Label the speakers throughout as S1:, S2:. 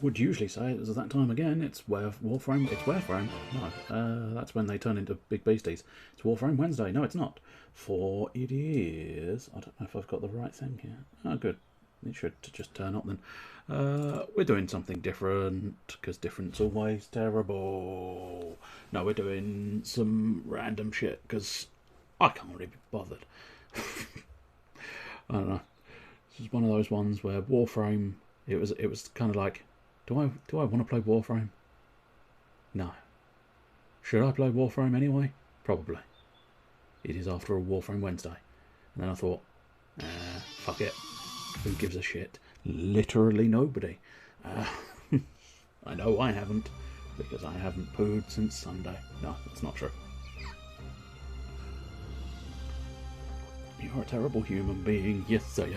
S1: would usually say it was that time again. It's Warframe. It's Warframe. No, that's when they turn into big beasties. It's Warframe Wednesday. No, it's not. For it is. I don't know if I've got the right thing here. Oh, good. It should just turn up then. We're doing something different because different's always terrible. No, we're doing some random shit because I can't really be bothered. I don't know. This is one of those ones where Warframe. It was kind of like, do I want to play Warframe? No. Should I play Warframe anyway? Probably. It is after a Warframe Wednesday. And then I thought, fuck it. Who gives a shit? Literally nobody. I know I haven't, because I haven't pooed since Sunday. No, that's not true. You're a terrible human being. Yes, I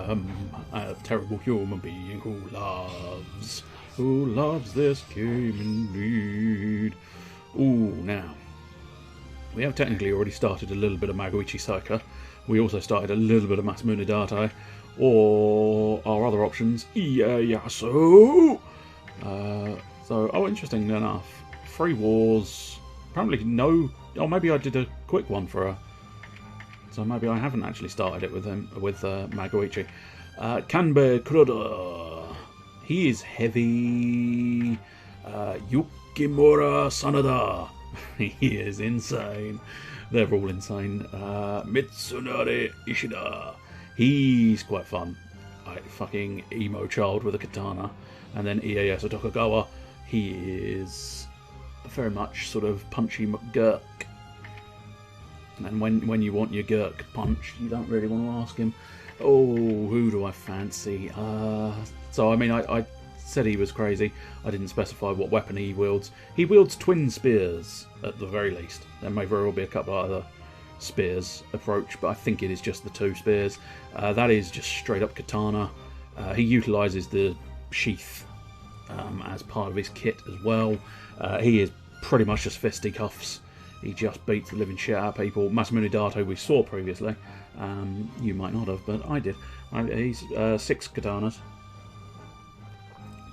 S1: am. A terrible human being who loves this game indeed. Ooh, now. We have technically already started a little bit of Magoichi Saika. We also started a little bit of Masamune Date. Or our other options, Ieyasu. Oh, interesting enough. 3 wars. Apparently no. Oh, maybe I did a quick one for her. So maybe I haven't actually started it with him, with Magoichi. Kanbe Kuroda. He is heavy. Yukimura Sanada. He is insane. They're all insane. Mitsunari Ishida. He's quite fun. Fucking emo child with a katana. And then Ieyasu Tokugawa. He is very much sort of punchy McGurk. And when you want your Gurk punch, you don't really want to ask him, oh, who do I fancy? So, I mean, I said he was crazy. I didn't specify what weapon he wields. He wields twin spears, at the very least. There may very well be a couple of other spears approach, but I think it is just the 2 spears. That is just straight up katana. He utilises the sheath as part of his kit as well. He is pretty much just fisticuffs. He just beats the living shit out of people. Masamune Date we saw previously. You might not have, but I did. He's 6 katanas.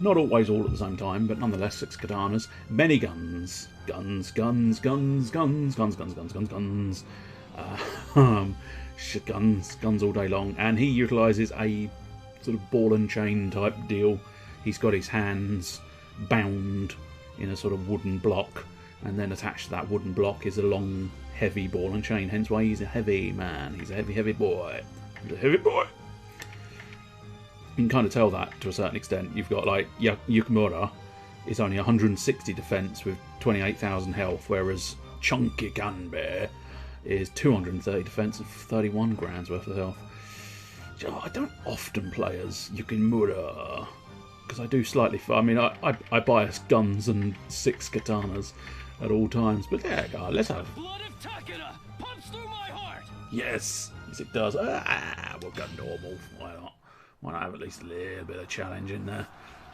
S1: Not always all at the same time, but nonetheless 6 katanas. Many guns. Guns. Guns all day long. And he utilises a sort of ball and chain type deal. He's got his hands bound in a sort of wooden block. And then attached to that wooden block is a long, heavy ball and chain. Hence why he's a heavy man. He's a heavy, heavy boy. He's a heavy boy. You can kind of tell that to a certain extent. You've got, like, Yukimura is only 160 defense with 28,000 health, whereas Chunky Kanbe is 230 defense and 31 grand's worth of health. I don't often play as Yukimura, because I do slightly... I mean, I bias guns and 6 katanas at all times, but there you go, let's have...
S2: Blood of Takeda pumps through my heart!
S1: Yes, it does. We'll go normal, why not? Why not have at least a little bit of challenge in there?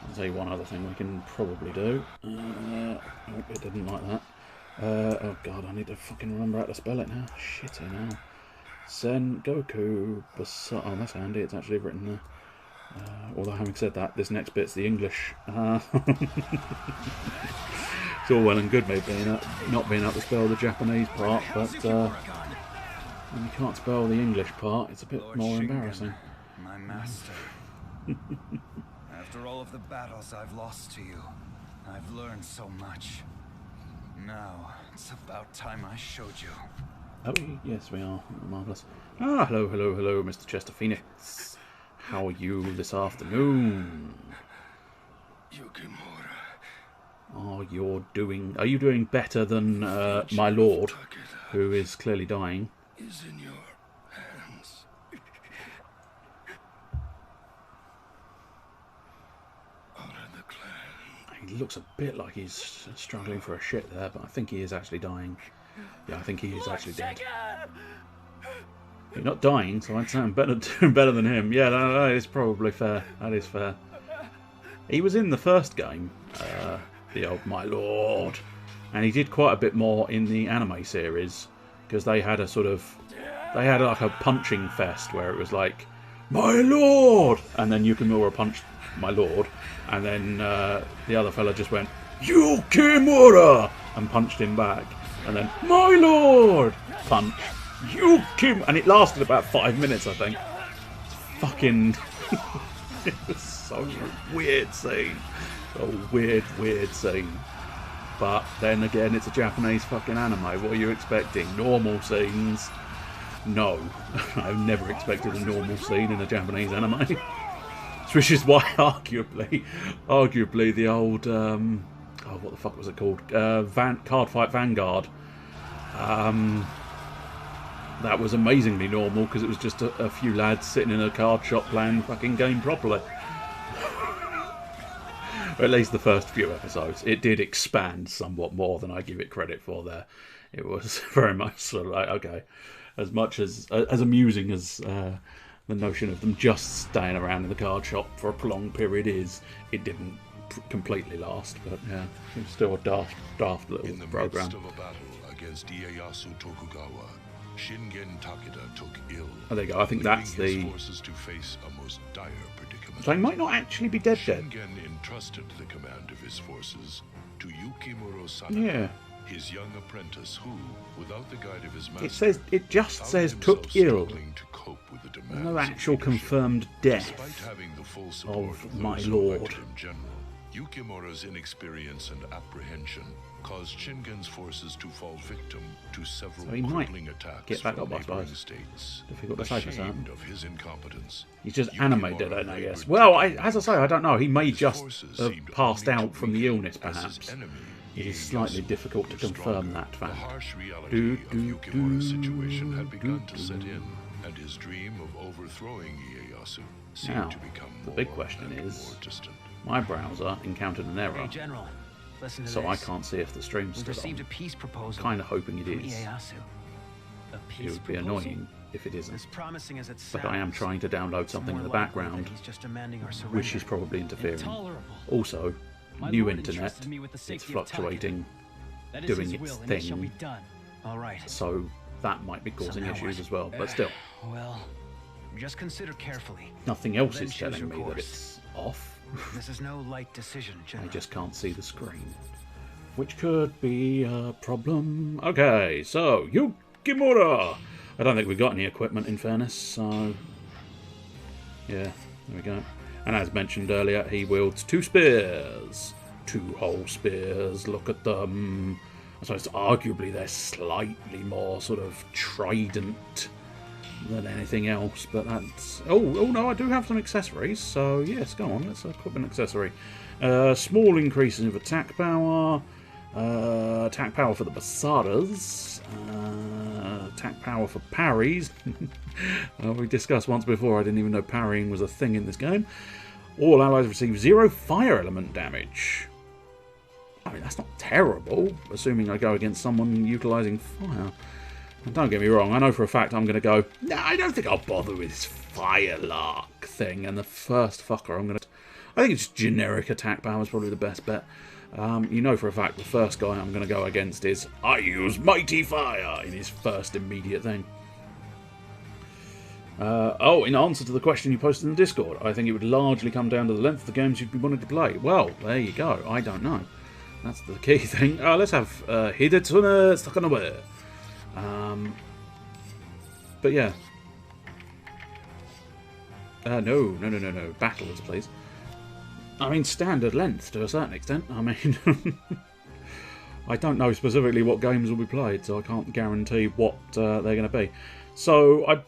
S1: I'll tell you one other thing we can probably do. Oh, it didn't like that. Oh god, I need to fucking remember how to spell it now. Shitty now. Sen Goku Basa... Oh, that's handy, it's actually written there. Although having said that, this next bit's the English. It's all well and good me not being able to spell the Japanese part, but when you can't spell the English part, it's a bit more embarrassing.
S3: My master. After all of the battles I've lost to you, I've learned so much. Now, it's about time I showed you.
S1: Oh, yes, we are. Marvellous. Ah, hello, Mr. Chester Phoenix. How are you this afternoon?
S3: Yukimura.
S1: Oh, are you doing better than my lord, who is clearly dying?
S3: Is in your hands. Honor the clan.
S1: He looks a bit like he's struggling for a shit there, but I think he is actually dying. Yeah, I think he is actually dead. You're not dying, so I'd say I'm doing better than him. Yeah, that is probably fair. That is fair. He was in the first game, the old My Lord, and he did quite a bit more in the anime series, because they had like a punching fest where it was like, My Lord! And then Yukimura punched my lord. And then the other fella just went, Yukimura! And punched him back. And then, my lord! Punch. Yukim! And it lasted about 5 minutes, I think. Fucking... It was so weird scene. A weird scene. But then again, it's a Japanese fucking anime. What are you expecting? Normal scenes? No. I've never expected a normal scene in a Japanese anime. Which is why, arguably, the old... oh, what the fuck was it called? Card Fight Vanguard. That was amazingly normal because it was just a few lads sitting in a card shop playing the fucking game properly. Or at least the first few episodes. It did expand somewhat more than I give it credit for there. It was very much sort of like, okay, as much as amusing as the notion of them just staying around in the card shop for a prolonged period is, it didn't completely last, but yeah, it was still a daft little
S4: in the
S1: program.
S4: midst of a battle against Ieyasu Tokugawa, Shingen Takeda took ill.
S1: Oh, there you go. I think that's
S4: leaving his
S1: the...
S4: forces to face a most dire predicament.
S1: So he might not actually be dead.
S4: Shingen entrusted the command of his forces to Yukimura Sanada,
S1: Yeah.
S4: his young apprentice, who, without the guide of his master,
S1: It just
S4: found
S1: says
S4: himself
S1: took ill.
S4: struggling to cope with the
S1: There's
S4: demands
S1: no
S4: of
S1: actual
S4: leadership.
S1: confirmed death
S4: Despite having the full support
S1: of
S4: of
S1: my
S4: those who elected
S1: lord.
S4: him general, Yukimura's inexperience and apprehension caused Shingen's forces to fall victim to several
S1: So he might
S4: crippling attacks
S1: get back
S4: from
S1: up, I
S4: neighboring
S1: suppose.
S4: states.
S1: Difficult to say for certain.
S4: Ashamed of his incompetence,
S1: He's just
S4: Yukimura
S1: animated, I
S4: labored
S1: guess. Well,
S4: to
S1: as I say, I don't know. He may
S4: his
S1: just
S4: forces
S1: have
S4: seemed
S1: passed
S4: only to
S1: out from the
S4: weaken
S1: illness,
S4: as his
S1: perhaps.
S4: enemy,
S1: It is slightly
S4: Ieyasu,
S1: difficult to
S4: grew
S1: confirm
S4: stronger.
S1: that
S4: The
S1: fact.
S4: harsh reality of Yukimura's situation had begun to set in, and his dream of overthrowing Ieyasu seemed
S1: Now,
S4: to become
S1: the
S4: more
S1: big question
S4: and
S1: is,
S4: more distant.
S1: my browser encountered an error,
S5: Hey, General, listen to
S1: so
S5: this.
S1: I can't see if the stream's
S5: We've
S1: still
S5: received a
S1: on.
S5: peace proposal.
S1: Kind of hoping it
S5: from
S1: is.
S5: Ieyasu. A
S1: It
S5: peace
S1: would be
S5: proposal?
S1: annoying if it isn't.
S5: As promising as it
S1: But I am
S5: sounds,
S1: trying to download
S5: it's
S1: something in
S5: more
S1: the
S5: likely that
S1: background,
S5: he's just demanding our surrender.
S1: which is probably interfering.
S2: Intolerable.
S1: Also,
S2: My
S1: new
S2: lord
S1: internet,
S2: entrusted me with the
S1: it's
S2: safety of
S1: fluctuating,
S2: That is
S1: doing
S2: his
S1: its
S2: will, and it shall be
S1: thing,
S2: done.
S5: All right.
S1: so that might be causing
S5: now
S1: issues
S5: what?
S1: as well. But still,
S5: Well, just consider carefully.
S1: nothing else
S5: Then
S1: is
S5: choose
S1: telling
S5: your
S1: me that
S5: course.
S1: it's off.
S5: This is no light decision,
S1: I
S5: General.
S1: just can't see the screen, which could be a problem. Okay, so Yukimura. I don't think we've got any equipment, in fairness, so yeah, there we go. And as mentioned earlier, he wields 2 spears, 2 whole spears. Look at them. So it's arguably they're slightly more sort of trident than anything else, but that's... Oh no, I do have some accessories, so yes, go on, let's equip an accessory. Small increases of attack power for the Basadas, attack power for parries. We discussed once before, I didn't even know parrying was a thing in this game. All allies receive 0 fire element damage. I mean, that's not terrible, assuming I go against someone utilising fire. And don't get me wrong, I know for a fact I'm going to go, nah, I don't think I'll bother with this firelark thing, and the first fucker I'm going to... I think it's generic attack power is probably the best bet. You know for a fact the first guy I'm going to go against is, I use Mighty Fire in his first immediate thing. In answer to the question you posted in the Discord, I think it would largely come down to the length of the games you'd be wanting to play. Well, there you go, I don't know. That's the key thing. Let's have Hidetsune Sakanobe. But yeah. No. Battles, please. I mean, standard length to a certain extent. I mean, I don't know specifically what games will be played, so I can't guarantee what they're going to be. So, I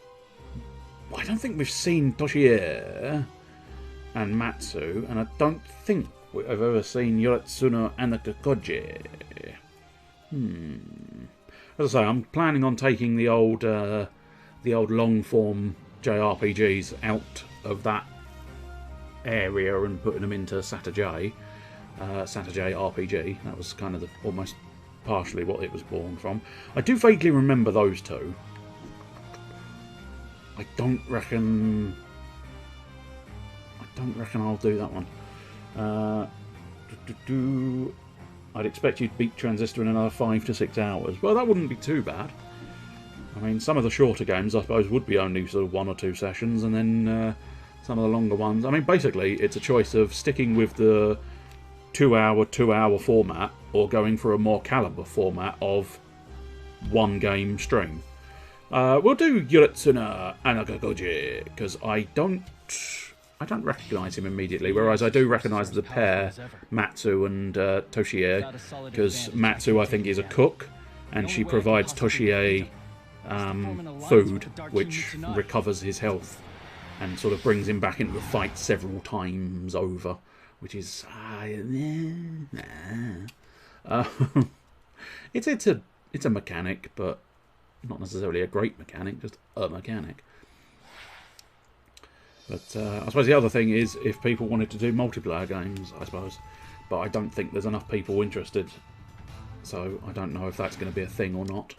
S1: don't think we've seen Toshie and Matsu, and I don't think I've ever seen Yoratsuno and the Kakoji. As I say, I'm planning on taking the old long-form JRPGs out of that area and putting them into Saturday RPG. That was kind of almost partially what it was born from. I do vaguely remember those two. I don't reckon I'll do that one. I'd expect you to beat Transistor in another 5 to 6 hours. Well, that wouldn't be too bad. I mean, some of the shorter games, I suppose, would be only sort of 1 or 2 sessions, and then some of the longer ones. I mean, basically, it's a choice of sticking with the 2-hour format or going for a more caliber format of one game stream. We'll do Yuritsuna Anagagoji because I don't recognise him immediately, whereas I do recognise the pair, Matsu and Toshie, because Matsu I think is a cook, and she provides Toshie food, which recovers his health and sort of brings him back into the fight several times over, which is it's a mechanic, but not necessarily a great mechanic, just a mechanic. But I suppose the other thing is if people wanted to do multiplayer games, I suppose, but I don't think there's enough people interested, so I don't know if that's going to be a thing or not.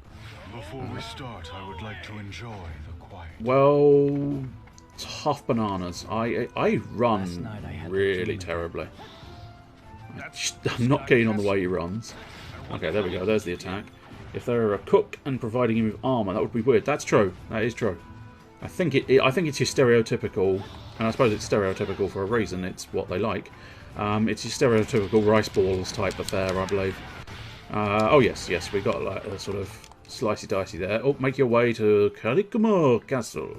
S4: Before we start, I would like to enjoy the quiet.
S1: Well, tough bananas. I run really terribly. I'm not keen on the way he runs. Okay, there we go. There's the attack. If they're a cook and providing him with armor, that would be weird. That's true. That is true. I think it's your stereotypical, and I suppose it's stereotypical for a reason. It's what they like. It's your stereotypical rice balls type affair, I believe. Oh yes, we got like a sort of slicey dicey there. Oh, make your way to Karikumo Castle.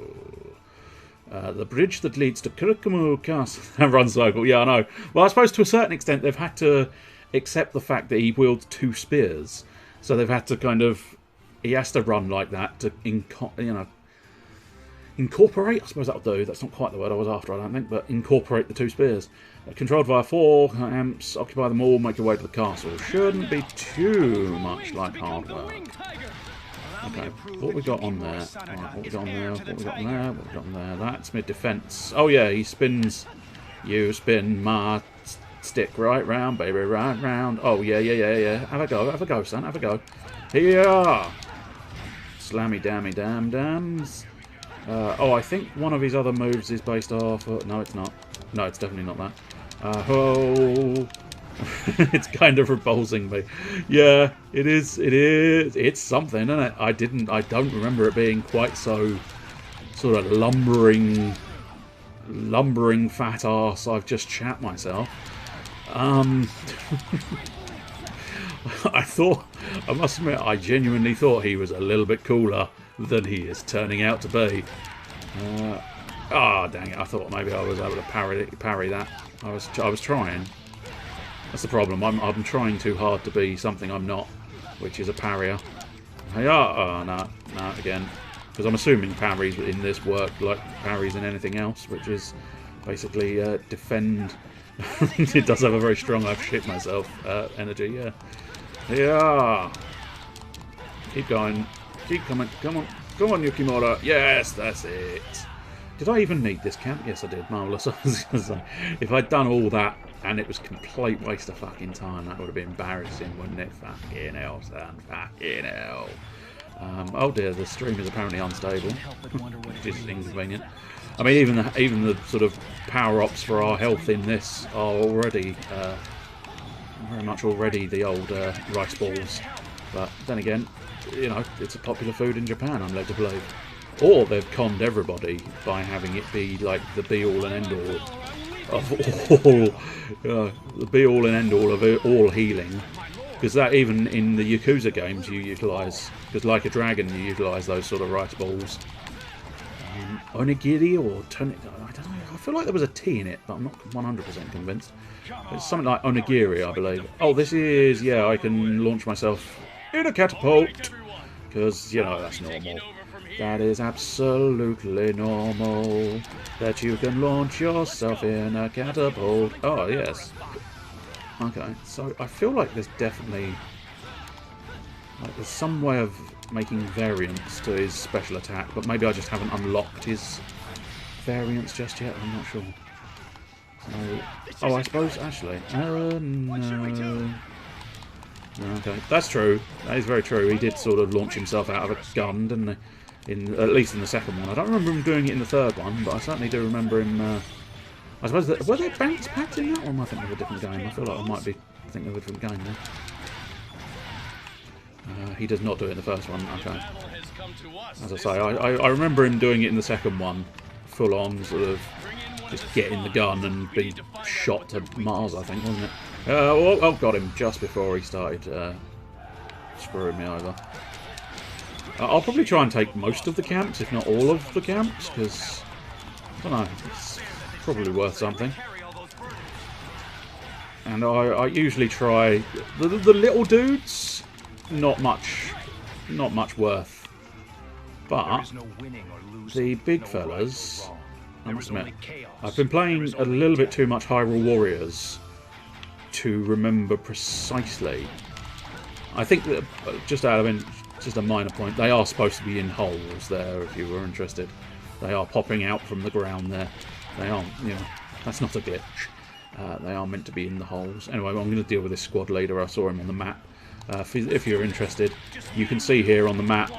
S1: The bridge that leads to Karikumo Castle. That runs local. Yeah, I know. Well, I suppose to a certain extent they've had to accept the fact that he wields 2 spears. So they've had to kind of... He has to run like that to, incorporate, I suppose that'll do. That's not quite the word I was after, I don't think, but incorporate the 2 spears. Controlled via 4 amps, occupy them all, make your way to the castle. Shouldn't be too much like hard work. Okay, what we got on there? Right, what we got on there? What we got on there? What we got on there? That's mid-defense. Oh yeah, he spins. You spin my stick right round, baby, right round. Oh yeah. Have a go, son, have a go. Here! Slammy dammy dams. Oh, I think one of his other moves is based off... no, it's not. No, it's definitely not that. Oh... It's kind of repulsing me. Yeah, it is. It's something, isn't it? I don't remember it being quite so sort of lumbering fat ass. I've just shat myself. I must admit, I genuinely thought he was a little bit cooler than he is turning out to be. Dang it! I thought maybe I was able to parry that. I was trying. That's the problem. I'm trying too hard to be something I'm not, which is a parrier. No, again. Because I'm assuming parries in this work like parries in anything else, which is basically defend. It does have a very strong I've shit myself energy, yeah. Yeah. Keep going. Keep coming. Come on, Yukimura. Yes, that's it. Did I even need this camp? Yes, I did. Marvellous. I was going to say, if I'd done all that and it was a complete waste of fucking time, that would have been embarrassing, wouldn't it? Fucking hell, son. Fucking hell. Oh dear, the stream is apparently unstable, which is inconvenient. I mean, even the sort of power-ups for our health in this are already very much already the old rice balls. But then again, you know, it's a popular food in Japan, I'm led to believe. Or they've conned everybody by having it be like the be-all and end-all of all, the be-all and end-all of all healing. Because that even in the Yakuza games you utilise, because like a dragon you utilise those sort of rice balls. Onigiri or tonic, I don't know, I feel like there was a T in it, but I'm not 100% convinced. It's something like onigiri, I believe. Oh, this is, yeah, I can launch myself in a catapult. Because, you know, that's normal. That is absolutely normal. That you can launch yourself in a catapult. Oh, yes. Okay, so I feel like there's definitely... like there's some way of making variants to his special attack, but maybe I just haven't unlocked his variants just yet, I'm not sure. So, oh, I suppose, actually... no. Okay, that's true. That is very true. He did sort of launch himself out of a gun, didn't he? At least in the second one. I don't remember him doing it in the third one, but I certainly do remember him... I suppose that... were there bounce packs in that, or am I thinking of a different game? I feel like I might be thinking of a different game there. He does not do it in the first one. Okay. As I say, I remember him doing it in the second one. Full on, sort of just get in the gun and be shot to Mars, I think, wasn't it? Oh, got him just before he started screwing me over. I'll probably try and take most of the camps, if not all of the camps, because, I don't know, it's probably worth something. And I usually try the little dudes, not much worth, but the big fellas, I must admit, I've been playing a little bit too much Hyrule Warriors to remember precisely. I think that just a minor point, they are supposed to be in holes there. If you were interested, they are popping out from the ground there. They aren't, you know, that's not a glitch. They are meant to be in the holes. Anyway, I'm going to deal with this squad leader. I saw him on the map. If you're interested, you can see here on the map,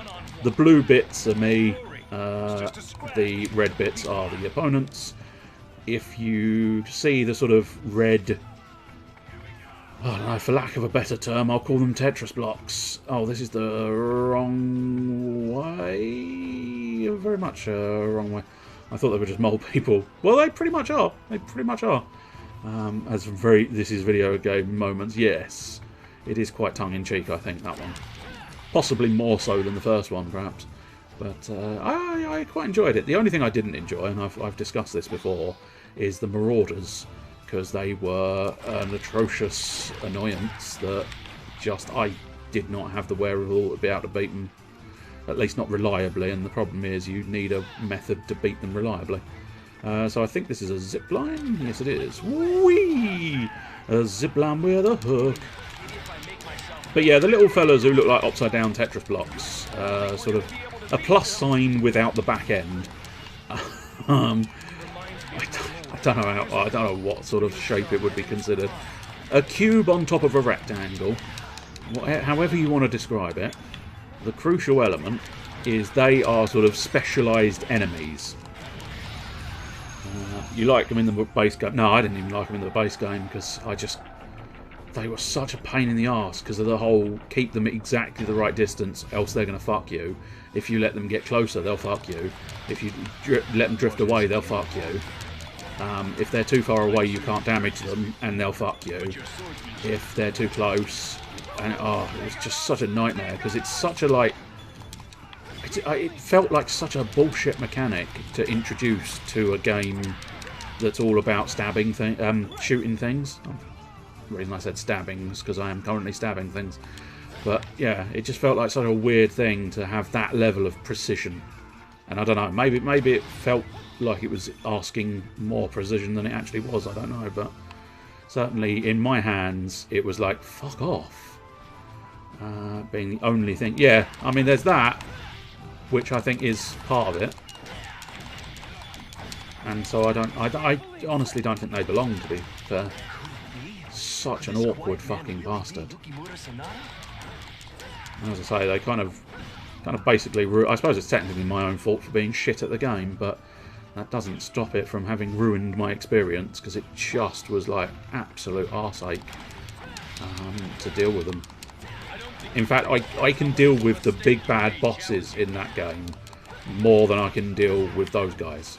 S1: the blue bits are me, the red bits are the opponents. If you see the sort of red, I don't know, for lack of a better term, I'll call them Tetris blocks. Oh, this is the wrong way. Very much wrong way. I thought they were just mole people. Well, they pretty much are. They pretty much are. As this is video game moments, yes. It is quite tongue-in-cheek, I think, that one. Possibly more so than the first one, perhaps. But I quite enjoyed it. The only thing I didn't enjoy, and I've discussed this before, is the Marauders. Because they were an atrocious annoyance that just I did not have the wherewithal to be able to beat them. At least not reliably, and the problem is you need a method to beat them reliably. So I think this is a zip line. Yes, it is. Whee! A zip line with a hook. But yeah, the little fellas who look like upside-down Tetris blocks, sort of a plus sign without the back end. I don't know what sort of shape it would be considered. A cube on top of a rectangle. However you want to describe it. The crucial element is they are sort of specialised enemies. You like them in the base game? No, I didn't even like them in the base game because they were such a pain in the arse because of the whole keep them at exactly the right distance, else they're going to fuck you. If you let them get closer, they'll fuck you. If you let them drift away, they'll fuck you. If they're too far away, you can't damage them, and they'll fuck you. If they're too close, and it was just such a nightmare because it's such a like. It felt like such a bullshit mechanic to introduce to a game that's all about stabbing shooting things. The reason I said stabbings because I am currently stabbing things, but yeah, it just felt like such a weird thing to have that level of precision. And I don't know, maybe it felt like it was asking more precision than it actually was. I don't know, but certainly in my hands, it was like fuck off. Being the only thing, yeah. I mean, there's that, which I think is part of it, and so I honestly don't think they belong, to be fair. Such an awkward fucking bastard. And as I say, they kind of basically. I suppose it's technically my own fault for being shit at the game, but that doesn't stop it from having ruined my experience because it just was like absolute arseache to deal with them. In fact, I can deal with the big bad bosses in that game more than I can deal with those guys.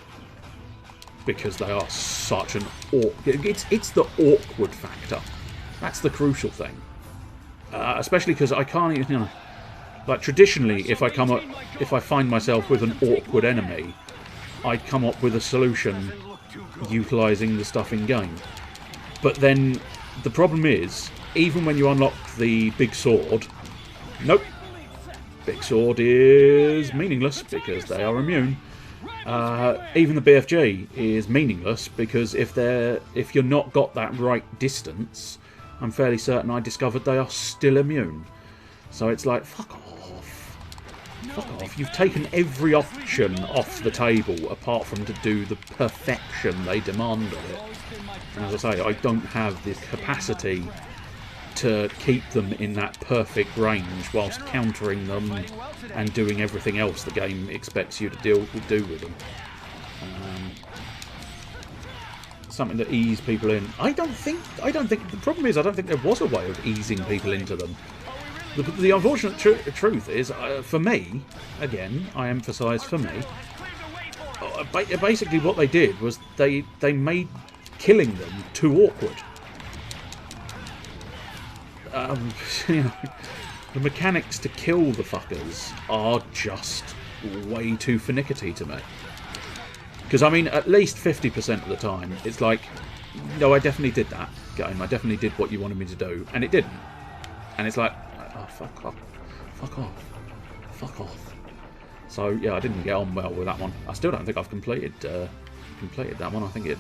S1: Because they are such an it's the awkward factor. That's the crucial thing. Especially because I can't even, you know, like traditionally if I find myself with an awkward enemy, I come up with a solution utilising the stuff in game. But then the problem is, even when you unlock the big sword, nope, big sword is meaningless because they are immune. Even the BFG is meaningless because if you're not got that right distance, I'm fairly certain I discovered they are still immune. So it's like, fuck off. Fuck off. You've taken every option off the table apart from to do the perfection they demand of it. And as I say, I don't have the capacity to keep them in that perfect range whilst countering them and doing everything else the game expects you to do with them. Something to ease people in. I don't think the problem is I don't think there was a way of easing people into them. The unfortunate truth is, for me, again, I emphasise for me, basically what they did was they made killing them too awkward. You know, the mechanics to kill the fuckers are just way too finicky to me. Because, I mean, at least 50% of the time, it's like, no, I definitely did that game. I definitely did what you wanted me to do. And it didn't. And it's like, oh, fuck off. Fuck off. Fuck off. So, yeah, I didn't get on well with that one. I still don't think I've completed that one. I think it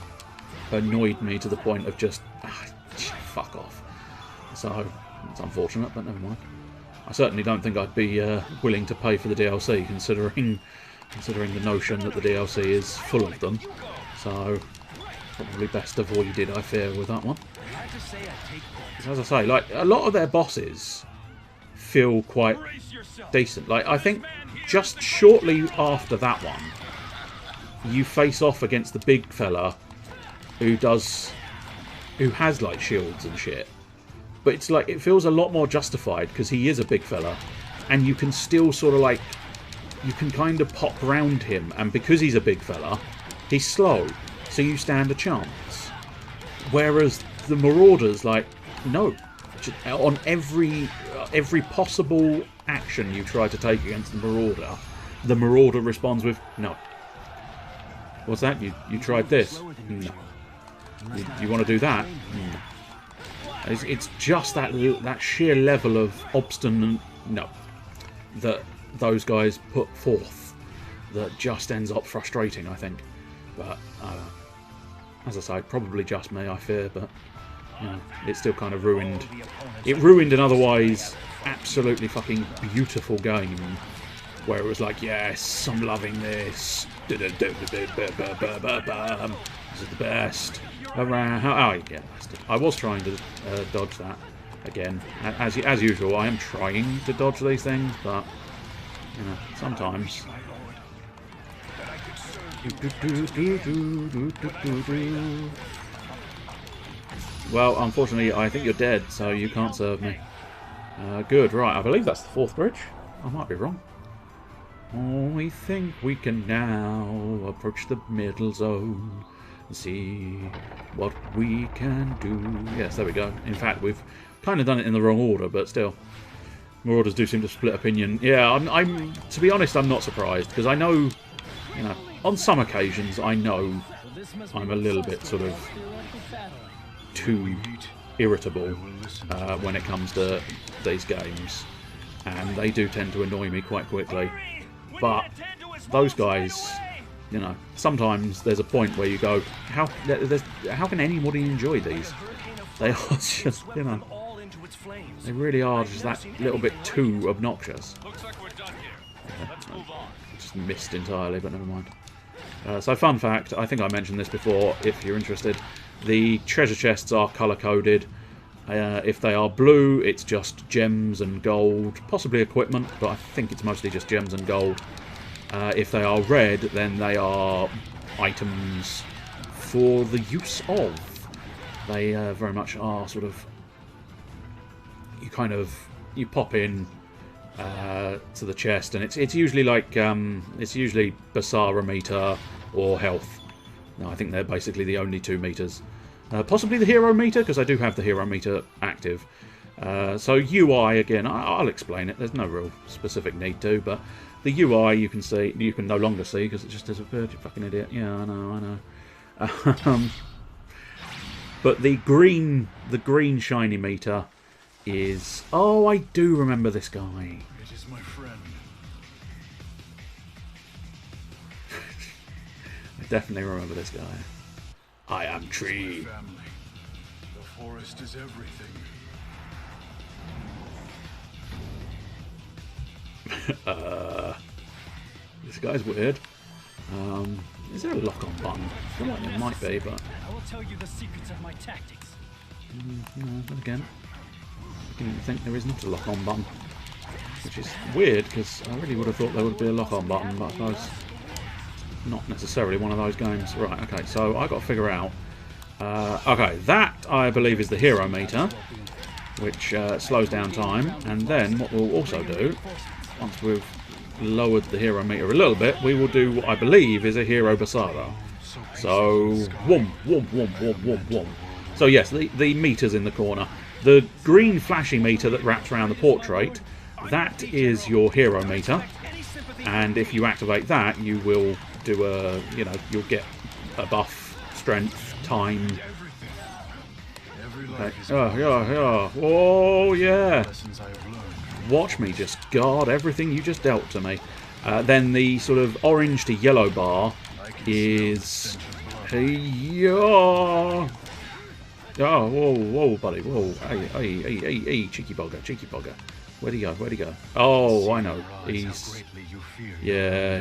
S1: annoyed me to the point of just, fuck off. So, it's unfortunate, but never mind. I certainly don't think I'd be willing to pay for the DLC, considering the notion that the DLC is full of them. So, probably best avoided, I fear, with that one. As I say, like, a lot of their bosses feel quite decent. Like, I think just shortly after that one, you face off against the big fella who has, like, shields and shit. But it's like, it feels a lot more justified because he is a big fella, and you can still sort of like, you can kind of pop round him, and because he's a big fella, he's slow, so you stand a chance. Whereas the Marauders, like, no, on every possible action you try to take against the Marauder responds with no. What's that? You tried this? No. You want to do that? No. It's just that sheer level of obstinate no that those guys put forth that just ends up frustrating, I think. But as I say, probably just me, I fear. But you know, it still kind of ruined. It ruined an otherwise absolutely fucking beautiful game, where it was like, yes, I'm loving this. This is the best. Around. Oh, yeah, bastard. I was trying to dodge that again. As usual, I am trying to dodge these things, but you know, sometimes. Well, unfortunately, I think you're dead, so you can't serve me. Good, right. I believe that's the fourth bridge. I might be wrong. We think we can now approach the middle zone. See what we can do. Yes, there we go. In fact, we've kind of done it in the wrong order, but still, Marauders do seem to split opinion. Yeah, I'm to be honest, I'm not surprised, because I know, you know, on some occasions I know I'm a little bit sort of too irritable when it comes to these games, and they do tend to annoy me quite quickly. But those guys, you know, sometimes there's a point where you go, how can anybody enjoy these? They are just, you know, they really are just that little bit too obnoxious. Just missed entirely, but never mind. So fun fact, I think I mentioned this before, if you're interested, the treasure chests are colour-coded. If they are blue, it's just gems and gold, possibly equipment, but I think it's mostly just gems and gold. If they are red, then they are items for the use of. They very much are sort of, you pop in to the chest, and it's usually like it's usually Basara meter or health. No, I think they're basically the only 2 meters. Possibly the hero meter, because I do have the hero meter active. So UI, again, I'll explain it. There's no real specific need to, but the UI you can see, you can no longer see because it just disappeared. You fucking idiot. Yeah, I know. But the green shiny meter is. Oh, I do remember this guy.
S4: It is my friend.
S1: I definitely remember this guy. I am Tree.
S4: Family. The forest is everything.
S1: This guy's weird. Is there a lock-on button? I feel like there might be, but
S2: I will tell you the secrets of my tactics.
S1: no, then again, I can think there is not a lock-on button, which is weird because I really would have thought there would be a lock-on button, but I suppose not necessarily one of those games. Right, okay, so I've got to figure out. Okay, that I believe is the hero meter, which slows down time, and then what we'll also do, once we've lowered the hero meter a little bit, we will do what I believe is a hero Basara. So, whoom, whoom, whoom, whoom, whoom, whoom. So yes, the meter's in the corner. The green flashy meter that wraps around the portrait, that is your hero meter. And if you activate that, you will do a, you know, you'll get a buff, strength, time. Okay. Oh, yeah. Oh, yeah. Watch me just guard everything you just dealt to me. Then the sort of orange to yellow bar is... Yeah. Oh, whoa, buddy. Whoa. Hey, cheeky bugger. Where'd he go? Oh, I know. He's... Yeah.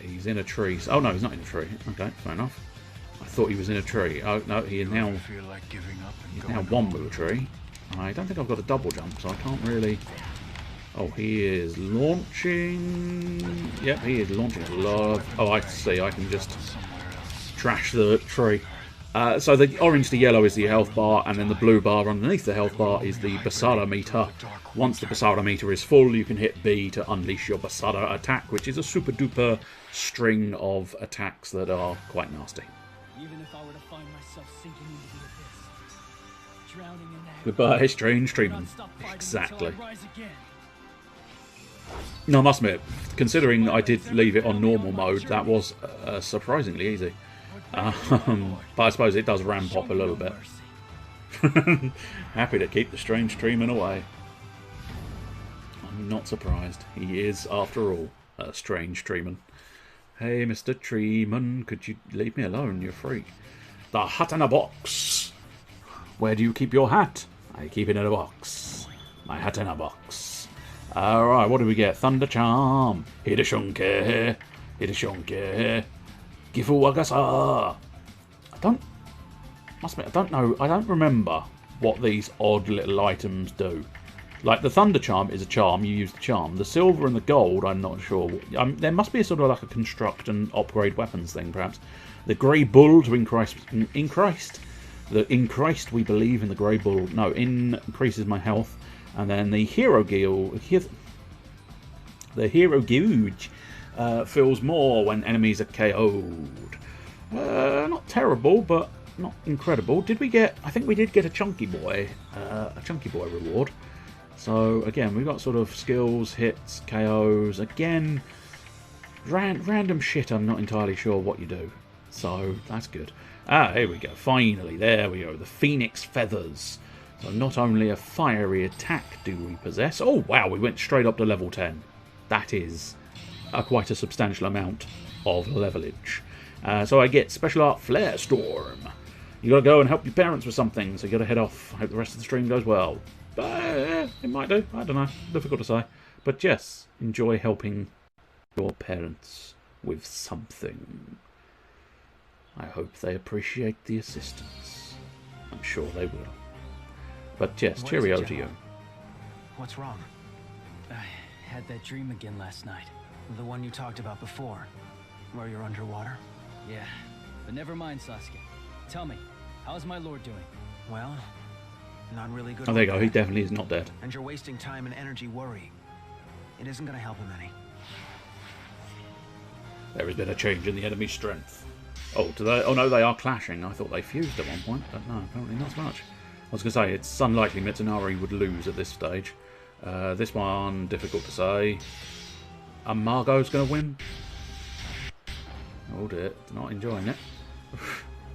S1: He's in a tree. Oh, no, he's not in a tree. Okay, fair enough. I thought he was in a tree. Oh, no, he is now... He's now one with a tree. I don't think I've got a double jump, so I can't really... Oh, he is launching... Yep, he is launching a lot of... Oh, I see. I can just trash the tree. So the orange to yellow is the health bar, and then the blue bar underneath the health bar is the Basara meter. Once the Basara meter is full, you can hit B to unleash your Basara attack, which is a super duper string of attacks that are quite nasty.
S2: Even if I were to find myself sinking into the abyss, drowning in that.
S1: Goodbye, strange treatment. Exactly. No, I must admit, considering I did leave it on normal mode, that was surprisingly easy. But I suppose it does ramp up a little bit. Happy to keep the strange treeman away. I'm not surprised. He is, after all, a strange treeman. Hey, Mr. Treeman, could you leave me alone? You're free. The hat in a box. Where do you keep your hat? I keep it in a box. My hat in a box. Alright, what do we get? Thunder Charm. Hidashunke. Gifu Wagasa. I don't know. I don't remember what these odd little items do. Like, the Thunder Charm is a charm, you use the charm. The silver and the gold, I'm not sure. There must be a sort of like a construct and upgrade weapons thing, perhaps. The Grey Bull to increase... we believe in the Grey Bull. No, increases my health. And then the Hero Gouge... The Hero Gouge feels more when enemies are KO'd. Not terrible, but not incredible. Did we get... I think we did get a Chunky Boy reward. So, again, we've got sort of skills, hits, KOs. Again, random shit I'm not entirely sure what you do. So, that's good. Ah, here we go. Finally, there we go. The Phoenix Feathers. So, not only a fiery attack do we possess... Oh, wow, we went straight up to level 10. That is quite a substantial amount of levelage. So, I get Special Art Flare Storm. You got to go and help your parents with something, so you got to head off. I hope the rest of the stream goes well. But it might do. I don't know. Difficult to say. But yes, enjoy helping your parents with something. I hope they appreciate the assistance. I'm sure they will. But yes, cheerio to you.
S5: What's wrong?
S2: I had that dream again last night.
S5: The one you talked about before, where you're underwater?
S2: Yeah, but never mind, Sasuke. Tell me, how's my lord doing?
S5: Well, not really good.
S1: Oh, there you go. He definitely is not dead.
S5: And you're wasting time and energy worrying. It isn't going to help him any.
S1: There has been a change in the enemy's strength. Oh, do they? Oh no, they are clashing. I thought they fused at one point, but no, apparently not so much. I was going to say, it's unlikely Mitsunari would lose at this stage. This one, difficult to say. Margot's going to win. Oh dear, it's not enjoying it. I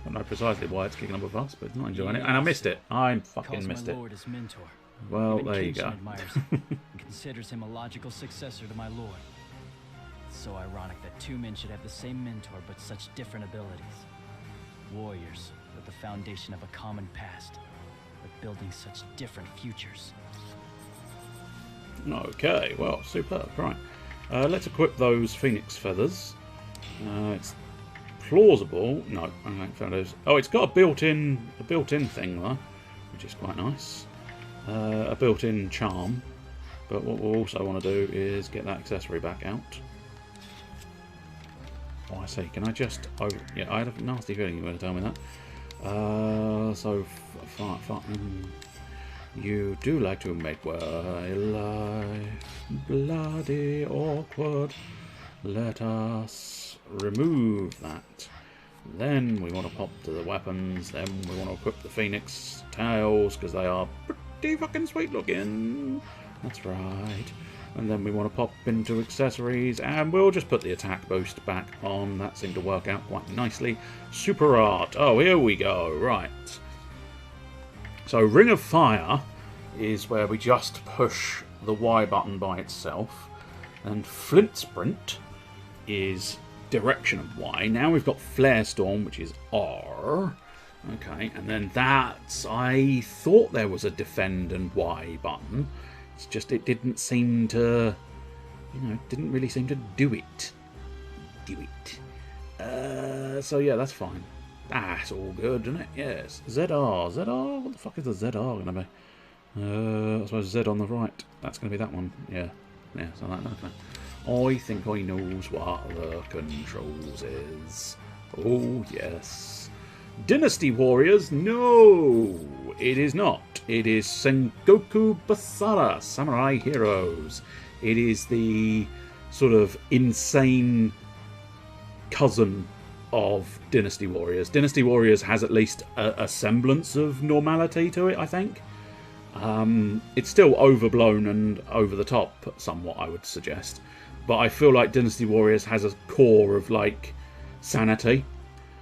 S1: don't know precisely why it's kicking up a fuss, but it's not enjoying it. And I missed it. I fucking missed it.
S2: Lord his mentor.
S1: Well,
S2: Even
S1: there you
S2: Kenshin
S1: go.
S2: admires him and considers him a logical successor to my lord. It's so ironic that two men should have the same mentor but such different abilities. Warriors with the foundation of a common past, but building such different futures.
S1: Okay, well, superb. Right. Let's equip those Phoenix Feathers. It's plausible. No, I haven't found those. Oh, it's got a built-in thing though, which is quite nice. A built-in charm. But what we'll also want to do is get that accessory back out. Oh, I see. Can I just... Oh, yeah, I had a nasty feeling you were going to tell me that. You do like to make my life bloody awkward. Let us remove that. Then we want to pop to the weapons. Then we want to equip the Phoenix tails because they are pretty fucking sweet looking. That's right. And then we want to pop into accessories, and we'll just put the attack boost back on. That seemed to work out quite nicely. Super art. Oh, here we go. Right. So Ring of Fire is where we just push the Y button by itself. And Flint Sprint is direction of Y. Now we've got Flare Storm, which is R. Okay, and then that's... I thought there was a Defend and Y button. It's just it didn't seem to... You know, it didn't really seem to do it. So yeah, that's fine. That's all good, isn't it? Yes. ZR. ZR? What the fuck is the ZR going to be? I suppose Z on the right. That's going to be that one. Yeah. Yeah, so that, okay. I think I knows what the controls is. Oh, yes. Dynasty Warriors? No! It is not. It is Sengoku Basara, Samurai Heroes. It is the sort of insane cousin of Dynasty Warriors. Dynasty Warriors has at least a semblance of normality to it, I think. It's still overblown and over the top somewhat, I would suggest. But I feel like Dynasty Warriors has a core of, like, sanity.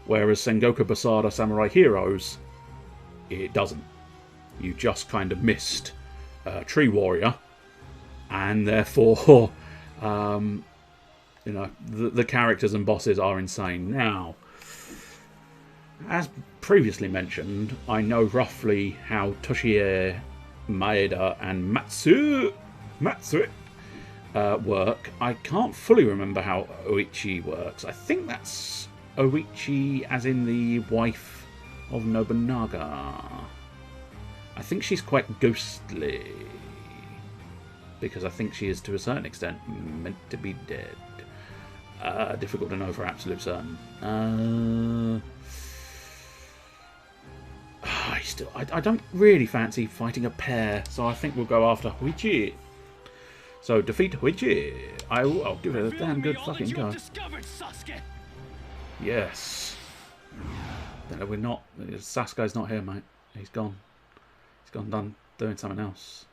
S1: Whereas Sengoku Basara Samurai Heroes, it doesn't. You just kind of missed Tree Warrior. And therefore, you know, the characters and bosses are insane. Now, as previously mentioned, I know roughly how Toshie, Maeda and Matsue work. I can't fully remember how Oichi works. I think that's Oichi as in the wife of Nobunaga. I think she's quite ghostly. Because I think she is, to a certain extent, meant to be dead. Difficult to know for absolute certain. I don't really fancy fighting a pair, so I think we'll go after Huichi. So defeat Huichi. I'll give it a damn good fucking go. Yes. No, we're not. Sasuke's not here, mate. He's gone. He's gone done doing something else.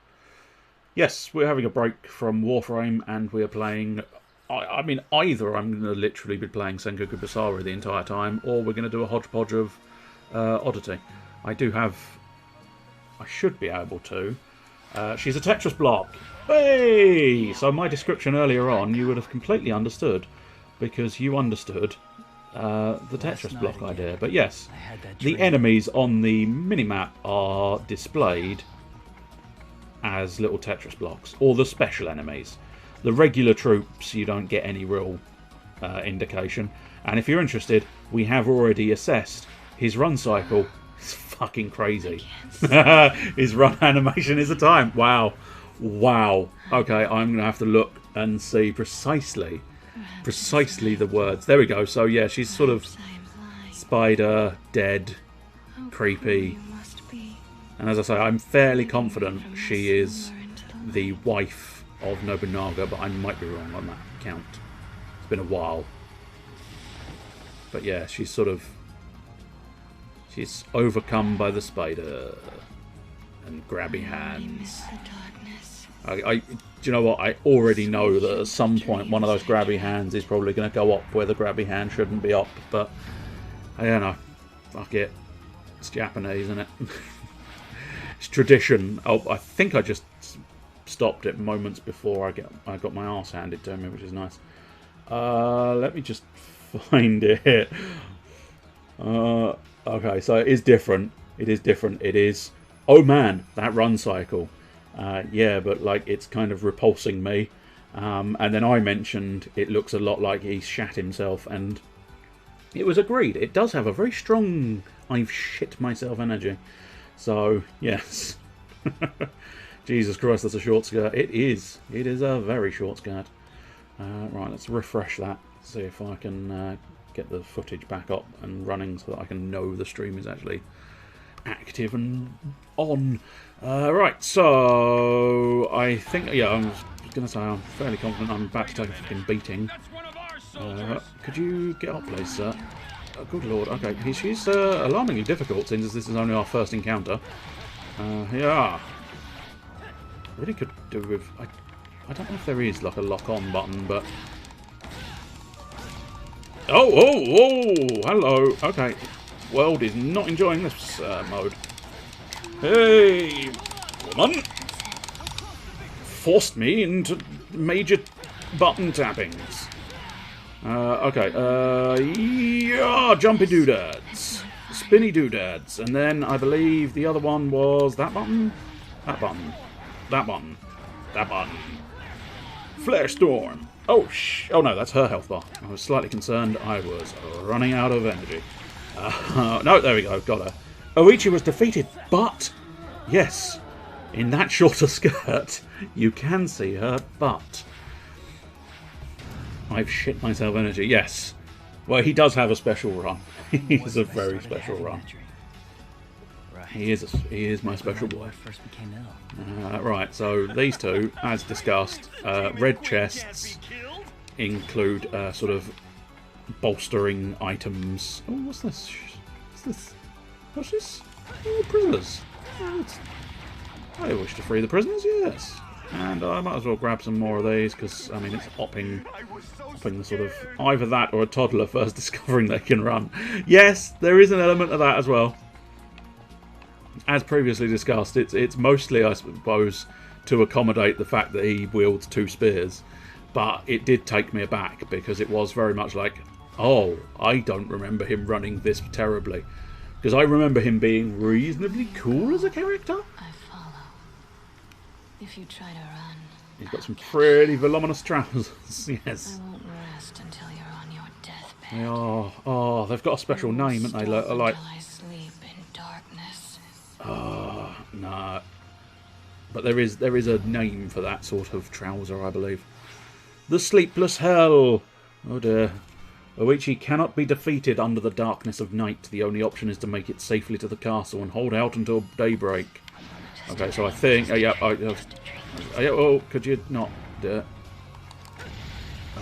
S1: Yes, we're having a break from Warframe, and we are playing... I mean, either I'm going to literally be playing Sengoku Basara the entire time, or we're going to do a Hodge Podge of Oddity. I should be able to. She's a Tetris block. Hey! So my description earlier on, you would have completely understood, because you understood the Tetris block idea. But yes, the enemies on the minimap are displayed as little Tetris blocks, or the special enemies. The regular troops, you don't get any real indication. And if you're interested, we have already assessed his run cycle. It's fucking crazy. His run animation is a time. Wow. Wow. Okay, I'm going to have to look and see precisely the words. There we go. So yeah, she's sort of spider, dead, creepy. And as I say, I'm fairly confident she is the wife of Nobunaga, but I might be wrong on that count. It's been a while. But yeah, she's overcome by the spider and grabby hands. Do you know what? I already know that at some point one of those grabby hands is probably going to go up where the grabby hand shouldn't be up, but I don't know. Fuck it. It's Japanese, isn't it? It's tradition. Oh, I think I just stopped it moments before I got my arse handed to me, which is nice. Let me just find it. Okay, so it is different. It is different. It is... Oh man, that run cycle. Yeah, but like it's kind of repulsing me. And then I mentioned it looks a lot like he shat himself, and it was agreed. It does have a very strong I've shit myself energy. So, yes. Jesus Christ, that's a short skirt. It is. It is a very short skirt. Right, let's refresh that. See if I can get the footage back up and running so that I can know the stream is actually active and on. Right, so I think, yeah, I was going to say I'm fairly confident I'm about to take a fucking beating. Could you get up, please, sir? Oh, good lord. Okay, she's alarmingly difficult since this is only our first encounter. Yeah. Really could do with... I don't know if there is like a lock-on button, but... Oh, hello. Okay. World is not enjoying this mode. Hey, woman! Forced me into major button tappings. Okay, yeah, jumpy doodads. Spinny doodads. And then I believe the other one was that button? That button. That button. That button. Flare Storm. Oh, oh no, that's her health bar. I was slightly concerned I was running out of energy. No, there we go, got her. Oichi was defeated, but, yes, in that shorter skirt, you can see her butt. I've shit myself energy, yes. Well, he does have a special run. He's a very special run. He is my special boy. Right, so these two, as discussed, red chests include sort of bolstering items. Oh, what's this? What's this? What's this? Oh, prisoners. I wish to free the prisoners, yes. And I might as well grab some more of these, because, I mean, it's hopping the sort of... either that or a toddler first discovering they can run. Yes, there is an element of that as well. As previously discussed, it's mostly, I suppose, to accommodate the fact that he wields two spears. But it did take me aback, because it was very much like, oh, I don't remember him running this terribly. Because I remember him being reasonably cool as a character.
S6: I follow. If you try to run,
S1: He's got some pretty voluminous trousers, yes.
S6: I won't rest until you're on your deathbed.
S1: They are. Oh, they've got a special name, haven't they? Like,
S6: I sleep in darkness.
S1: oh, no. But there is a name for that sort of trouser, I believe. The Sleepless Hell. Oh dear. Oichi cannot be defeated under the darkness of night. The only option is to make it safely to the castle and hold out until daybreak. Okay, so I think... oh, could you not do it?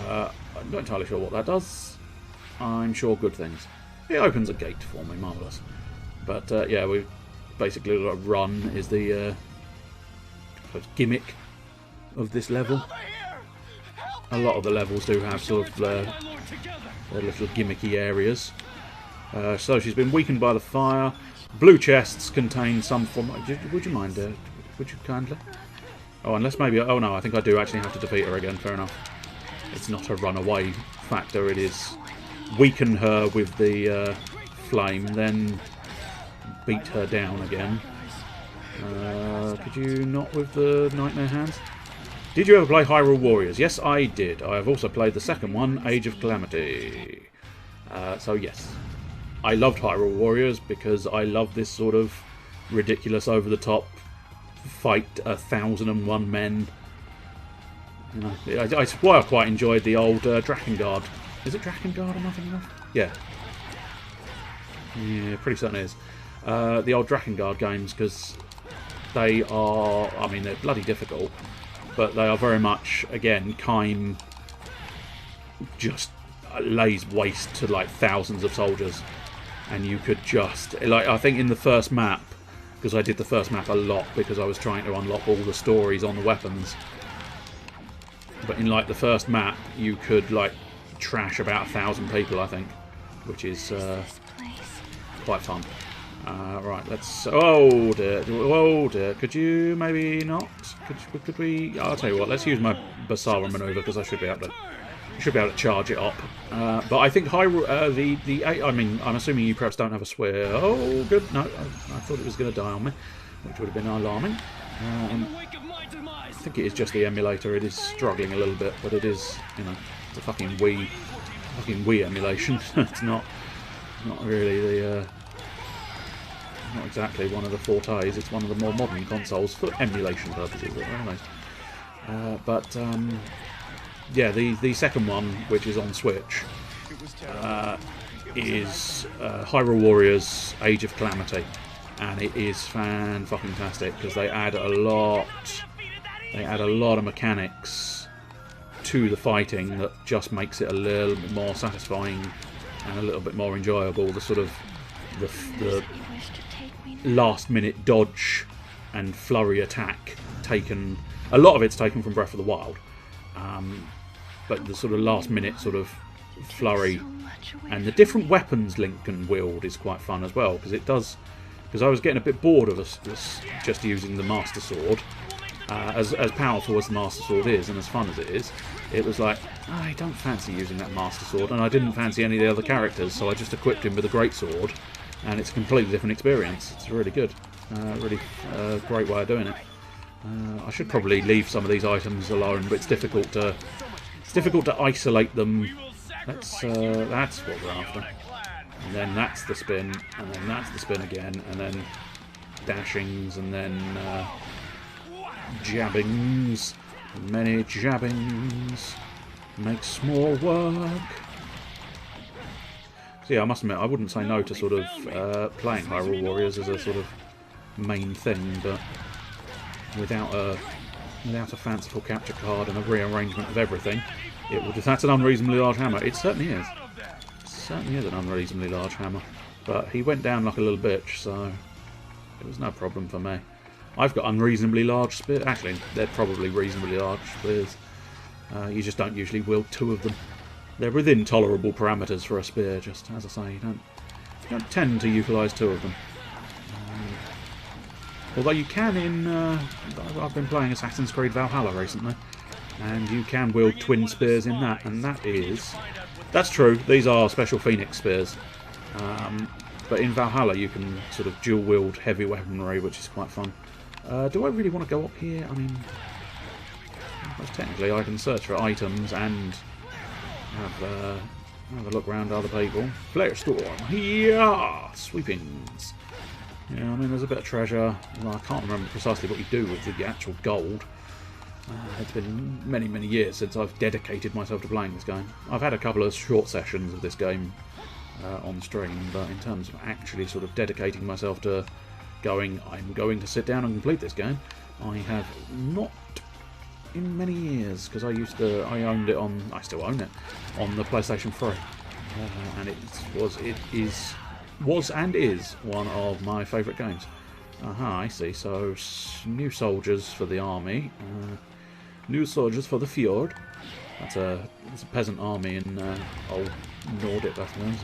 S1: I'm not entirely sure what that does. I'm sure good things. It opens a gate for me, marvellous. But, yeah, we basically got to run is the gimmick of this level. A lot of the levels do have sort of their little gimmicky areas. So she's been weakened by the fire. Blue chests contain some form... Would you mind, would you kindly? Oh, unless maybe... Oh no, I think I do actually have to defeat her again, fair enough. It's not a runaway factor, it is weaken her with the flame, then beat her down again. Could you not with the Nightmare Hands? Did you ever play Hyrule Warriors? Yes, I did. I have also played the second one, Age of Calamity. So yes, I loved Hyrule Warriors because I love this sort of ridiculous, over-the-top fight 1,001 men. You know, that's why I quite enjoyed the old Drakengard. Is it Drakengard or nothing enough? Yeah. Yeah, pretty certain it is. The old Drakengard games, because they are, I mean, they're bloody difficult, but they are very much, again, Kaim just lays waste to like thousands of soldiers, and you could just, like, I think in the first map, because I did the first map a lot because I was trying to unlock all the stories on the weapons, but in like the first map you could like trash about 1,000 people, I think, which is quite fun. Right, let's... Oh dear, could you maybe not? Could we... I'll tell you what, let's use my Basara maneuver, because I should be able to charge it up. But I think Hyrule... I mean, I'm assuming you perhaps don't have a swear. Oh, good. No, I thought it was going to die on me, which would have been alarming. I think it is just the emulator. It is struggling a little bit, but it is, you know, it's a fucking Wii emulation. It's not really the... not exactly one of the fortes. It's one of the more modern consoles for emulation purposes. But yeah, the second one, which is on Switch, is Hyrule Warriors Age of Calamity. and it is fan-fucking-tastic because they add a lot. They add a lot of mechanics to the fighting that just makes it a little bit more satisfying and a little bit more enjoyable. The sort of the last-minute dodge and flurry attack taken. A lot of it's taken from Breath of the Wild, but the sort of last-minute sort of flurry and the different weapons Link can wield is quite fun as well, because it does. Because I was getting a bit bored of us just using the Master Sword. As powerful as the Master Sword is and as fun as it is, it was like, I don't fancy using that Master Sword, and I didn't fancy any of the other characters, so I just equipped him with a Great Sword, and it's a completely different experience. It's really good. Really great way of doing it. I should probably leave some of these items alone, but it's difficult to isolate them. That's what we're after. And then that's the spin, and then that's the spin again, and then dashings, and then jabbings. Many jabbings make small work. So yeah, I must admit, I wouldn't say no to sort of playing Hyrule Warriors as a sort of main thing, but without a fanciful capture card and a rearrangement of everything, it would. If that's an unreasonably large hammer, it certainly is. It certainly is an unreasonably large hammer. But he went down like a little bitch, so it was no problem for me. I've got unreasonably large spears. Actually, they're probably reasonably large spears. You just don't usually wield two of them. They're within tolerable parameters for a spear. Just as I say, you don't tend to utilise two of them. Although you can in... I've been playing Assassin's Creed Valhalla recently, and you can wield twin spears in that, and that is... That's true, these are special Phoenix spears. But in Valhalla you can sort of dual wield heavy weaponry, which is quite fun. Do I really want to go up here? I mean... technically I can search for items and have a look around other people. Flare Storm! Yeah! Sweepings! Yeah, I mean, there's a bit of treasure. Well, I can't remember precisely what you do with the actual gold. It's been many, many years since I've dedicated myself to playing this game. I've had a couple of short sessions of this game on stream, but in terms of actually sort of dedicating myself to I'm going to sit down and complete this game, I have not in many years, because I owned it on, I still own it, on the PlayStation 3. And it was and is one of my favourite games. Aha, I see. So, new soldiers for the army. New soldiers for the fjord. It's a peasant army in old Nordic, I suppose.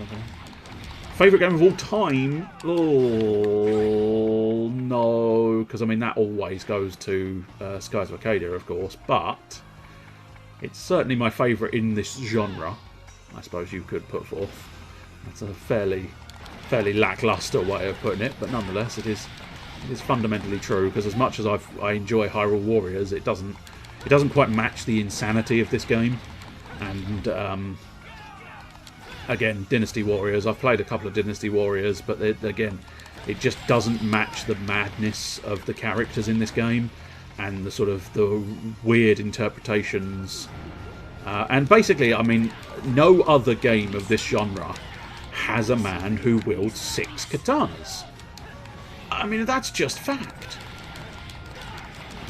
S1: Favourite game of all time? Oh, no. Because, I mean, that always goes to Skies of Arcadia, of course. But it's certainly my favourite in this genre, I suppose you could put forth. That's a fairly lackluster way of putting it, but nonetheless it is fundamentally true, because as much as I enjoy Hyrule Warriors, it doesn't quite match the insanity of this game. And again, Dynasty Warriors, I've played a couple of Dynasty Warriors, but again, it just doesn't match the madness of the characters in this game and the sort of the weird interpretations. And basically, I mean, no other game of this genre has a man who wields 6 katanas. I mean, that's just fact.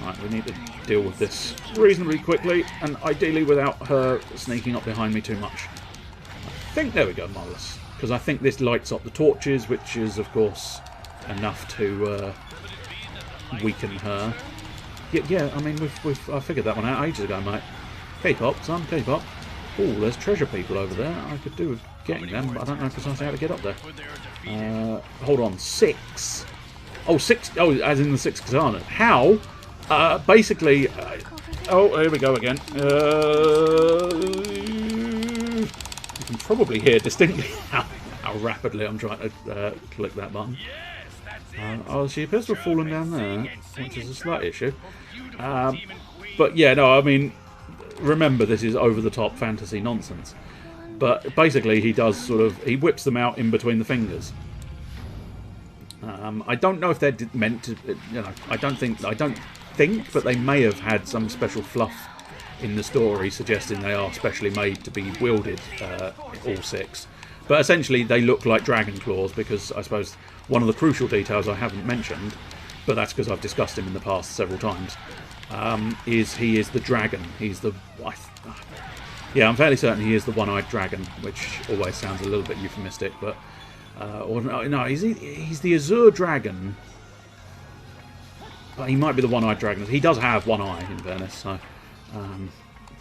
S1: Right, we need to deal with this reasonably quickly, and ideally without her sneaking up behind me too much. I think, there we go, marvellous. Because I think this lights up the torches, which is, of course, enough to weaken her. Yeah, I mean, I figured that one out ages ago, mate. K-pop, son, K-pop. Oh, there's treasure people over there. I could do with getting them, but I don't know precisely how to get up there. Hold on, 6. Oh, 6. Oh, as in the 6 katanas. How? Basically. Oh, here we go again. You can probably hear distinctly how rapidly I'm trying to click that button. Oh, she appears to have fallen down there, which is a slight issue. But yeah, no, I mean, remember, this is over-the-top fantasy nonsense. But basically, he whips them out in between the fingers. I don't know if they're meant to, you know, I don't think, but they may have had some special fluff in the story suggesting they are specially made to be wielded, all 6. But essentially, they look like dragon claws because I suppose one of the crucial details I haven't mentioned, but that's because I've discussed him in the past several times, is he is the dragon. He's the... yeah, I'm fairly certain he is the one-eyed dragon, which always sounds a little bit euphemistic, but... or no, he's the Azure Dragon. But he might be the one-eyed dragon. He does have one eye, in fairness, so...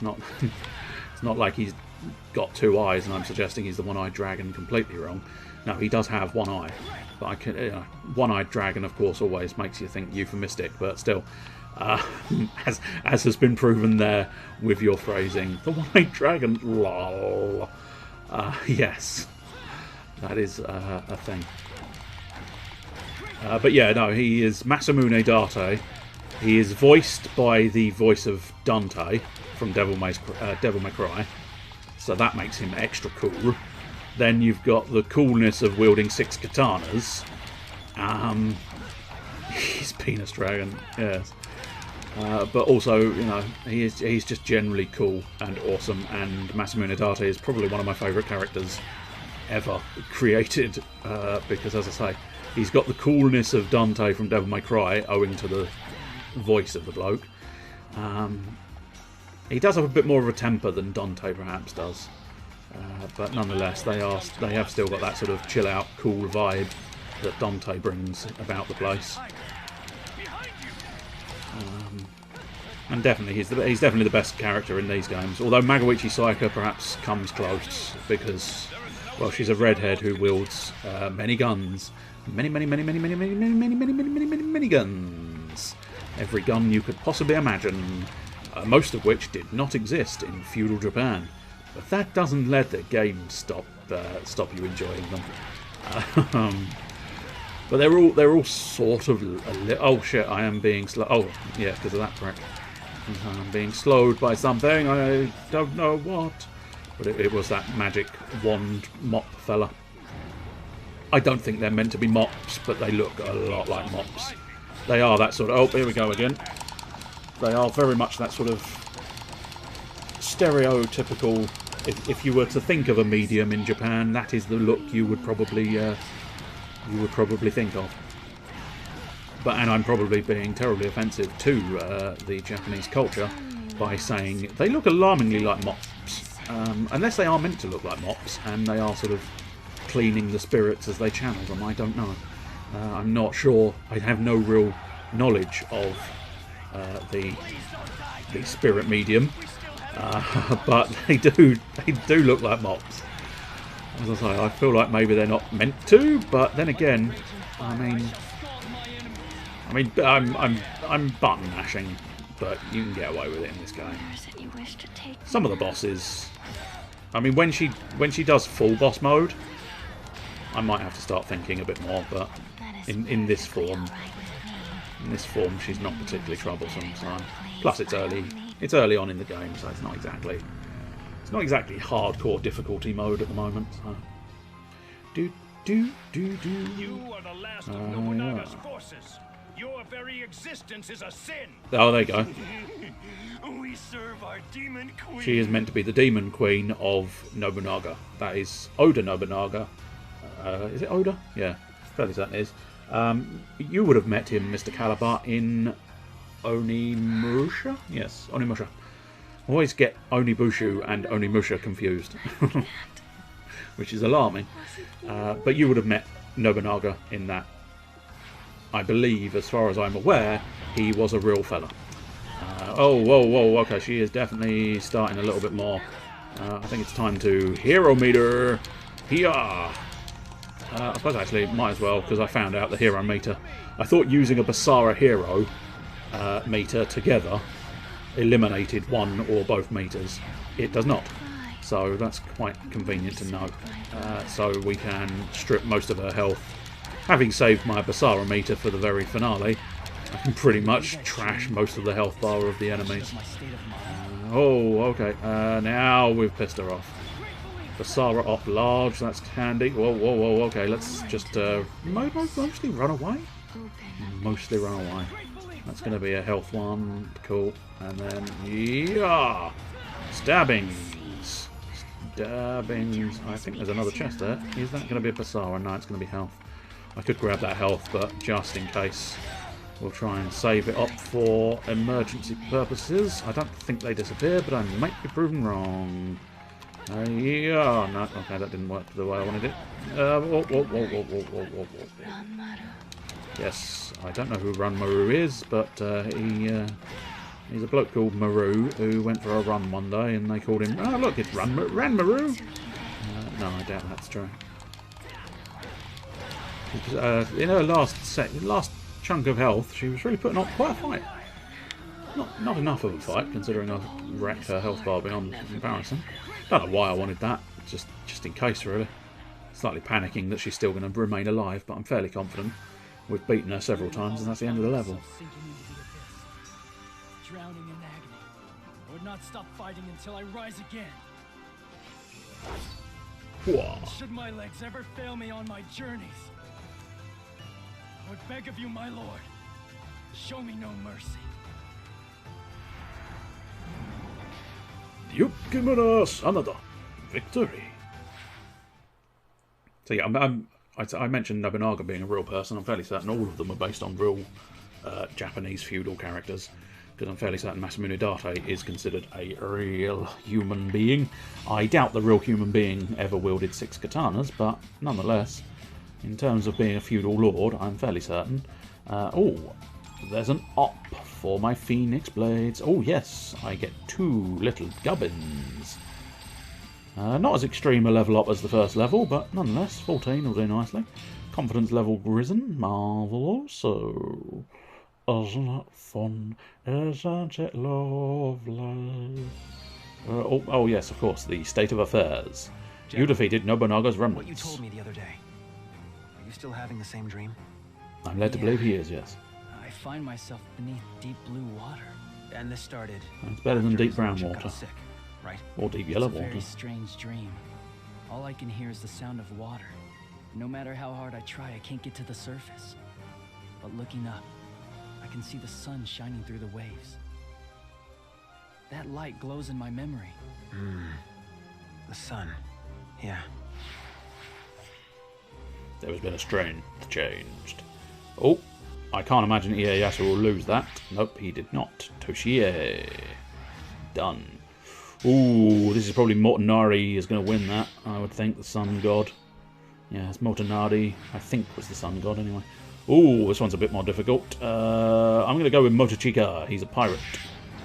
S1: not, it's not like he's got two eyes and I'm suggesting he's the one-eyed dragon completely wrong. No, he does have one eye. But I can, one-eyed dragon, of course, always makes you think euphemistic, but still... as has been proven there with your phrasing. The one-eyed dragon, lol. Yes. That is a thing. But yeah, no, he is Masamune Date. He is voiced by the voice of Dante from Devil May Cry. So that makes him extra cool. Then you've got the coolness of wielding 6 katanas. He's Penis Dragon, yes. But also, you know, he's just generally cool and awesome, and Masamune Date is probably one of my favourite characters ever created, because, as I say, he's got the coolness of Dante from Devil May Cry, owing to the voice of the bloke. He does have a bit more of a temper than Dante perhaps does, but nonetheless, they have still got that sort of chill-out, cool vibe that Dante brings about the place. And definitely, he's definitely the best character in these games. Although Magoichi Saika perhaps comes close because, well, she's a redhead who wields many guns, many guns. Every gun you could possibly imagine, most of which did not exist in feudal Japan. But that doesn't let the game stop you enjoying them. But they're all sort of oh shit! I am being slow. Oh yeah, because of that prick. I'm being slowed by something. I don't know what. But it was that magic wand mop fella. I don't think they're meant to be mops, but they look a lot like mops. They are that sort of... Oh, here we go again. They are very much that sort of stereotypical... If you were to think of a medium in Japan, that is the look you would probably think of. And I'm probably being terribly offensive to the Japanese culture by saying they look alarmingly like mops. Unless they are meant to look like mops, and they are sort of cleaning the spirits as they channel them, I don't know. I'm not sure. I have no real knowledge of the spirit medium, but they do look like mops. As I say, I feel like maybe they're not meant to, but then again, I'm button mashing, but you can get away with it in this game. Some of the bosses, I mean, when she does full boss mode, I might have to start thinking a bit more. But in this form, she's not particularly troublesome. So, plus it's early on in the game, so it's not exactly hardcore difficulty mode at the moment. So.
S7: You are the last of Nobunaga's forces. Your very existence is a sin.
S1: Oh, there you go.
S7: We serve our demon queen.
S1: She is meant to be the demon queen of Nobunaga. That is Oda Nobunaga. Is it Oda? Yeah, fairly certain it is. You would have met him, Mr. Calabar, in Onimusha? Yes, Onimusha. I always get Onibushu and Onimusha confused, which is alarming. But you would have met Nobunaga in that. I believe, as far as I'm aware, he was a real fella. Whoa, okay, she is definitely starting a little bit more. I think it's time to hero meter. Hiya! I suppose actually it might as well, because I found out the hero meter. I thought using a Basara hero meter together eliminated one or both meters. It does not. So that's quite convenient to know. So we can strip most of her health. Having saved my Basara meter for the very finale, I can pretty much trash most of the health bar of the enemies. Oh, okay. Now we've pissed her off. Basara up large, that's handy. Whoa, okay, let's just mostly run away. Mostly run away. That's going to be a health one. Cool. And then, yeah! Stabbings. I think there's another chest there. Is that going to be a Basara? No, it's going to be health. I could grab that health, but just in case, we'll try and save it up for emergency purposes. I don't think they disappear, but I might be proven wrong. Yeah, no, okay, that didn't work the way I wanted it. Whoa. Yes, I don't know who Run Maru is, but he's a bloke called Maru who went for a run one day, and they called him. Oh, look, it's Run Maru. No, I doubt that's true. In her last chunk of health, she was really putting up quite a fight. Not enough of a fight, considering I've wrecked her health bar beyond comparison. Don't know why I wanted that, just in case, really. Slightly panicking that she's still going to remain alive, but I'm fairly confident. We've beaten her several times, and that's the end of the level.
S2: Drowning in agony. I would not stop fighting until I rise again.
S1: Whoa.
S2: Should my legs ever fail me on my journeys, I would beg of you, my lord, show me no mercy.
S1: You've given us another victory. So yeah, I mentioned Nobunaga being a real person. I'm fairly certain all of them are based on real Japanese feudal characters, because I'm fairly certain Masamune Date is considered a real human being. I doubt the real human being ever wielded 6 katanas, but nonetheless, in terms of being a feudal lord, I'm fairly certain. Oh, there's an op for my Phoenix Blades. Oh yes, I get 2 little gubbins. Not as extreme a level up as the first level, but nonetheless, 14 will do nicely. Confidence level risen, marvellous. So, isn't it fun? Isn't it lovely? Oh yes, of course, the state of affairs. You defeated Nobunaga's remnants.
S5: What you told me the other day. Are you still having the same dream?
S1: I'm led to believe he is, yes.
S2: I find myself beneath deep blue water.
S5: And this started.
S1: It's better than
S5: after
S1: deep
S5: his
S1: brown
S5: lordship
S1: water.
S5: got sick, right?
S1: Or deep yellow
S2: It's a
S1: water.
S2: very strange dream. All I can hear is the sound of water. No matter how hard I try, I can't get to the surface. But looking up, I can see the sun shining through the waves. That light glows in my memory.
S5: The sun. Yeah.
S1: There has been a strange changed. Oh, I can't imagine Ieyasu will lose that. Nope, he did not. Toshie. Done. Ooh, this is probably Motonari is going to win that, I would think, the sun god. Yeah, it's Motonari, I think was the sun god anyway. Ooh, this one's a bit more difficult. I'm going to go with Motochika. He's a pirate.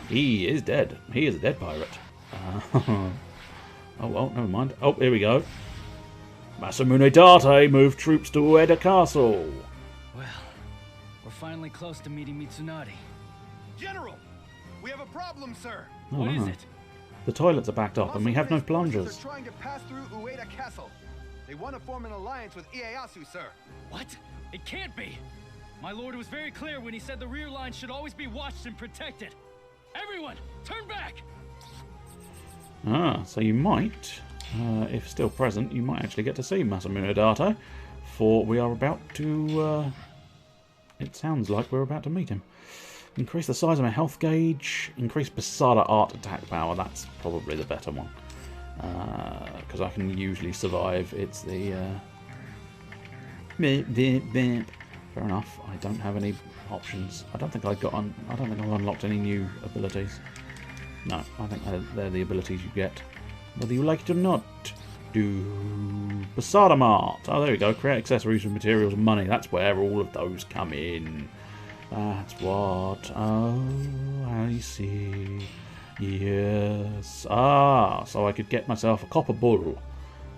S1: He is dead. He is a dead pirate. Oh, well, never mind. Oh, here we go. Masamune Date moved troops to Ueda Castle.
S2: Well, we're finally close to meeting Mitsunari.
S3: General, we have a problem, sir.
S1: Oh,
S2: What is
S1: wow.
S2: it?
S1: The toilets are backed up and we have no
S3: Masamune's
S1: plungers.
S3: forces are trying to pass through Ueda Castle. They want to form an alliance with Ieyasu, sir.
S2: What? It can't be! My lord was very clear when he said the rear line should always be watched and protected. Everyone, turn back!
S1: Ah, so you might, if still present, you might actually get to see Masamune Date, for we are about to, it sounds like we're about to meet him. Increase the size of my health gauge, increase Basada art attack power, that's probably the better one. Because I can usually survive, it's the, fair enough, I don't have any options. I don't think I've unlocked any new abilities. No, I think they're the abilities you get, whether you like it or not. Do Basada Mart. Oh, there we go. Create accessories with materials and money. That's where all of those come in. That's what. Oh, I see. Yes. Ah, so I could get myself a copper bull.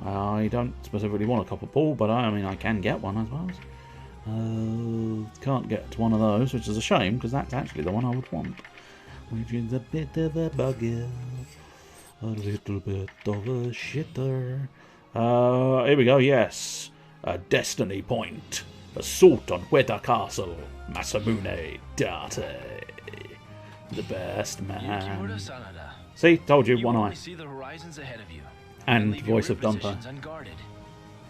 S1: I don't specifically want a copper bull, but I mean I can get one, I suppose. Can't get one of those, which is a shame, because that's actually the one I would want. Which is a bit of a bugger. A little bit of a shitter. Here we go, yes. A destiny point. Assault on Ueda Castle. Masamune Date. The best man. See, told you, one eye.
S8: See the horizons ahead of you.
S1: And
S8: Leave your
S1: voice of
S8: rear
S1: Dumper.
S8: positions unguarded.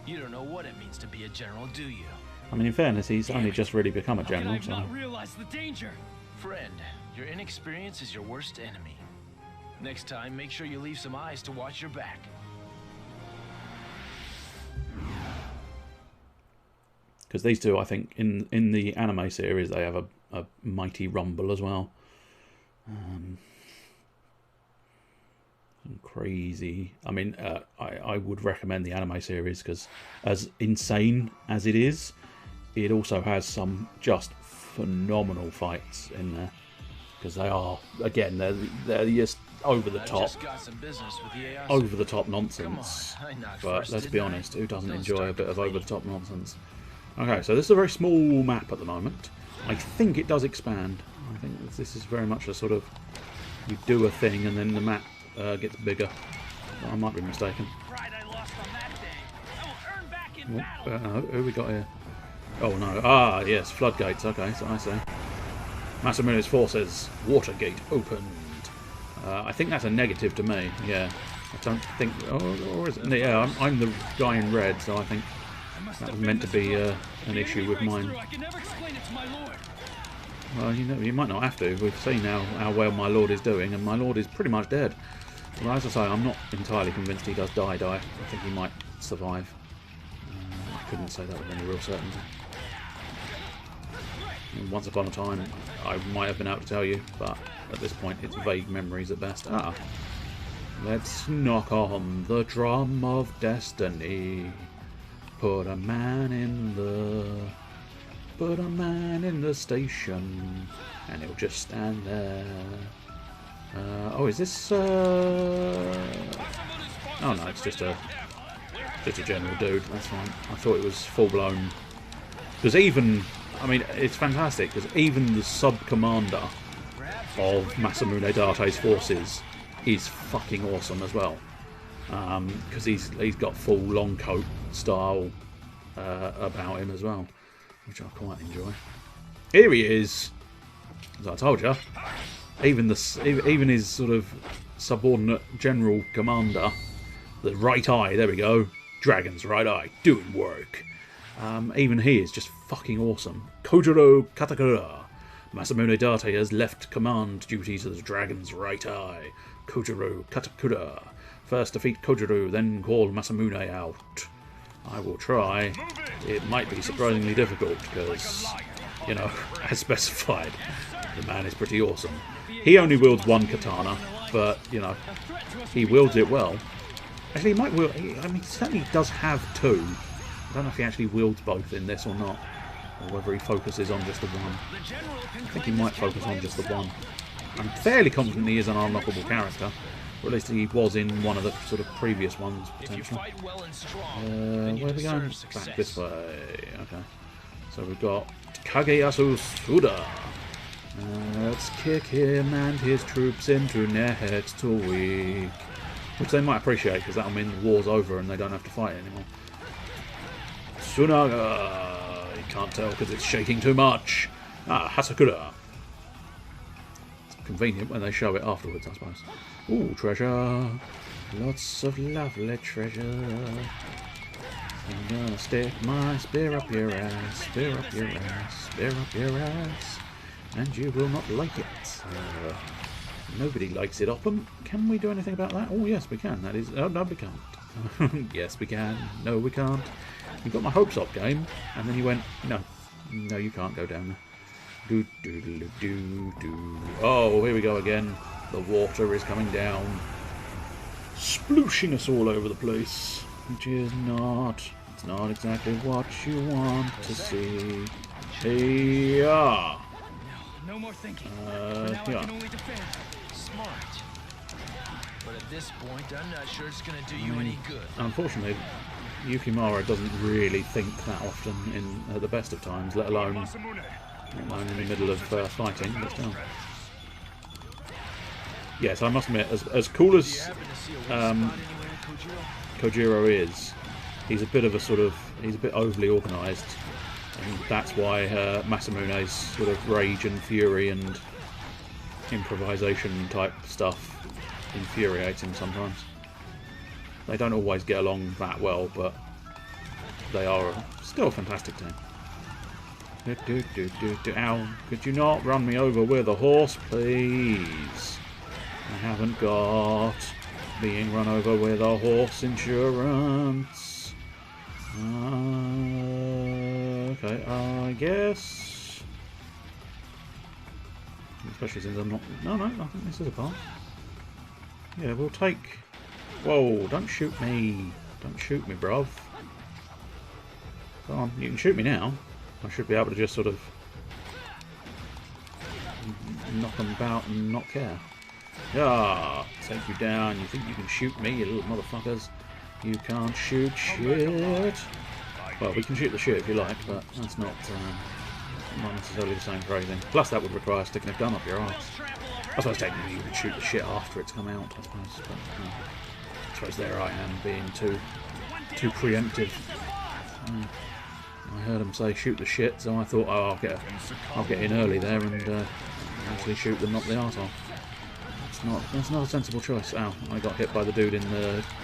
S8: You don't know what it means to be a general, do you?
S1: I mean, in fairness, he's only just really become a
S2: How can I
S1: general,
S2: have
S1: so...
S2: not realized the danger?
S8: Friend, your inexperience is your worst enemy. Next time, make sure you leave some eyes to watch your back.
S1: Because these two, I think, in the anime series, they have a mighty rumble as well. Crazy. I mean, I would recommend the anime series because, as insane as it is, it also has some just phenomenal fights in there. Because they are, again, they're just over the top nonsense. But let's be honest, who doesn't enjoy a bit of over the top nonsense? Okay, so this is a very small map at the moment. I think it does expand. I think this is very much a sort of, you do a thing and then the map gets bigger. But I might be mistaken. Who we got here? Oh no, ah yes, floodgates, okay, so I see. Masamune's forces, Watergate opened. I think that's a negative to me, yeah. I don't think, or is it? Yeah, I'm the guy in red, so I think that was meant to be an issue with mine. Well, you know, you might not have to. We've seen how well my lord is doing, and my lord is pretty much dead. Well, as I say, I'm not entirely convinced he does die. I think he might survive. I couldn't say that with any real certainty. And once upon a time, I might have been able to tell you, but at this point, it's vague memories at best. Let's knock on the drum of destiny. Put a man in the station, and he'll just stand there. Oh, is this? Oh no, it's just a general dude. That's fine. I thought it was full blown. Because even, I mean, it's fantastic because even the sub commander of Masamune Date's forces is fucking awesome as well. Because he's got full long coat style about him as well, which I quite enjoy. Here he is, as I told you. Even his sort of subordinate general commander, the right eye. There we go, Dragon's right eye, doing work. Even he is just fucking awesome. Kojiro Katakura. Masamune Date has left command duty to the Dragon's right eye, Kojiro Katakura. First defeat Kojiro, then call Masamune out. I will try. It might be surprisingly difficult because, you know, as specified, the man is pretty awesome. He only wields one katana, but, you know, he wields it well. Actually, he might wield... I mean, he certainly does have two. I don't know if he actually wields both in this or not, or whether he focuses on just the one. I think he might focus on just the one. I'm fairly confident he is an unlockable character. Or at least he was in one of the sort of previous ones, potentially. Where are we going? Back this way. Okay. So we've got Kageyasu Suda. Let's kick him and his troops into next week. Which they might appreciate, because that'll mean the war's over and they don't have to fight anymore. Tsunaga! You can't tell because it's shaking too much. Hasakura. It's convenient when they show it afterwards, I suppose. Ooh, treasure. Lots of lovely treasure. I'm gonna stick my spear up your ass, spear up your ass, spear up your ass, and you will not like it. Nobody likes it, Oppen. Can we do anything about that? Oh, yes, we can. That is... Oh, no, we can't. Yes, we can. No, we can't. You got my hopes up, game. And then you went, no. No, you can't go down there. Do, do, do, do, do. Oh, here we go again. The water is coming down. Splooshing us all over the place. Which is not... It's not exactly what you want to see. Hey-ya!
S2: No more thinking. For now, I can only defend.
S8: Smart. But at this point, I'm not sure it's going to do you any good.
S1: Unfortunately, Yukimura doesn't really think that often at the best of times, let alone in the middle of fighting. But still. Yes, I must admit, as cool as Kojiro is, he's a bit of a sort of, he's a bit overly organised. And that's why Masamune's sort of rage and fury and improvisation type stuff infuriates him sometimes. They don't always get along that well, but they are still a fantastic team. Ow, could you not run me over with a horse, please? I haven't got being run over with a horse insurance. Okay, I guess... Especially since I'm not... No, I think this is a path. Yeah, we'll take... Whoa, don't shoot me. Don't shoot me, bruv. Go on, you can shoot me now. I should be able to just sort of... knock them about and not care. Yeah, take you down. You think you can shoot me, you little motherfuckers? You can't shoot shit. Well, we can shoot the shit if you like, but that's not necessarily the same phrasing. Plus, that would require sticking a gun up your arse. I suppose technically you could shoot the shit after it's come out, I suppose. But I suppose there I am being too preemptive. I heard him say shoot the shit, so I thought, oh, I'll get in early there and actually shoot them up the arsehole. That's not a sensible choice. Ow, I got hit by the dude in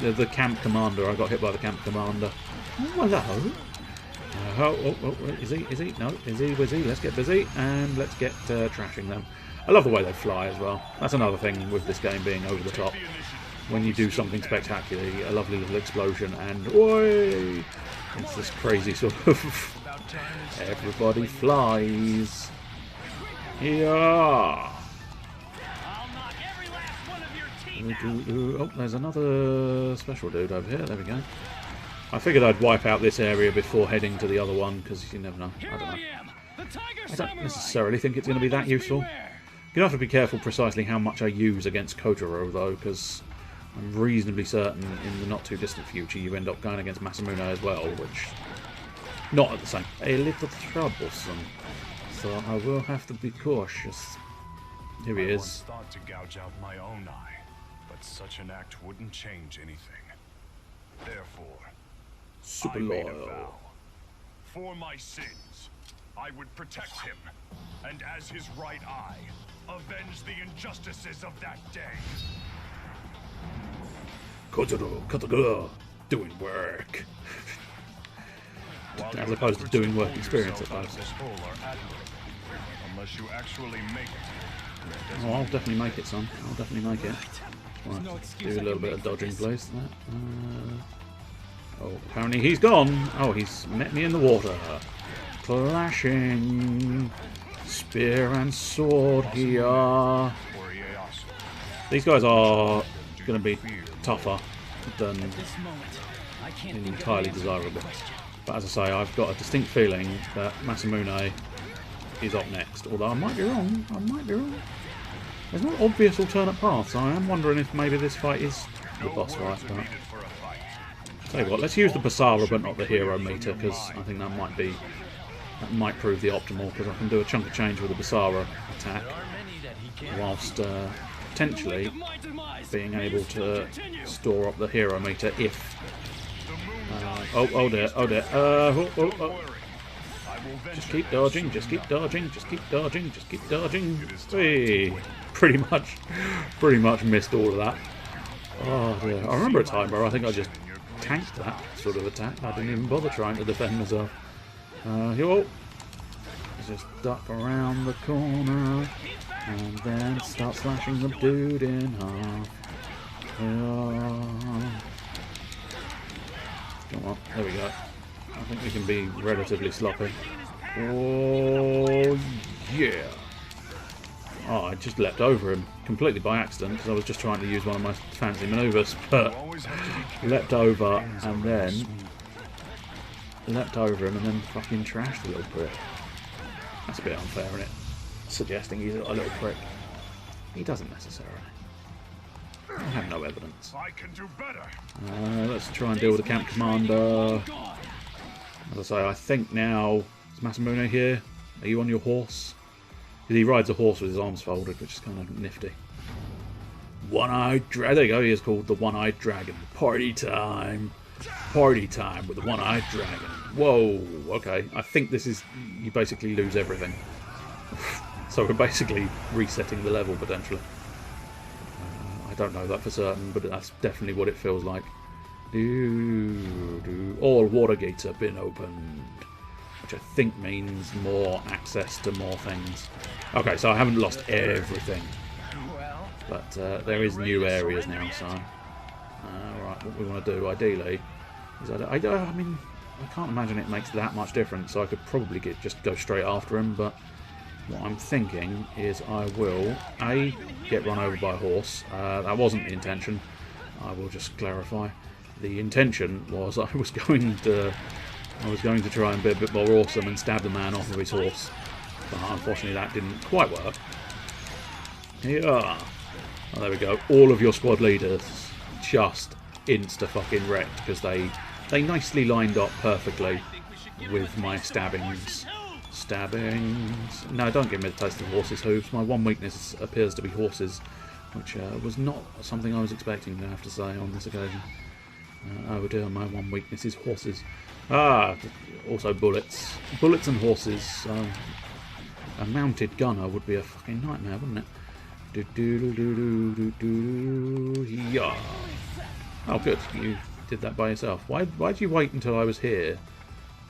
S1: the camp commander. I got hit by the camp commander. Oh, hello. Is he? No, is he? Was he? Let's get busy and let's get trashing them. I love the way they fly as well. That's another thing with this game being over the top. When you do something spectacular, a lovely little explosion and oi! It's this crazy sort of everybody flies. Yeah. Oh, there's another special dude over here. There we go. I figured I'd wipe out this area before heading to the other one, because you never know. I don't necessarily think it's going to be that useful. You're going to have to be careful precisely how much I use against Kojiro, though, because I'm reasonably certain in the not-too-distant future you end up going against Masamune as well, which... not at the same... a little troublesome. So I will have to be cautious. Here he is.
S7: I once thought to gouge out my own eye, but such an act wouldn't change anything. Therefore,
S1: Super
S7: I made a
S1: loyal.
S7: vow. For my sins, I would protect him, and as his right eye, avenge the injustices of that day.
S1: Kojiro, doing work. As opposed to doing work experience, I suppose.
S7: Unless you actually make it.
S1: Oh, I'll definitely make it, son. I'll definitely make it. Right, do a little bit of dodging, please. Oh, apparently he's gone. Oh, he's met me in the water. Clashing. Spear and sword here. These guys are going to be tougher than entirely desirable. But as I say, I've got a distinct feeling that Masamune is up next. Although I might be wrong. I might be wrong. There's no obvious alternate paths. I am wondering if maybe this fight is the boss fight. But tell you what, let's use the Basara but not the hero meter, because I think that might prove the optimal, because I can do a chunk of change with the Basara attack whilst potentially being able to store up the hero meter if oh dear. Just keep dodging, just keep dodging, just keep dodging, just keep dodging. Hey, pretty much missed all of that. Oh dear. I remember a time where I think I just tanked that sort of attack. I didn't even bother trying to defend myself. Just duck around the corner and then start slashing the dude in half. Come on, there we go. I think we can be relatively sloppy. Oh, yeah. Oh, I just leapt over him completely by accident because I was just trying to use one of my fancy manoeuvres, but leapt over and then leapt over him and then fucking trashed the little prick. That's a bit unfair, isn't it? Suggesting he's a little prick. He doesn't necessarily. I have no evidence.
S7: I can do better.
S1: Let's try and deal with the camp commander. As I say, I think now... Is Masamune here? Are you on your horse? He rides a horse with his arms folded, which is kind of nifty. One-eyed dragon. There you go, he is called the One-Eyed Dragon. Party time. Party time with the One-Eyed Dragon. Whoa, okay. I think this is... You basically lose everything. So we're basically resetting the level, potentially. I don't know that for certain, but that's definitely what it feels like. All water gates have been opened, which I think means more access to more things. Okay, so I haven't lost everything, but there is new areas now. So, right, what we want to do ideally is I mean, I can't imagine it makes that much difference, so I could probably just go straight after him, but what I'm thinking is I will, A, get run over by a horse. That wasn't the intention. I will just clarify. The intention was I was going to try and be a bit more awesome and stab the man off of his horse. But unfortunately that didn't quite work. Yeah. Oh, there we go. All of your squad leaders just insta-fucking-wrecked because they nicely lined up perfectly with my stabbings. Stabbings. No, don't give me the taste of horses' hooves. My one weakness appears to be horses, which was not something I was expecting to have to say on this occasion. Oh dear, my one weakness is horses. Ah, also bullets. Bullets and horses. A mounted gunner would be a fucking nightmare, wouldn't it? Do do do do do do do. Yeah. Oh, good. You did that by yourself. Why'd you wait until I was here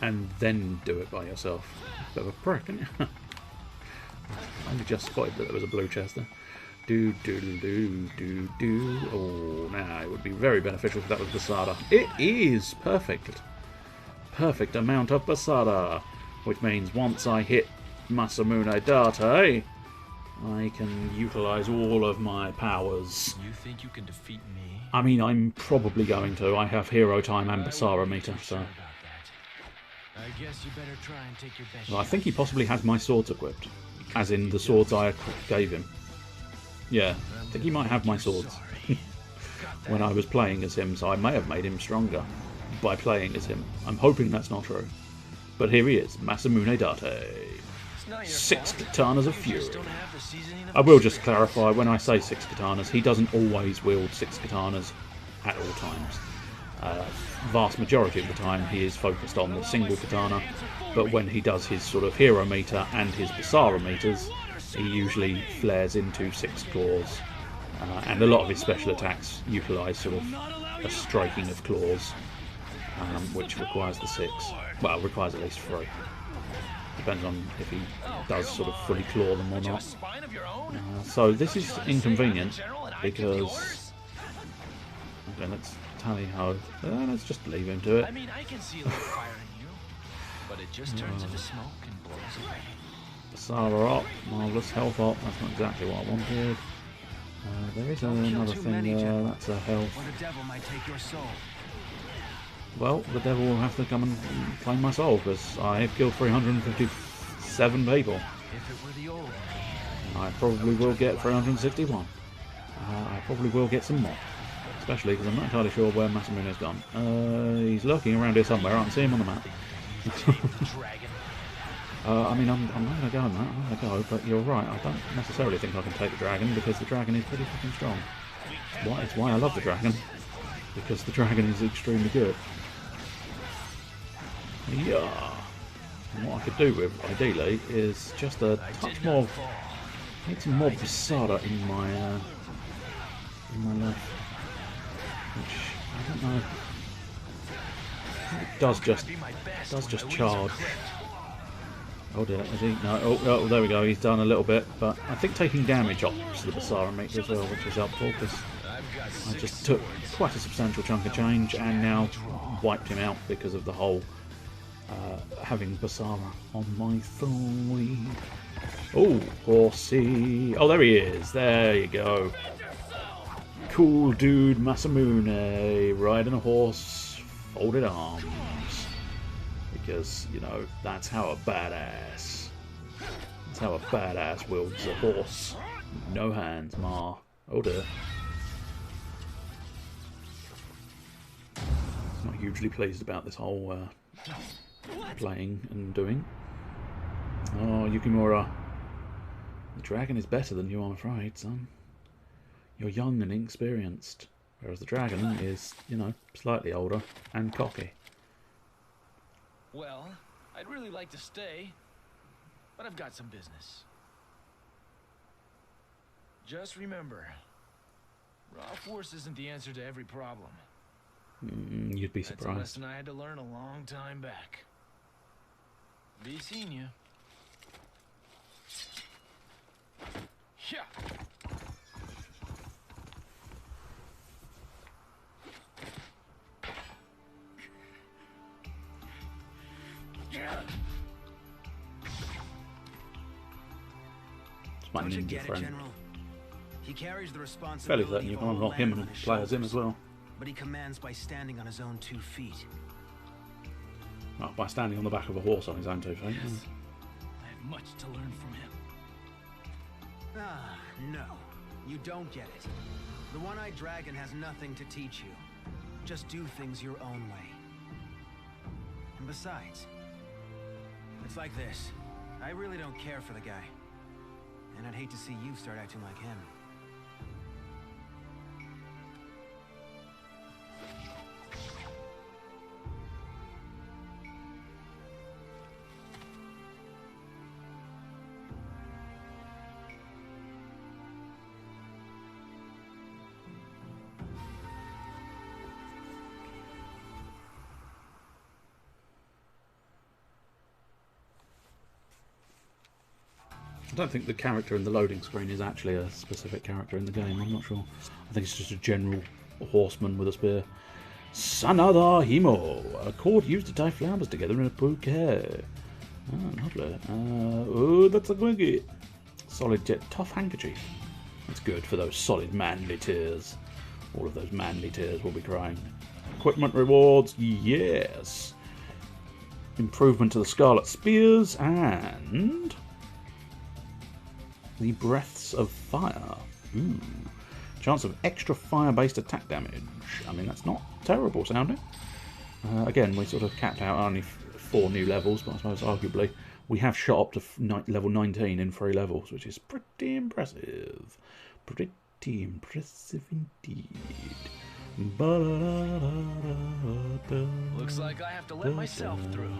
S1: and then do it by yourself? Bit of a prick, isn't you? I only just spotted that there was a blue chest there. Do do do do do. Oh, now it would be very beneficial if that was Basada. It is perfect. Perfect amount of Basada, which means once I hit Masamune Date, I can utilise all of my powers.
S8: You think you can defeat me?
S1: I mean, I'm probably going to. I have hero time and Basara meter, so.
S8: I guess you better try and take your best.
S1: Well, I think he possibly has my swords equipped, as in the swords I gave him. Yeah, I think he might have my swords when I was playing as him, so I may have made him stronger by playing as him. I'm hoping that's not true. But here he is, Masamune Date. 6 katanas of fury. I will just clarify, when I say 6 katanas, he doesn't always wield 6 katanas at all times. Vast majority of the time he is focused on the single katana, but when he does his sort of hero meter and his Basara meters, he usually flares into 6 claws, and a lot of his special attacks utilise sort of a striking of claws, which requires the 6. Well, requires at least 3. Depends on if he does sort of fully claw them or not. So this is inconvenient because... Okay, let's tally ho. Let's just leave him to it.
S8: I mean, I can see a little fire in you, but it just turns into smoke and blows away.
S1: Basara up, marvellous health up. That's not exactly what I wanted. There is another thing there. That's a health.
S5: Or the devil might take your soul.
S1: Well, the devil will have to come and claim my soul, because I have killed 357 people.
S5: If it were the old
S1: I probably will get 361. I probably will get some more. Especially because I'm not entirely sure where Masamune's gone. He's lurking around here somewhere. I can see him on the map. I mean, I'm not going to go on that. I'm not going to go, but you're right. I don't necessarily think I can take the dragon, because the dragon is pretty fucking strong. It's why I love the dragon. Because the dragon is extremely good. Yeah. And what I could do with, ideally, is just a touch more. Need some more Basara in my life, which I don't know. It does just charge. Oh dear, is he? No. Oh, there we go. He's done a little bit, but I think taking damage ups the Basara meter as well, which is helpful because I just took quite a substantial chunk of change and now wiped him out because of the whole having Basara on my thigh. Oh, horsey. Oh, there he is. There you go. Cool dude Masamune riding a horse, folded arms. Because, you know, that's how a badass wields a horse. No hands, ma. Oh dear. Not hugely pleased about this whole playing and doing. Oh, Yukimura. The dragon is better than you, I'm afraid, son. You're young and inexperienced, whereas the dragon is, you know, slightly older and cocky.
S8: Well, I'd really like to stay, but I've got some business. Just remember, raw force isn't the answer to every problem.
S1: You'd be
S8: That's a
S1: surprised.
S8: lesson I had to learn a long time back. Be seeing you. Yeah.
S1: It's my
S5: Don't you
S1: ninja
S5: get it,
S1: friend.
S5: General? He carries the
S1: Fairly
S5: responsibility
S1: certain you
S5: of
S1: can
S5: all
S1: unlock him
S5: land on
S1: and
S5: his
S1: play as him
S5: shoulders,
S1: as well.
S5: but he commands by standing on his own 2 feet.
S1: Well, by standing on the back of a horse on his own 2 feet.
S2: Yes. I have much to learn from him.
S5: Ah, no. You don't get it. The One-Eyed Dragon has nothing to teach you. Just do things your own way. And besides, it's like this. I really don't care for the guy. And I'd hate to see you start acting like him.
S1: I don't think the character in the loading screen is actually a specific character in the game, I'm not sure. I think it's just a general horseman with a spear. Sanada Himo, a cord used to tie flowers together in a bouquet. Oh, lovely. Oh, that's a gwiggy. Solid jet tough handkerchief. That's good for those solid manly tears. All of those manly tears will be crying. Equipment rewards, yes. Improvement to the Scarlet Spears and the Breaths of Fire. Ooh. Chance of extra fire-based attack damage. I mean, that's not terrible sounding. Again, we sort of capped out only 4 new levels, but I suppose arguably we have shot up to level 19 in 3 levels, which is pretty impressive. Pretty impressive indeed.
S8: Looks like I have to let myself through.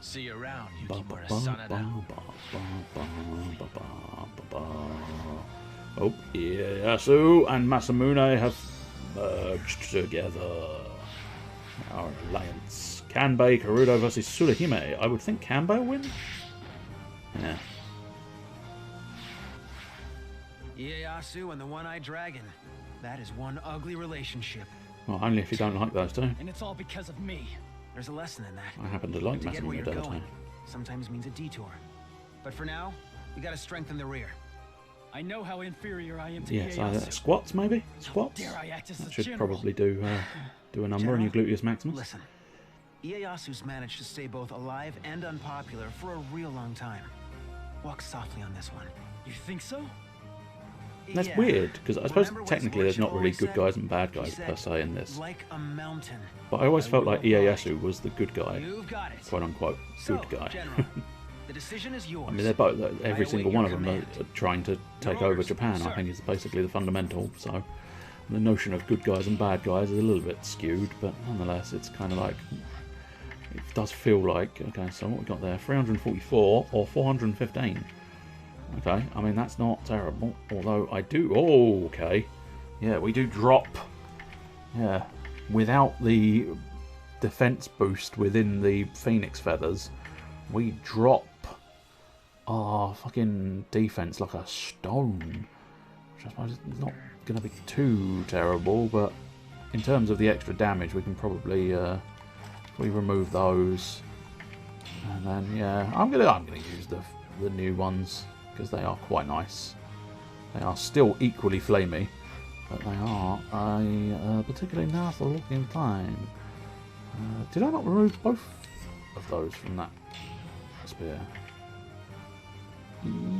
S8: See you around, Yukimura Sanada.
S1: Oh, Ieyasu and Masamune have merged together. Our alliance. Kanbei Karudo versus Tsuruhime. I would think Kanbei will win. Yeah.
S5: Ieyasu and the One-Eyed Dragon. That is one ugly relationship.
S1: Well, only if you don't like those two.
S2: And it's all because of me.
S5: There's a lesson in that.
S1: I happen to like
S5: To get where
S1: Masamune
S5: you're
S1: Delta.
S5: going sometimes means a detour. But for now, we gotta strengthen the rear.
S2: I know how inferior I am to
S1: Yes,
S2: Ieyasu.
S1: squats maybe? Squats?
S2: Dare I act as the
S1: That should
S2: general?
S1: probably do a number on your gluteus maximus.
S5: Listen, Ieyasu's managed to stay both alive and unpopular for a real long time. Walk softly on this one.
S2: You think so?
S1: That's
S5: Yeah.
S1: weird, because I suppose
S5: Remember what
S1: technically there's
S5: Scorchio
S1: not really
S5: always
S1: good
S5: said?
S1: guys and bad
S5: He
S1: guys
S5: said,
S1: per se in this.
S5: Like a mountain.
S1: But I always felt like
S5: will abide.
S1: Ieyasu was the good guy.
S5: You've got it.
S1: Quote unquote,
S5: So,
S1: good guy.
S5: General, the decision is yours.
S1: I mean, they're both, every
S5: I
S1: single
S5: await
S1: one
S5: your
S1: of them are trying to take
S5: Your
S1: over
S5: orders,
S1: Japan, I
S5: sir.
S1: think is basically the fundamental. So the notion of good guys and bad guys is a little bit skewed, but nonetheless, it's kind of like, it does feel like, okay, so what we got there, 344 or 415. Okay, I mean, that's not terrible, although I do, oh, okay, yeah, we do drop, yeah, without the defense boost within the Phoenix Feathers, we drop our fucking defense like a stone, which I suppose is not going to be too terrible, but in terms of the extra damage, we can probably, if we remove those, and then, yeah, I'm gonna use the new ones, because they are quite nice. They are still equally flamey, but they are a particularly nice looking thing. Did I not remove both of those from that spear?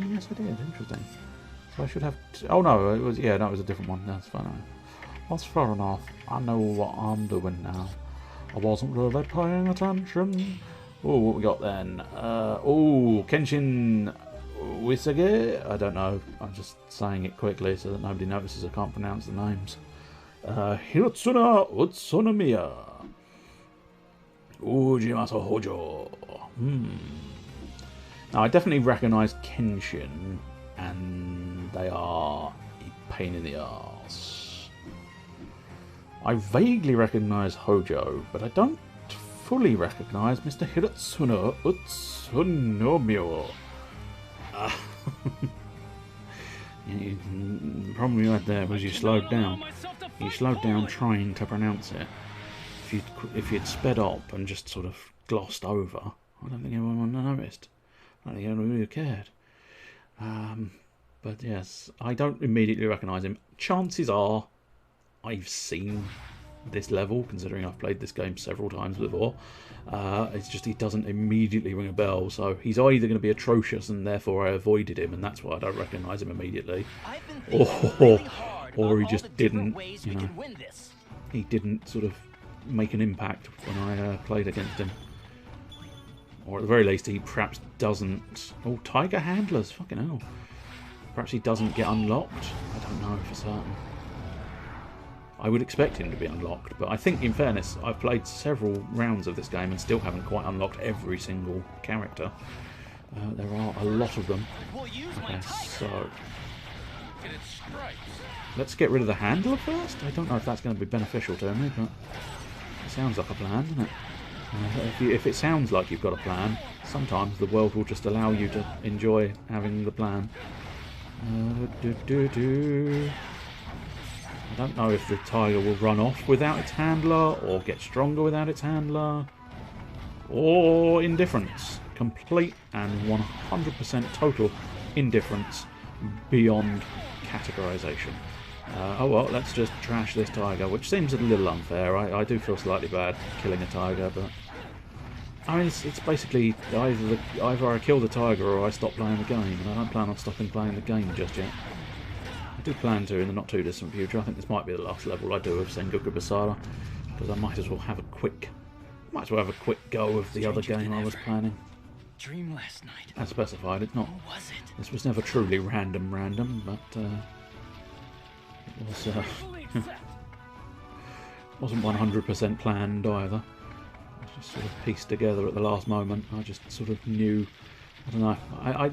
S1: Yes, I did. Interesting. So I should have. Oh no, it was it was a different one. That's fine. That's fair enough. I know what I'm doing now. I wasn't really paying attention. Oh, what we got then? Kenshin Wisage? I don't know. I'm just saying it quickly so that nobody notices I can't pronounce the names. Hirotsuna Utsunomiya. Ujimasa Hojo. Now, I definitely recognise Kenshin, and they are a pain in the arse. I vaguely recognise Hojo, but I don't fully recognise Mr. Hirotsuna Utsunomiya. The problem you had there was you slowed down. You slowed down trying to pronounce it. If you'd sped up and just sort of glossed over. I don't think anyone noticed. I don't think anyone really cared. But yes, I don't immediately recognise him. Chances are I've seen this level, considering I've played this game several times before. It's just he doesn't immediately ring a bell, so he's either going to be atrocious and therefore I avoided him and that's why I don't recognise him immediately, or he just didn't, you know, he didn't sort of make an impact when I played against him. Or at the very least he perhaps doesn't... Oh, Tiger Handlers, fucking hell. Perhaps he doesn't get unlocked. I don't know for certain. I would expect him to be unlocked, but I think, in fairness, I've played several rounds of this game and still haven't quite unlocked every single character. There are a lot of them. Okay, so... let's get rid of the handler first? I don't know if that's going to be beneficial to me, but it sounds like a plan, doesn't it? If it sounds like you've got a plan, sometimes the world will just allow you to enjoy having the plan. I don't know if the tiger will run off without its handler, or get stronger without its handler, or indifference. Complete and 100% total indifference beyond categorization. Oh well, let's just trash this tiger, which seems a little unfair. I do feel slightly bad killing a tiger, but I mean, it's basically either I kill the tiger or I stop playing the game, and I don't plan on stopping playing the game just yet. I do plan to in the not too distant future. I think this might be the last level I do of Sengoku Basara, because I might as well have a quick go of the other game I was planning.
S2: Dream last night.
S1: As specified, it's not.
S2: What was it?
S1: This was never truly random, but it was wasn't 100% planned either. It was just sort of pieced together at the last moment. I just sort of knew. I don't know.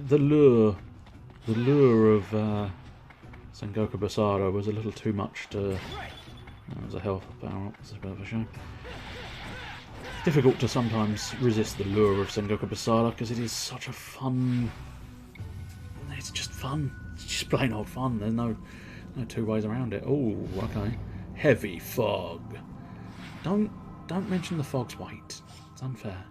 S1: The lure of Sengoku Basara was a little too much to... That was a health power up. It's a bit of a shame. It's difficult to sometimes resist the lure of Sengoku Basara because it is such a fun... It's just fun. It's just plain old fun. There's no two ways around it. Oh, okay. Heavy fog. Don't mention the fog's weight. It's unfair.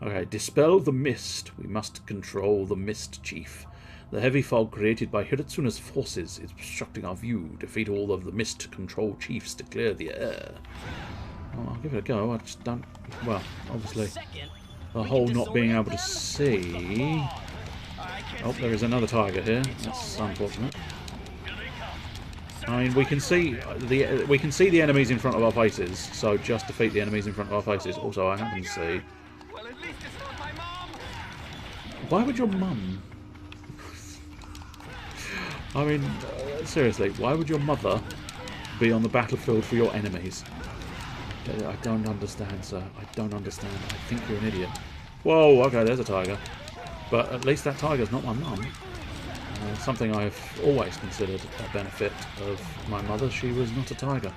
S1: Okay, dispel the mist. We must control the mist, Chief. The heavy fog created by Hiratsuna's forces is obstructing our view. Defeat all of the mist control chiefs to clear the air. Well, I'll give it a go. I just don't... Well, obviously, the whole not being able to see... Oh, there is another tiger here. That's unfortunate. I mean, we can see the enemies in front of our faces, so just defeat the enemies in front of our faces. Also, I happen to see... Why would your mum... I mean, seriously, why would your mother be on the battlefield for your enemies? I don't understand, sir. I don't understand. I think you're an idiot. Whoa, okay, there's a tiger. But at least that tiger's not my mum. Something I've always considered a benefit of my mother. She was not a tiger.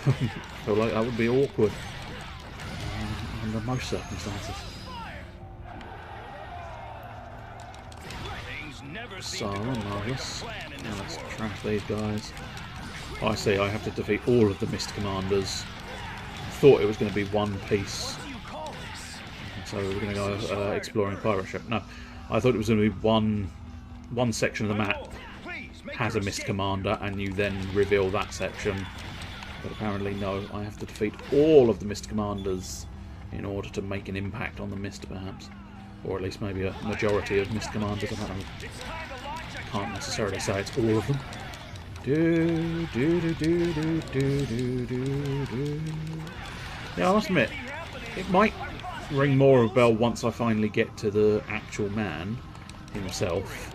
S1: I feel like that would be awkward under most circumstances. So, marvellous. Now let's trash these guys. I see, I have to defeat all of the Mist Commanders. I thought it was going to be one piece. So we're going to go exploring pirate ship. No, I thought it was going to be one section of the map has a Mist Commander and you then reveal that section. But apparently no, I have to defeat all of the Mist Commanders in order to make an impact on the Mist perhaps. Or at least maybe a majority of Mist Commanders, I don't know. Can't necessarily say it's all of them. Yeah, I must admit, it might ring more of a bell once I finally get to the actual man himself.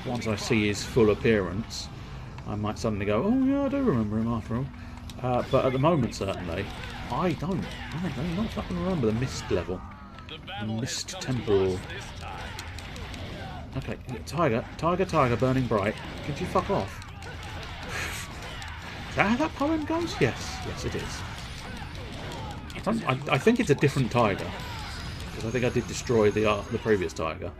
S1: Once I see his full appearance, I might suddenly go, oh yeah, I do remember him after all. But at the moment, certainly, I do not fucking remember the Mist level. Mist Temple. Okay, tiger, burning bright. Could you fuck off? Is that how that poem goes? Yes, it is. I think it's a different tiger, because I think I did destroy the previous tiger.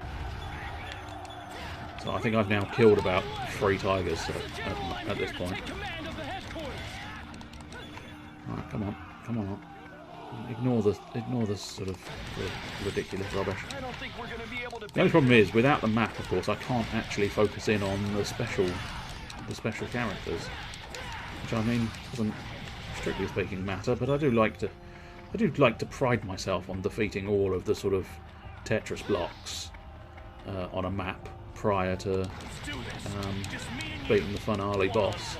S1: So I think I've now killed about 3 tigers at this point. Alright, come on. Ignore the sort of the ridiculous rubbish.
S8: I don't think we're gonna be able to.
S1: The only problem is, without the map, of course, I can't actually focus in on the special characters, which I mean doesn't, strictly speaking, matter. But I do like to pride myself on defeating all of the sort of Tetris blocks on a map prior to beating the finale boss,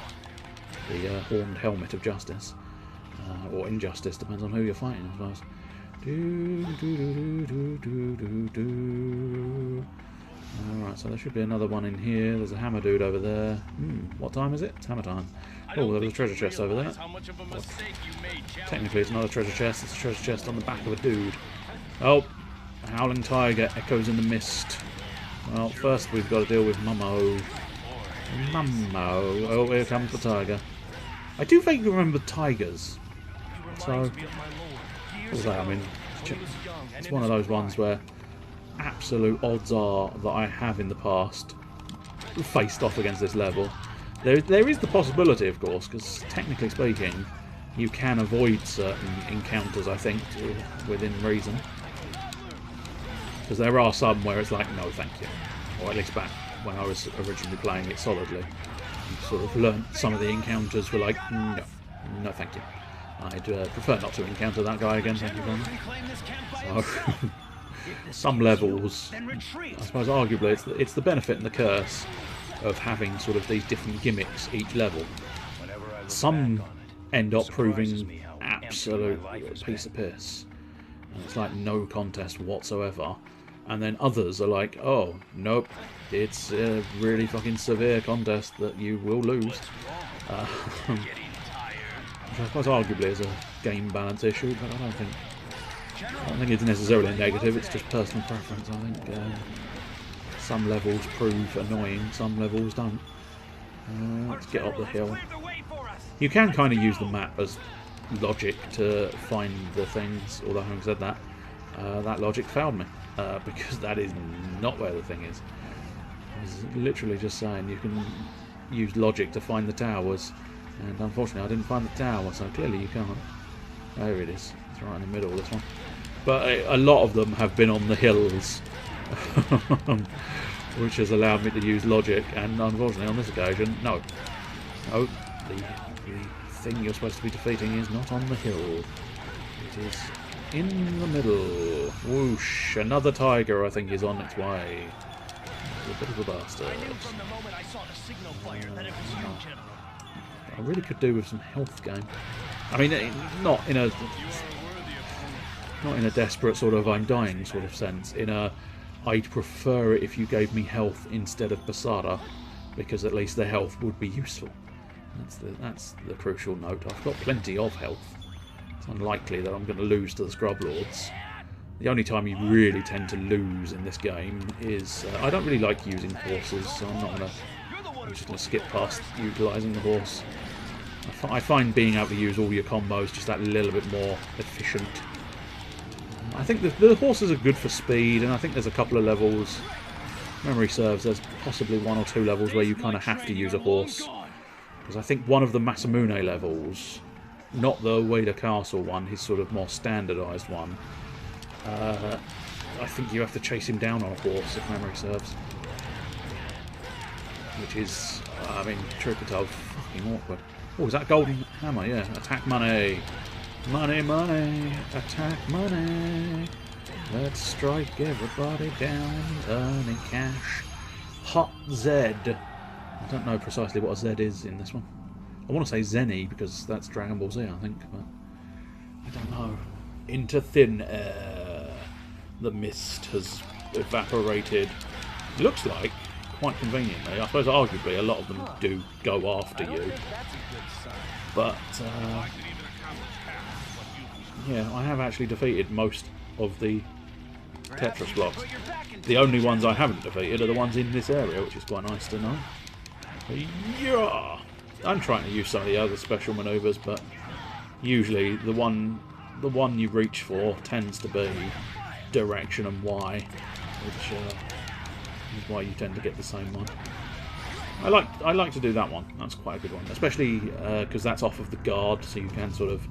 S1: the Horned Helmet of Justice. Or Injustice, depends on who you're fighting, I suppose. Alright, so there should be another one in here. There's a hammer dude over there. What time is it? It's hammer time. Oh, there was a treasure chest over there. Technically it's not a treasure chest, it's a treasure chest on the back of a dude. Oh, a howling tiger echoes in the mist. Well, first we've got to deal with Mummo. Mummo. Oh, here comes the tiger. I do vaguely remember tigers. So, I mean, it's one of those ones where absolute odds are that I have in the past faced off against this level. There is the possibility, of course, because technically speaking, you can avoid certain encounters, I think, within reason. Because there are some where it's like, no, thank you. Or at least back when I was originally playing it solidly. You sort of learnt some of the encounters were like, no, thank you. I'd prefer not to encounter that guy again, thank you very much. So, some levels, I suppose arguably it's the benefit and the curse of having sort of these different gimmicks each level. Some end up proving absolute piece of piss. And it's like no contest whatsoever. And then others are like, oh, nope, it's a really fucking severe contest that you will lose. Which I suppose arguably is a game balance issue, but I don't think it's necessarily negative, it's just personal preference. I think some levels prove annoying, some levels don't. Let's get up the hill. You can kind of use the map as logic to find the things, although having said that, that logic failed me, because that is not where the thing is. I was literally just saying you can use logic to find the towers, and unfortunately I didn't find the tower, so clearly you can't. There it is. It's right in the middle, this one. But a lot of them have been on the hills, which has allowed me to use logic, and unfortunately on this occasion, no. No, the thing you're supposed to be defeating is not on the hill. It is in the middle. Whoosh! Another tiger, I think, is on its way. A bit of a bastard. I really could do with some health gain. I mean, not in a desperate sort of I'm dying sort of sense. In a I'd prefer it if you gave me health instead of Basara, because at least the health would be useful. That's the crucial note. I've got plenty of health. It's unlikely that I'm going to lose to the Scrub Lords. The only time you really tend to lose in this game is... I don't really like using horses, so I'm just going to skip past utilising the horse. I find being able to use all your combos just that little bit more efficient. I think the horses are good for speed, and I think there's a couple of levels, memory serves, there's possibly one or two levels where you kind of have to use a horse. Because I think one of the Masamune levels, not the Ueda Castle one, his sort of more standardised one, I think you have to chase him down on a horse, if memory serves. Which is, I mean, truth be told, fucking awkward. Oh, is that golden hammer? Yeah, attack money. Money, money, attack money. Let's strike everybody down, earning cash. Hot Zed. I don't know precisely what a Z is in this one. I want to say Zenny because that's Dragon Ball Z, I think, but I don't know. Into thin air. The mist has evaporated. It looks like, quite conveniently, I suppose arguably a lot of them do go after you. But, yeah, I have actually defeated most of the Tetris blocks. The only ones I haven't defeated are the ones in this area, which is quite nice to know. Yeah! I'm trying to use some of the other special manoeuvres, but usually the one you reach for tends to be direction and Y, which is why you tend to get the same one. I like to do that one. That's quite a good one, especially because that's off of the guard, so you can sort of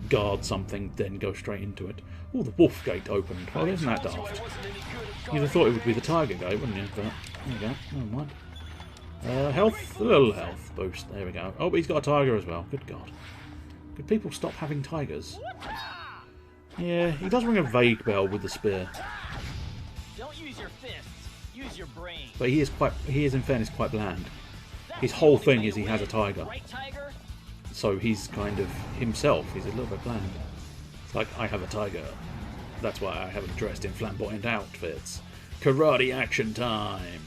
S1: guard something, then go straight into it. Oh, the wolf gate opened. Well, isn't that daft? You'd have thought it would be the tiger gate, wouldn't you? But there you go. Never mind. Health, a little health boost. There we go. Oh, but he's got a tiger as well. Good God. Could people stop having tigers? Yeah, he does ring a vague bell with the spear.
S2: Don't use your fists. Use your brain.
S1: But he is in fairness quite bland. His whole thing is he has a tiger.
S2: Right, tiger?
S1: So he's kind of himself. He's a little bit bland. It's like, I have a tiger. That's why I haven't dressed in flamboyant outfits. Karate action time.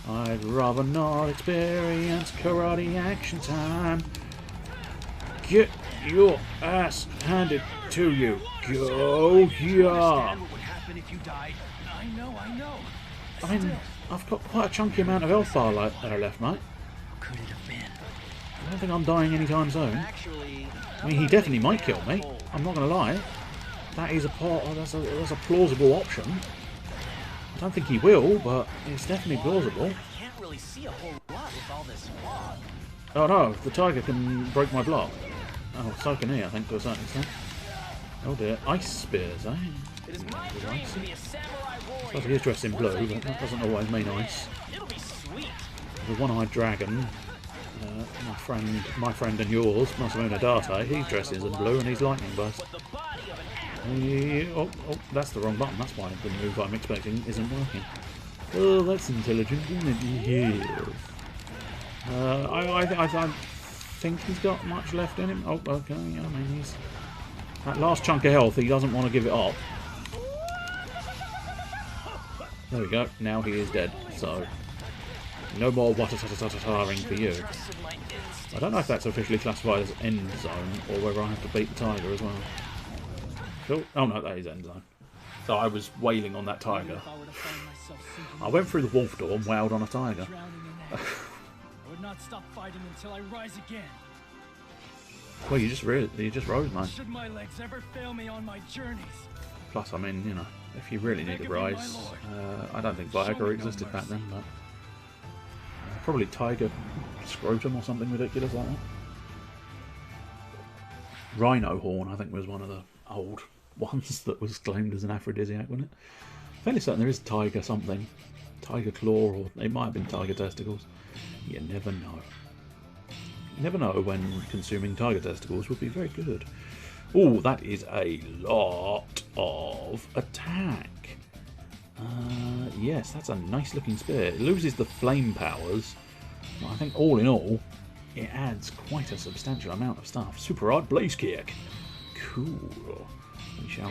S1: I'd rather not experience karate action time. Get your ass handed to you. Go, yeah.
S5: What would happen if you died? I know.
S1: I mean, I've got quite a chunky amount of health bar left, mate.
S5: What could it have been?
S1: I don't think I'm dying anytime soon.
S5: Actually,
S1: I mean, he definitely might kill me. I'm not going to lie. That is that's a plausible option. I don't think he will, but it's definitely plausible.
S2: I can't really see a whole lot with all this fog.
S1: Oh no, the tiger can break my block. Oh, so can he, I think, to a certain extent. Oh dear, ice spears, eh?
S2: It is my dream to be a samurai warrior.
S1: Suppose he is dressed in blue, but that doesn't always mean ice.
S2: It'll be sweet.
S1: The one-eyed dragon, my friend and yours, Masamune Date, he dresses in blue and he's lightning burst.
S2: But the body of an animal.
S1: Oh, that's the wrong button. That's why the move I'm expecting isn't working. Oh, that's intelligent, isn't it? Yes. I think he's got much left in him. Oh, okay. I mean, he's that last chunk of health. He doesn't want to give it up. There we go. Now he is dead. So no more watatataring for you. I don't know if that's officially classified as end zone or whether I have to beat the tiger as well. Cool. Oh no, that is end zone. So I was wailing on that tiger. I went through the wolf door and wailed on a tiger.
S2: I would not stop fighting until I rise again.
S1: Well, you just rose, man.
S2: Should my legs ever fail me on my journeys?
S1: Plus, I mean, you know, if you really need to rise, I don't think Viagra existed back then, but probably tiger scrotum or something ridiculous like that. Rhino horn, I think, was one of the old ones that was claimed as an aphrodisiac, wasn't it? Fairly certain there is tiger something. Tiger claw, or it might have been tiger testicles. You never know. You never know when consuming tiger testicles would be very good. Oh, that is a lot of attack. Yes, that's a nice looking spear. It loses the flame powers. But I think all in all, it adds quite a substantial amount of stuff. Super hard blaze kick. Cool.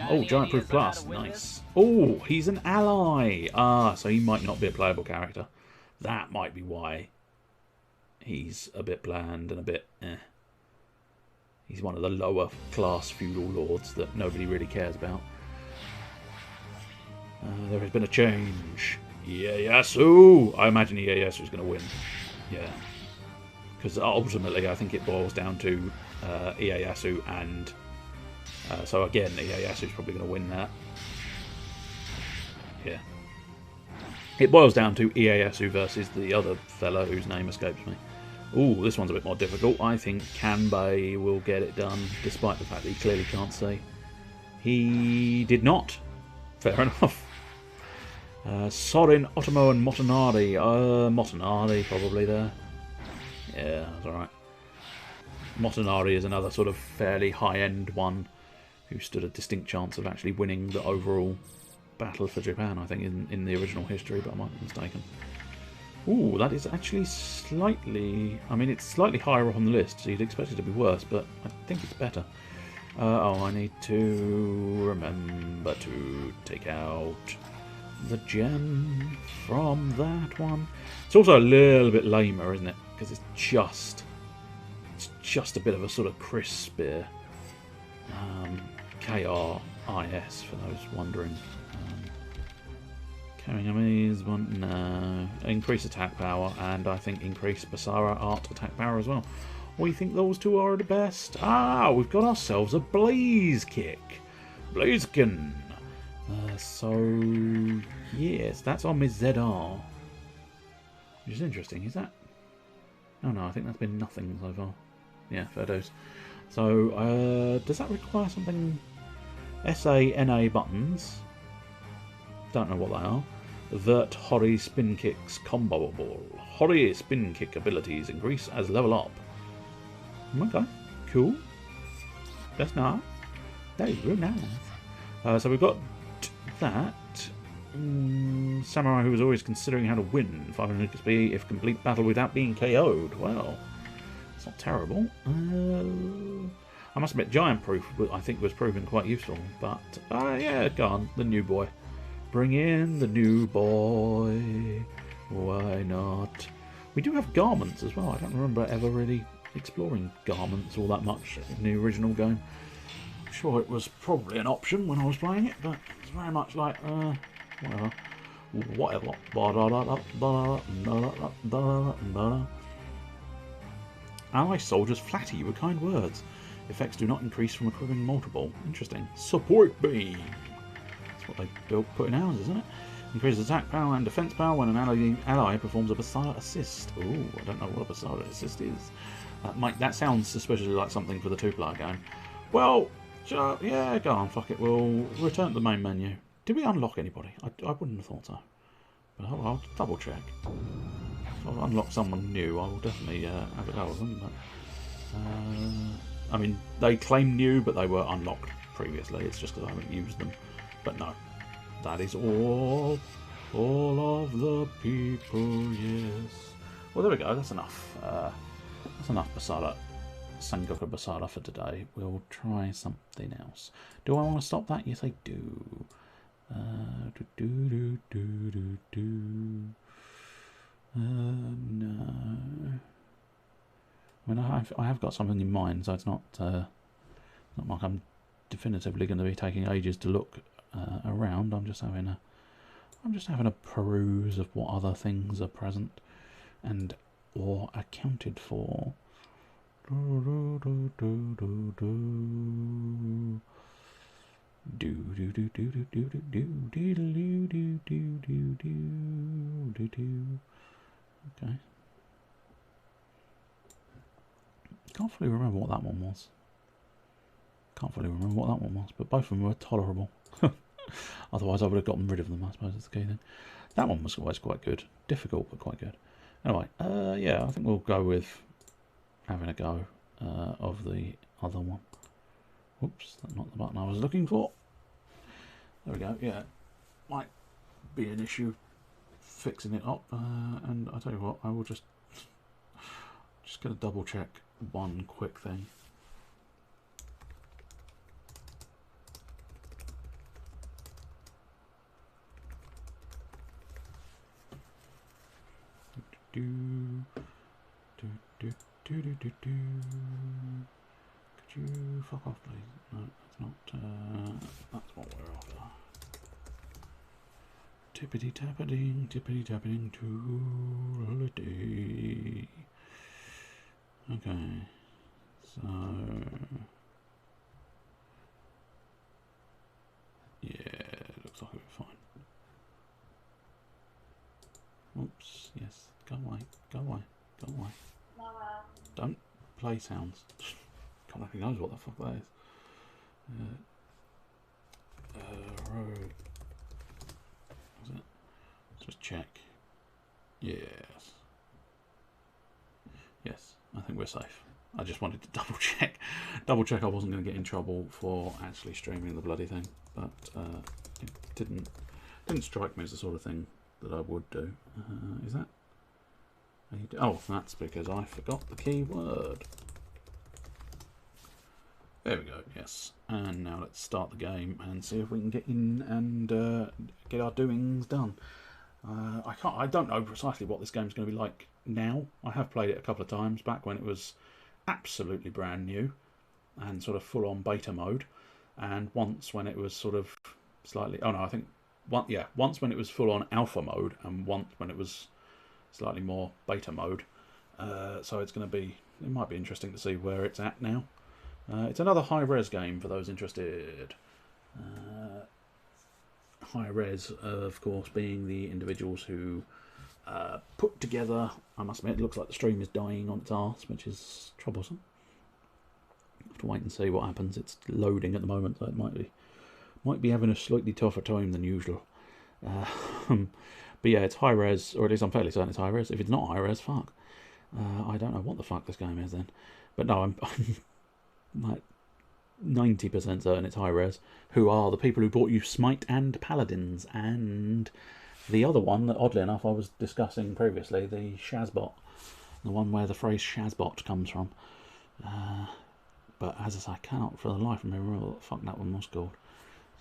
S1: Oh, Giant Proof Plus. Nice. Oh, he's an ally. Ah, so he might not be a playable character. That might be why he's a bit bland and a bit eh. He's one of the lower class feudal lords that nobody really cares about. There has been a change. Ieyasu! I imagine Ieyasu is going to win. Yeah. Because ultimately I think it boils down to Ieyasu and... so again, Ieyasu is probably going to win that. Yeah. It boils down to Ieyasu versus the other fellow whose name escapes me. Ooh, this one's a bit more difficult. I think Kanbei will get it done, despite the fact that he clearly can't see. He did not. Fair enough. Sorin, Otomo and Motonari. Motonari probably there. Yeah, that's alright. Motonari is another sort of fairly high-end one who stood a distinct chance of actually winning the overall battle for Japan, I think, in the original history, but I might be mistaken. Ooh, that is actually slightly... I mean, it's slightly higher up on the list, so you'd expect it to be worse, but I think it's better. Oh, I need to remember to take out the gem from that one. It's also a little bit lamer, isn't it? Because it's just a bit of a sort of crisp spear. KRIS, for those wondering. Carrying enemies, one, no. Increase attack power, and I think increase Basara art attack power as well. We think those two are the best. Ah, we've got ourselves a Blaze Kick. Blaziken. So, yes, that's on Miss ZR. Which is interesting, is that? Oh no, I think that's been nothing so far. Yeah, fair dose. So, does that require something? S-A-N-A buttons. Don't know what they are. Vert Hori Spin Kicks comboable. Hori Spin Kick abilities increase as level up. Okay, cool. That's nice. That is real nice. So we've got that. Samurai who was always considering how to win 500 XP if complete battle without being KO'd. Well, it's not terrible. I must admit, Giant Proof I think was proven quite useful. But yeah, go on, the new boy. Bring in the new boy. Why not? We do have garments as well. I don't remember ever really exploring garments all that much in the original game. I'm sure it was probably an option when I was playing it, but it's very much like, whatever. Ally soldiers flatter you with kind words. Effects do not increase from equipping multiple. Interesting. Support beam. That's what they put in ours, isn't it? Increases attack power and defense power when an ally performs a Basara assist. Ooh, I don't know what a Basara assist is. That sounds suspiciously like something for the 2-player game. Well, yeah, go on, fuck it. We'll return to the main menu. Did we unlock anybody? I wouldn't have thought so. But I'll double check. If I unlock someone new, I will definitely have a go with them. But, I mean, they claim new, but they were unlocked previously. It's just because I haven't used them. But no, that is all of the people, yes. Well, there we go. That's enough. That's enough Basara, Sengoku Basara for today. We'll try something else. Do I want to stop that? Yes, I do. No. I mean, I have got something in mind, so it's not like I'm definitively going to be taking ages to look around. I'm just having a peruse of what other things are present and or accounted for. Okay. Can't fully remember what that one was. But both of them were tolerable. Otherwise I would have gotten rid of them, I suppose is the key thing. That one was always quite good. Difficult, but quite good. Anyway, yeah, I think we'll go with having a go of the other one. Oops, that's not the button I was looking for. There we go, yeah. Might be an issue fixing it up. And I'll tell you what, I will just going to double check one quick thing. Could you fuck off, please? No, that's not. That's what we're after. Tippity tapping to holiday. Okay, so yeah, looks like we're fine. Oops, yes, go away. Don't play sounds. God, who knows what the fuck that is. Road. Is it? Let's just check. Yes. Yes, I think we're safe. I just wanted to double check I wasn't going to get in trouble for actually streaming the bloody thing, but it didn't strike me as the sort of thing that I would do. Is that? Oh, that's because I forgot the keyword. There we go, yes. And now let's start the game and see if we can get in and get our doings done. I don't know precisely what this game's going to be like now. I have played it a couple of times back when it was absolutely brand new and sort of full on beta mode, and once when it was sort of slightly, oh no, I think once when it was full on alpha mode, and once when it was slightly more beta mode. So it's going to be, it might be interesting to see where it's at now. It's another high-res game for those interested. High-res, of course, being the individuals who put together, I must admit, it looks like the stream is dying on its arse, which is troublesome. to wait and see what happens. It's loading at the moment, so it might be having a slightly tougher time than usual. But yeah, it's high res, or at least I'm fairly certain it's high res. If it's not high res, fuck. I don't know what the fuck this game is then. But no, I'm like 90% certain it's high res. Who are the people who brought you Smite and Paladins, and the other one that, oddly enough, I was discussing previously, the Shazbot, the one where the phrase Shazbot comes from. But as I say, I cannot for the life of me remember what the fuck that one was called.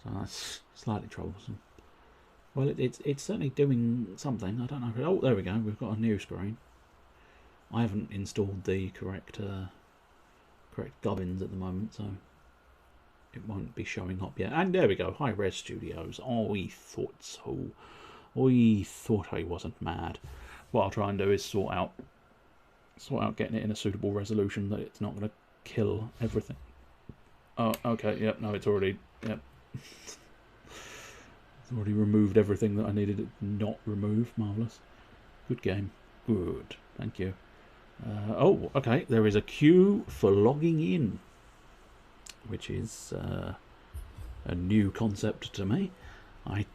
S1: So that's slightly troublesome. Well, it's certainly doing something. I don't know. Oh, there we go. We've got a new screen. I haven't installed the correct gubbins at the moment, so it won't be showing up yet. And there we go. High Res Studios. I thought so. I thought I wasn't mad. What I'll try and do is sort out getting it in a suitable resolution that it's not going to kill everything. Oh, okay. Yep. No, it's already. Yep. It's already removed everything that I needed it not remove. Marvellous. Good game. Good. Thank you. Oh, okay. There is a queue for logging in, which is a new concept to me. I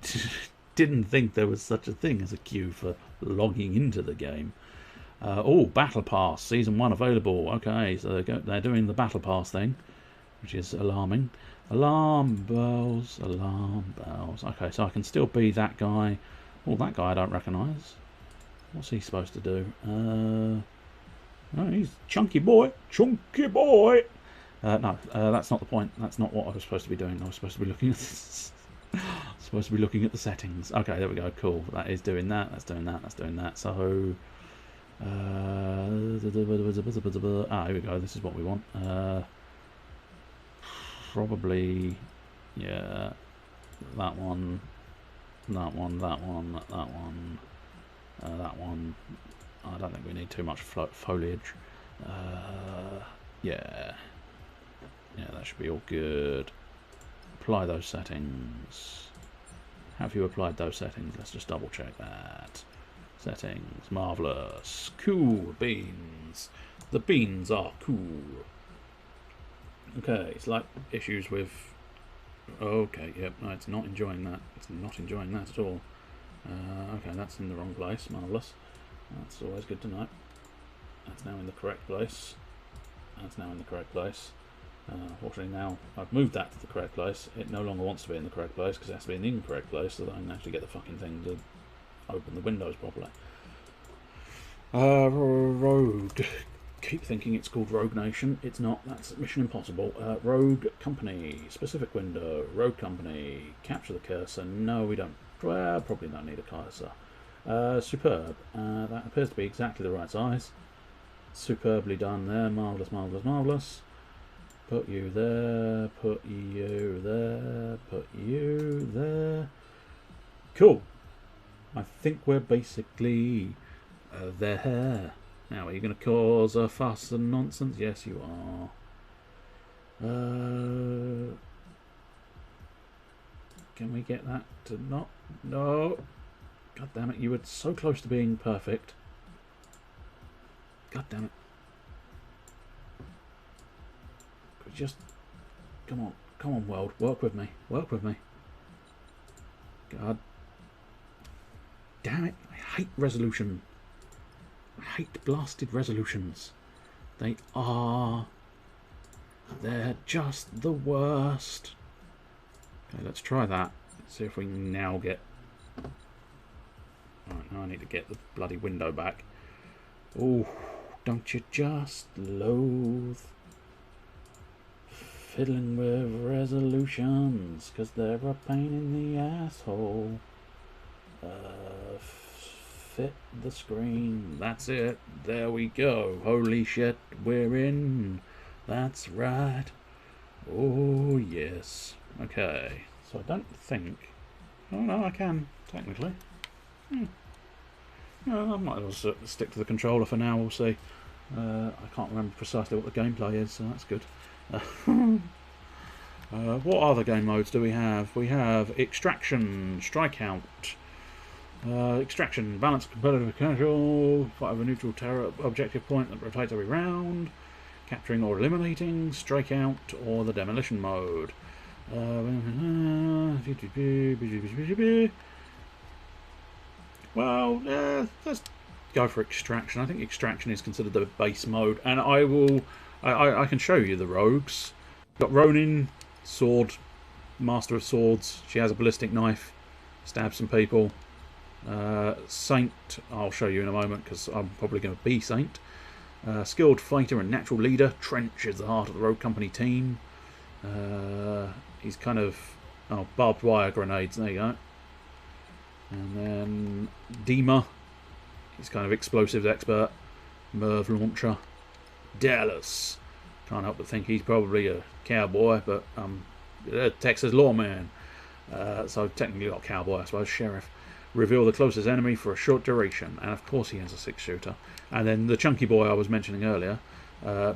S1: didn't think there was such a thing as a queue for logging into the game. Oh, Battle Pass, Season 1 available. Okay, so they're doing the Battle Pass thing, which is alarming. Alarm bells, alarm bells. Okay, so I can still be that guy. Oh, that guy I don't recognise. What's he supposed to do? Oh, he's chunky boy. Chunky boy. No, that's not the point. That's not what I was supposed to be doing. I was supposed to be looking at this. Supposed to be looking at the settings. Okay, there we go. Cool. That is doing that. That's doing that. That's doing that. So, here we go. This is what we want. Probably, yeah. That one. That one. That one. That one. That one. I don't think we need too much foliage. Yeah. Yeah, that should be all good. Apply those settings. Have you applied those settings? Let's just double check that. Settings. Marvellous. Cool beans. The beans are cool. Okay, slight issues with... Okay, yep, no, it's not enjoying that. It's not enjoying that at all. Okay, that's in the wrong place. Marvellous. That's always good to know. That's now in the correct place. That's now in the correct place. Unfortunately now I've moved that to the correct place. It no longer wants to be in the correct place because it has to be in the incorrect place so that I can actually get the fucking thing to open the windows properly. Rogue. Keep thinking it's called Rogue Nation. It's not. That's Mission Impossible. Rogue Company. Specific window. Rogue Company. Capture the cursor. No, we don't. Well, probably don't need a cursor. Superb. That appears to be exactly the right size. Superbly done there. Marvellous, marvellous, marvellous. Put you there. Put you there. Put you there. Cool. I think we're basically there. Now, are you going to cause a fuss and nonsense? Yes, you are. Can we get that to not... No. God damn it, you were so close to being perfect. God damn it. Could you just... Come on. Come on, world. Work with me. Work with me. God damn it. I hate resolution. I hate blasted resolutions. They are... They're just the worst. Okay, let's try that. Let's see if we can now get... Alright, now I need to get the bloody window back. Oh, don't you just loathe fiddling with resolutions, because they're a pain in the asshole. Fit the screen. That's it. There we go. Holy shit, we're in. That's right. Oh, yes. Okay. So I don't think... Oh, no, I can, technically. No, I might as well stick to the controller for now, we'll see. I can't remember precisely what the gameplay is, so that's good. What other game modes do we have? We have Extraction, Strikeout, Extraction, Balance, Competitive, Casual, fight over a neutral terror objective point that rotates every round, Capturing or eliminating, strike out, or the demolition mode. Well, let's go for extraction. I think extraction is considered the base mode, and I can show you the rogues. Got Ronin, sword, master of swords. She has a ballistic knife, stabs some people. Saint, I'll show you in a moment because I'm probably going to be Saint. Skilled fighter and natural leader. Trench is the heart of the Rogue Company team. He's kind of... oh, barbed wire grenades, there you go. And then Dima, he's kind of explosives expert. Merv launcher. Dallas, can't help but think he's probably a cowboy, but Texas lawman. So technically not cowboy, I suppose, sheriff. Reveal the closest enemy for a short duration, and of course he has a 6-shooter. And then the chunky boy I was mentioning earlier,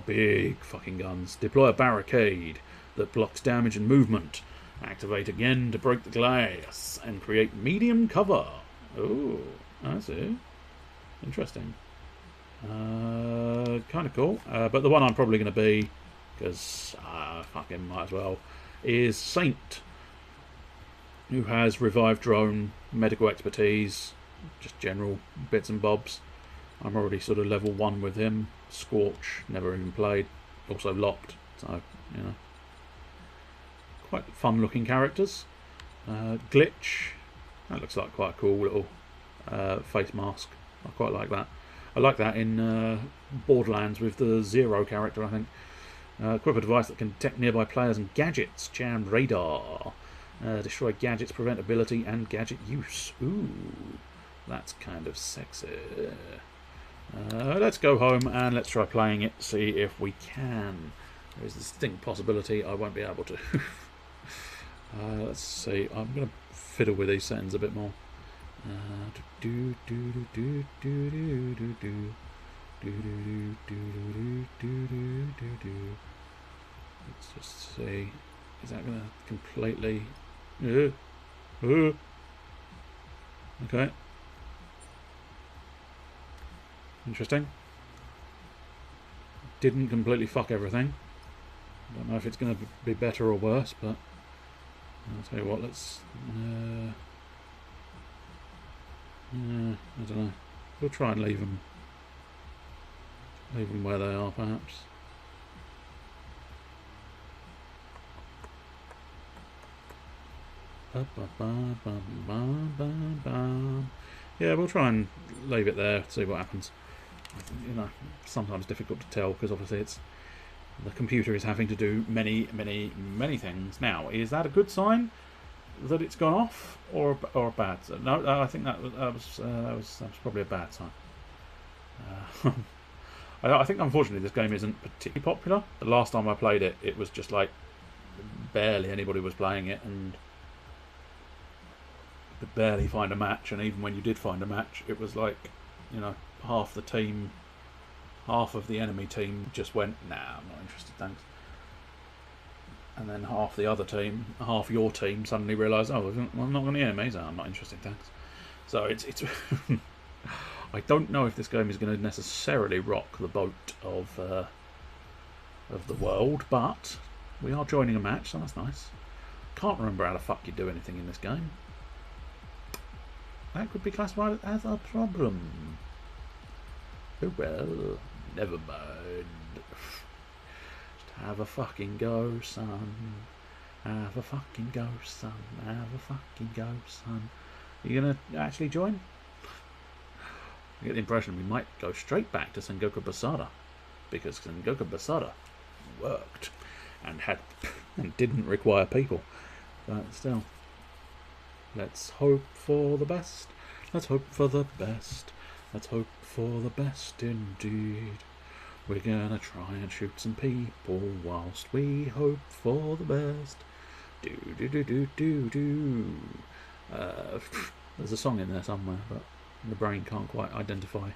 S1: big fucking guns. Deploy a barricade that blocks damage and movement. Activate again to break the glass and create medium cover. Oh, I see. Interesting. Kind of cool. But the one I'm probably going to be, because fucking might as well, is Saint, who has revived drone, medical expertise, just general bits and bobs. I'm already sort of level 1 with him. Scorch, never even played. Also locked, so, you know. Quite fun looking characters. Glitch, that looks like quite a cool little face mask. I quite like that. I like that in Borderlands with the Zero character, I think. Equip a device that can detect nearby players and gadgets. Jam radar. Destroy gadgets, prevent ability and gadget use. Ooh, that's kind of sexy. Let's go home and let's try playing it, see if we can. There is a distinct possibility I won't be able to. Let's see. I'm going to fiddle with these settings a bit more. Let's just see. Is that going to completely... Okay. Interesting. Didn't completely fuck everything. Don't know if it's going to be better or worse, but I'll tell you what, let's... I don't know. We'll try and leave them where they are, perhaps. Yeah, we'll try and leave it there, see what happens. You know, sometimes difficult to tell because obviously it's the computer is having to do many things. Now, is that a good sign that it's gone off, or a bad sign? No, I think that was probably a bad sign. I think unfortunately this game isn't particularly popular. The last time I played it, it was just like barely anybody was playing it, and you could barely find a match. And even when you did find a match, it was like, you know, half the team, half of the enemy team just went, nah, I'm not interested, thanks. And then half the other team, half your team, suddenly realised, oh, well, I'm not going to enemies, I'm not interested, thanks. So it's I don't know if this game is going to necessarily rock the boat of the world, but we are joining a match, so that's nice. Can't remember how the fuck you do anything in this game. That could be classified as a problem. Oh well, never mind. Just have a fucking go, son. Have a fucking go, son. Have a fucking go, son. Are you gonna actually join? I get the impression we might go straight back to Sengoku Basara, because Sengoku Basara worked and didn't require people. But still, let's hope for the best. Let's hope for the best. Let's hope for the best indeed. We're gonna try and shoot some people whilst we hope for the best. Do do do do do do. There's a song in there somewhere, but the brain can't quite identify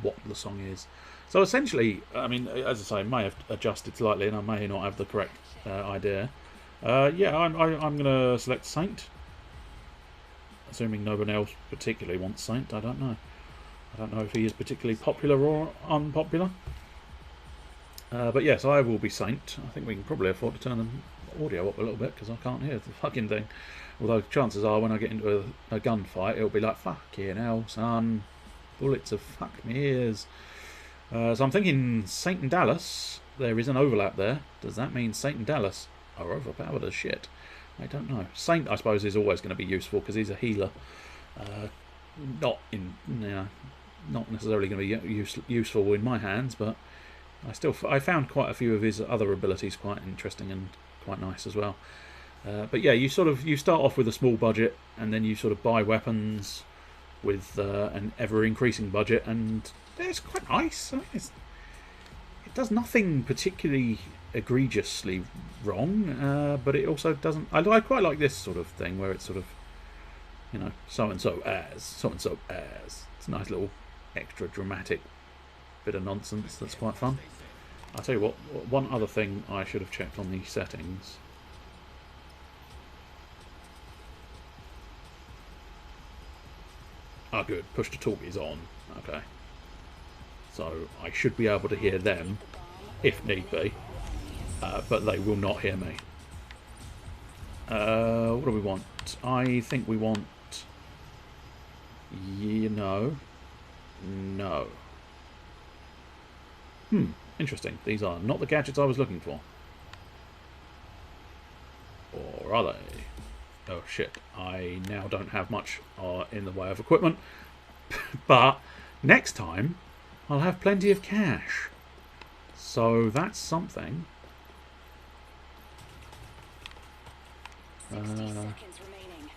S1: what the song is. So essentially, I mean, as I say, I may have adjusted slightly, and I may not have the correct idea. Yeah, I'm going to select Saint, assuming no one else particularly wants Saint. I don't know. I don't know if he is particularly popular or unpopular. But yes, I will be Saint. I think we can probably afford to turn the audio up a little bit because I can't hear the fucking thing. Although chances are when I get into a gunfight, it'll be like, fucking hell, son. Bullets have fucked me ears. So I'm thinking Saint and Dallas. There is an overlap there. Does that mean Saint and Dallas are overpowered as shit? I don't know. Saint, I suppose, is always going to be useful because he's a healer. Not necessarily going to be useful in my hands, but I found quite a few of his other abilities quite interesting and quite nice as well. But yeah, you start off with a small budget, and then you sort of buy weapons with an ever increasing budget, and it's quite nice. I mean, it does nothing particularly egregiously wrong, but it also doesn't. I quite like this sort of thing where it's sort of, you know, so and so as. It's a nice little extra dramatic bit of nonsense that's quite fun. I'll tell you what. One other thing I should have checked on the settings. Ah, good. Push to talk is on. Okay. So I should be able to hear them, if need be. But they will not hear me. What do we want? I think we want... No. Interesting. These are not the gadgets I was looking for. Or are they? Oh shit, I now don't have much in the way of equipment. But next time, I'll have plenty of cash. So that's something.
S6: 60 seconds remaining.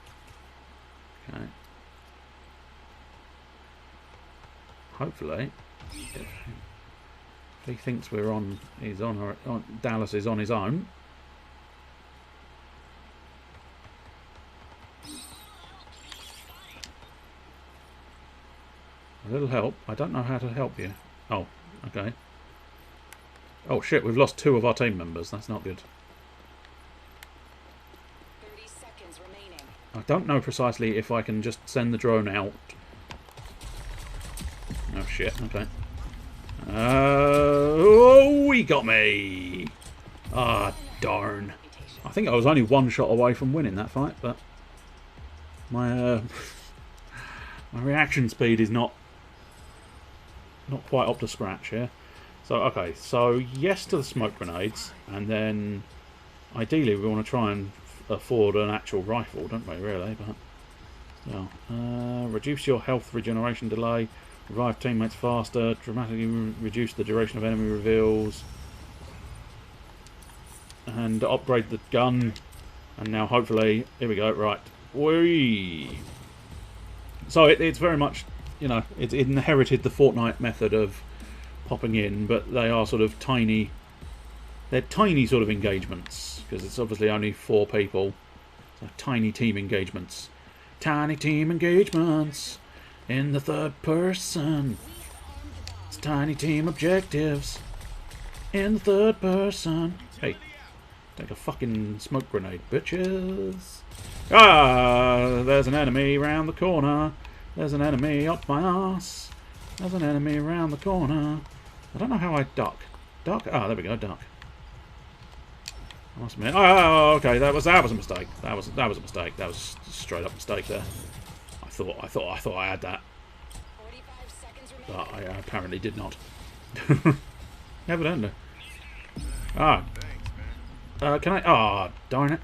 S1: Okay. Hopefully, if he thinks we're on, Dallas is on his own. A little help. I don't know how to help you. Oh, okay. Oh shit, we've lost 2 of our team members. That's not good.
S6: 30 seconds remaining.
S1: I don't know precisely if I can just send the drone out. Oh shit, okay. Oh, he got me! Ah, darn. I think I was only 1 shot away from winning that fight, but my my reaction speed is not quite up to scratch here. So, okay, so yes to the smoke grenades, and then ideally we want to try and afford an actual rifle, don't we, really? But yeah. Reduce your health regeneration delay, revive teammates faster, dramatically reduce the duration of enemy reveals, and upgrade the gun. And now hopefully, here we go, right. Whee! So it's very much, you know, it inherited the Fortnite method of popping in, but they are sort of tiny. They're tiny sort of engagements because it's obviously only 4 people. So tiny team engagements. Tiny team engagements in the 3rd person. It's tiny team objectives in the 3rd person. Hey, take a fucking smoke grenade, bitches. Ah, there's an enemy round the corner. There's an enemy up my ass. There's an enemy around the corner. I don't know how I duck. Duck? Ah, there we go, duck. I must admit. Oh, okay, that was a mistake. That was a mistake. That was a straight up mistake there. I thought I had that, but I apparently did not. Evidently. Ah. Can I? Ah, darn it.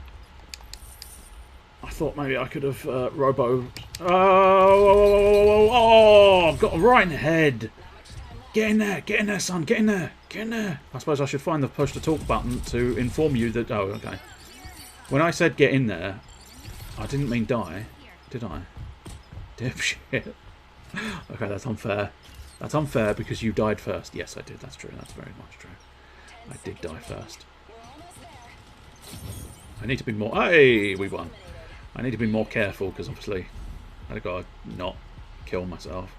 S1: I thought maybe I could have robo. Oh, got him right in the head. Get in there, son, get in there, get in there. I suppose I should find the push to talk button to inform you that. Oh, okay. When I said get in there, I didn't mean die, did I? Dipshit. Okay, that's unfair. That's unfair because you died first. Yes, I did. That's true. That's very much true. I did die first. I need to be more. Hey, we won. I need to be more careful because obviously I've got to not kill myself.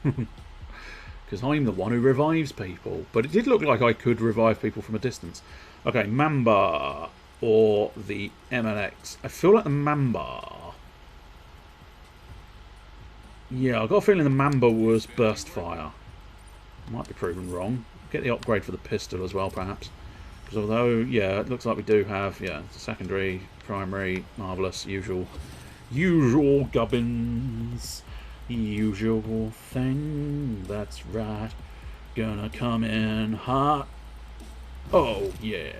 S1: Because I'm the one who revives people. But it did look like I could revive people from a distance. Okay, Mamba or the MLX. I feel like the Mamba. Yeah, I've got a feeling the Mamba was burst fire. Might be proven wrong. Get the upgrade for the pistol as well, perhaps. Because although, yeah, it looks like we do have, yeah, secondary, primary, marvellous, usual gubbins. Usual thing, that's right. Gonna come in hot. Oh, yeah.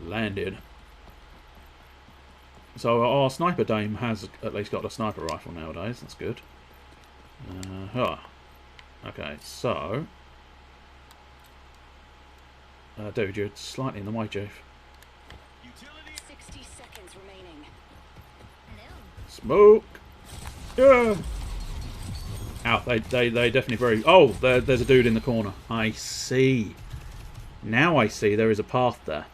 S1: Landed. So our sniper dame has at least got a sniper rifle nowadays. That's good. Okay, so... dude, you're slightly in the way, Chief.
S6: 60 seconds remaining.
S1: Smoke! Yeah! Ow, they definitely very... Oh, there's a dude in the corner. I see. Now I see there is a path there.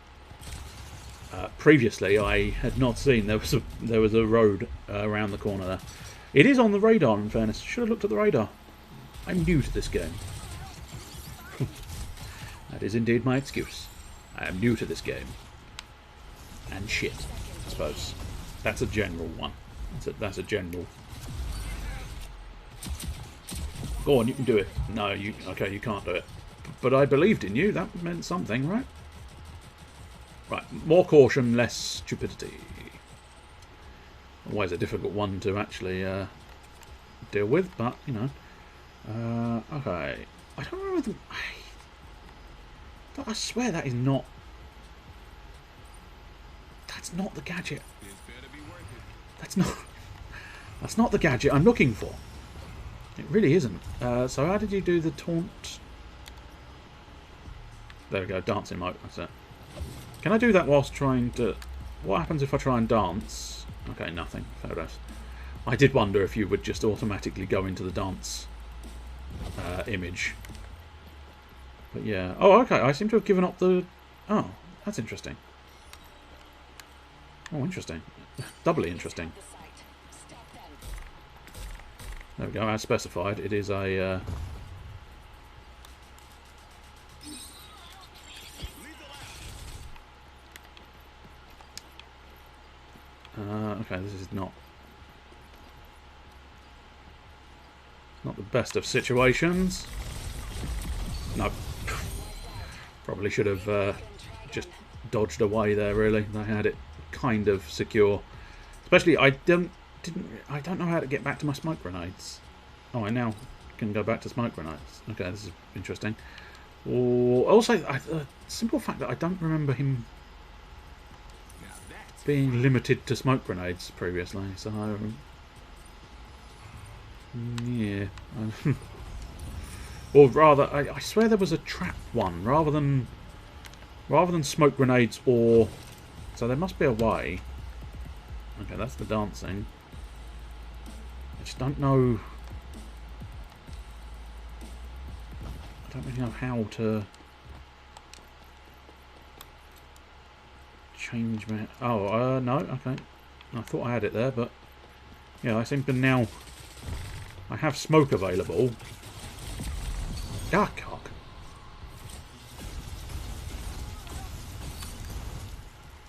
S1: Previously, I had not seen there was a road around the corner there. It is on the radar, in fairness. Should have looked at the radar. I'm new to this game. That is indeed my excuse. I am new to this game. And shit, I suppose. That's a general one. That's a general. Go on, you can do it. No, you can't do it. But I believed in you. That meant something, right? Right, more caution, less stupidity. Always a difficult one to actually deal with, but, you know. Okay. I don't know whether... I swear that is not... That's not the gadget. That's not the gadget I'm looking for. It really isn't. So how did you do the taunt? There we go, dancing mode, that's it. Can I do that whilst trying to... What happens if I try and dance? Okay, nothing. Fair enough. I did wonder if you would just automatically go into the dance image. But yeah. Oh, okay. I seem to have given up the... Oh, that's interesting. Oh, interesting. Doubly interesting. There we go. As specified, it is a... okay, this is not the best of situations. No. Probably should have just dodged away there, really. They had it kind of secure. Especially, I don't know how to get back to my smoke grenades. Oh, I now can go back to smoke grenades. Okay, this is interesting. Or also, the simple fact that I don't remember him being limited to smoke grenades previously. So, yeah. Or rather, I swear there was a trap one rather than smoke grenades. Or so there must be a way. Okay, that's the dancing. I just don't know. I don't really know how to change my... Oh, no, okay. I thought I had it there, but yeah, I seem to now... I have smoke available. Ah, cock.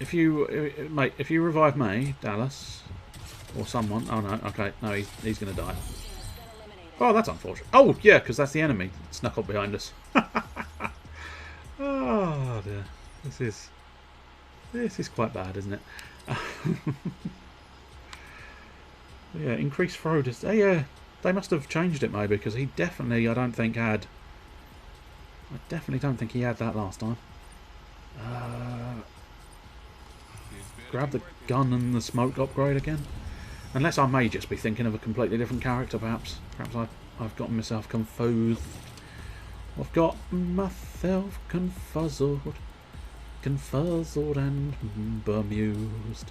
S1: If you... mate, if you revive me, Dallas, or someone... Oh, no, okay. No, he's going to die. Oh, that's unfortunate. Oh, yeah, because that's the enemy snuck up behind us. Oh, dear. This is quite bad, isn't it? Yeah, increased throw distance. They must have changed it maybe, because he definitely, I definitely don't think he had that last time. Grab the gun and the smoke upgrade again. Unless I may just be thinking of a completely different character, perhaps. Perhaps I've gotten myself confused. I've got myself confuzzled and bemused.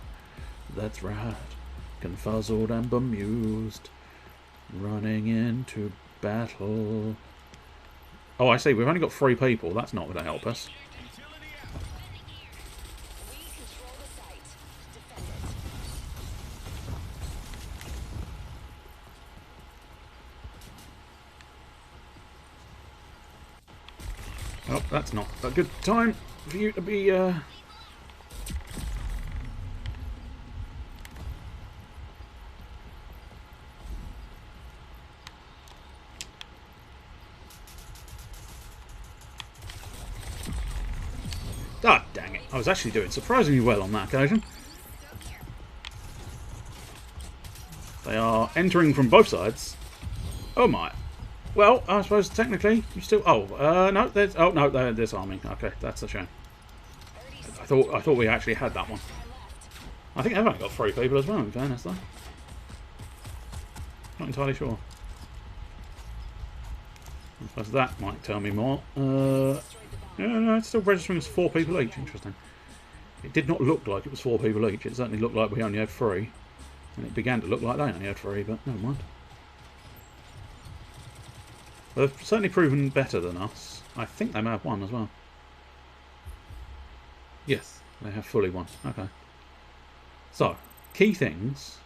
S1: That's right. Confuzzled and bemused. Running into battle. Oh, I see. We've only got 3 people. That's not going to help us. Oh, that's not a good time for you to be... Ah, dang it. I was actually doing surprisingly well on that occasion. They are entering from both sides. Oh my. Well, I suppose technically you still... Oh, no, there's... Oh, no, they're disarming. Okay, that's a shame. I thought we actually had that one. I think they've only got 3 people as well, in fairness, though. Not entirely sure. I suppose that might tell me more. Yeah, no, it's still registering as 4 people each. Interesting. It did not look like it was 4 people each. It certainly looked like we only had 3. And it began to look like they only had 3, but never mind. They've certainly proven better than us. I think they may have won as well. Yes, they have fully won. Okay. So, key things.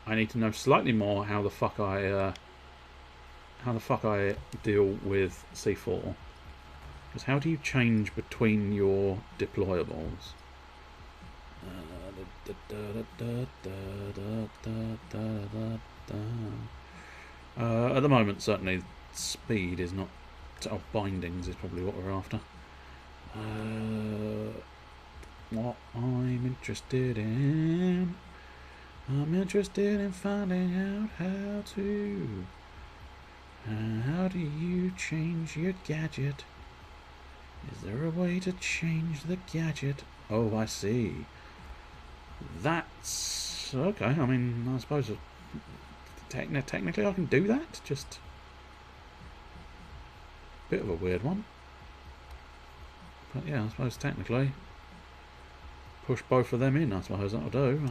S1: I need to know slightly more how the fuck I deal with C4. Because how do you change between your deployables? At the moment, certainly speed is not... Oh, bindings is probably what we're after. What I'm interested in... I'm interested in finding out how to... how do you change your gadget? Is there a way to change the gadget? Oh, I see. That's... okay, I mean, I suppose... technically I can do that, just... bit of a weird one. But yeah, I suppose technically... push both of them in, I suppose that'll do.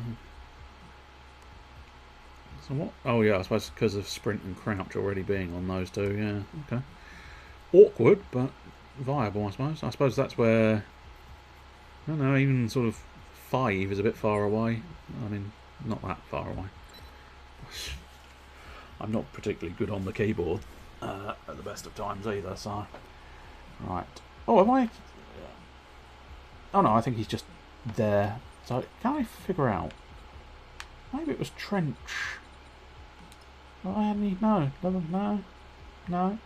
S1: So what? Oh yeah, I suppose because of sprint and crouch already being on those two, yeah, okay. Awkward, but viable, I suppose. I suppose that's where... I don't know, even sort of 5 is a bit far away. I mean, not that far away. I'm not particularly good on the keyboard at the best of times either, so... Right. Oh, have I... Oh no, I think he's just there. So, can I figure out... Maybe it was trench. Well, I hadn't... No. No.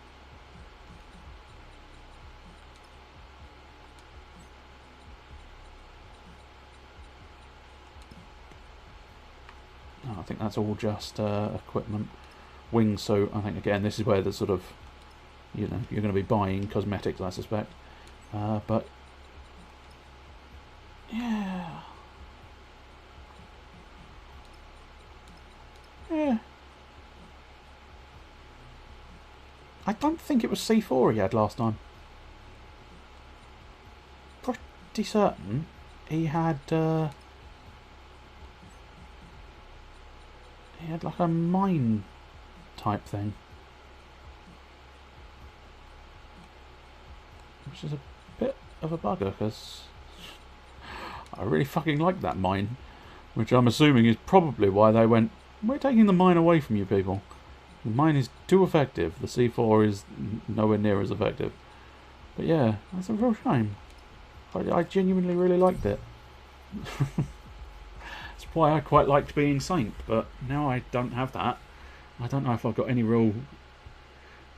S1: I think that's all just equipment. Wingsuit, I think, again, this is where the sort of, you know, you're going to be buying cosmetics, I suspect. But, yeah. Yeah. I don't think it was C4 he had last time. Pretty certain he had... he had like a mine type thing, which is a bit of a bugger because I really fucking like that mine, which I'm assuming is probably why they went, we're taking the mine away from you people. The mine is too effective. The C4 is nowhere near as effective. But yeah, that's a real shame. I genuinely really liked it. That's why I quite liked being Saint, but now I don't have that. I don't know if I've got any real...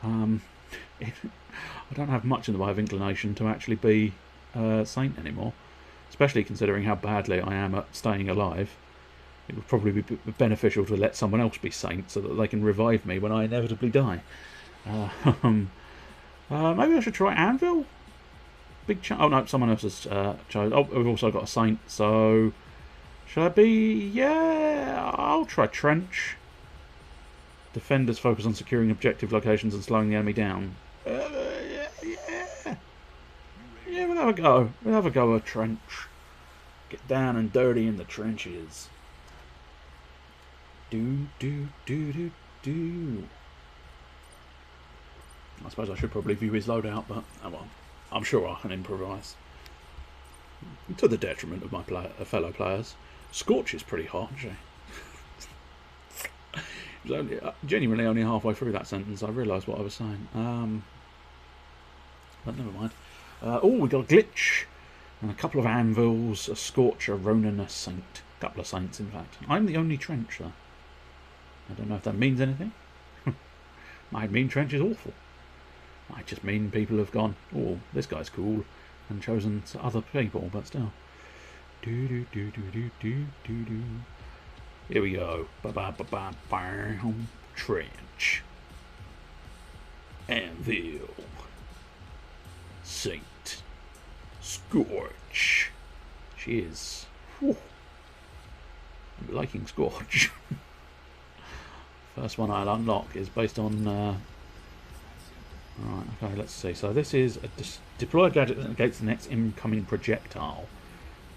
S1: I don't have much in the way of inclination to actually be Saint anymore. Especially considering how badly I am at staying alive. It would probably be beneficial to let someone else be Saint so that they can revive me when I inevitably die. Maybe I should try Anvil? Big chance. Oh no, someone else has chosen. Oh, we've also got a Saint, so... Should I be... Yeah, I'll try Trench. Defenders focus on securing objective locations and slowing the enemy down. Yeah, we'll have a go. We'll have a go at Trench. Get down and dirty in the trenches. Do. I suppose I should probably view his loadout, but oh well. I'm sure I can improvise. To the detriment of my fellow players. Scorch is pretty hot, actually. It was only, genuinely only halfway through that sentence I realised what I was saying. But never mind. Oh, we got a glitch. And a couple of anvils, a Scorch, a Ronin, a Saint. A couple of Saints, in fact. I'm the only Trench, though. I don't know if that means anything. Might mean Trench is awful. Might just mean people have gone, oh, this guy's cool. and chosen other people, but still. Do do do do do do do do. Here we go. Ba ba ba ba bam. Trench. Anvil. Saint. Scorch. Cheers. Whew. I'm liking Scorch. First one I'll unlock is based on. Right, okay, let's see. So this is a deploy a gadget that negates the next incoming projectile.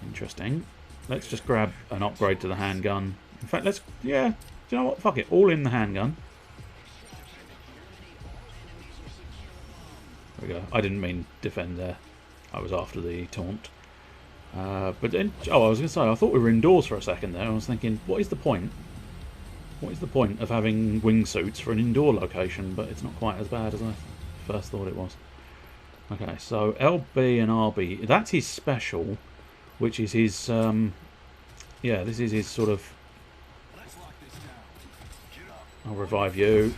S1: Interesting. Let's just grab an upgrade to the handgun. In fact, let's. Yeah, do you know what? Fuck it. All in the handgun. There we go. I didn't mean defend there. I was after the taunt. But then, I was going to say, I thought we were indoors for a second there. I was thinking, what is the point? What is the point of having wingsuits for an indoor location? But it's not quite as bad as I first thought it was. Okay, so LB and RB. That's his special, which is his. Yeah, this is his sort of. I'll revive you.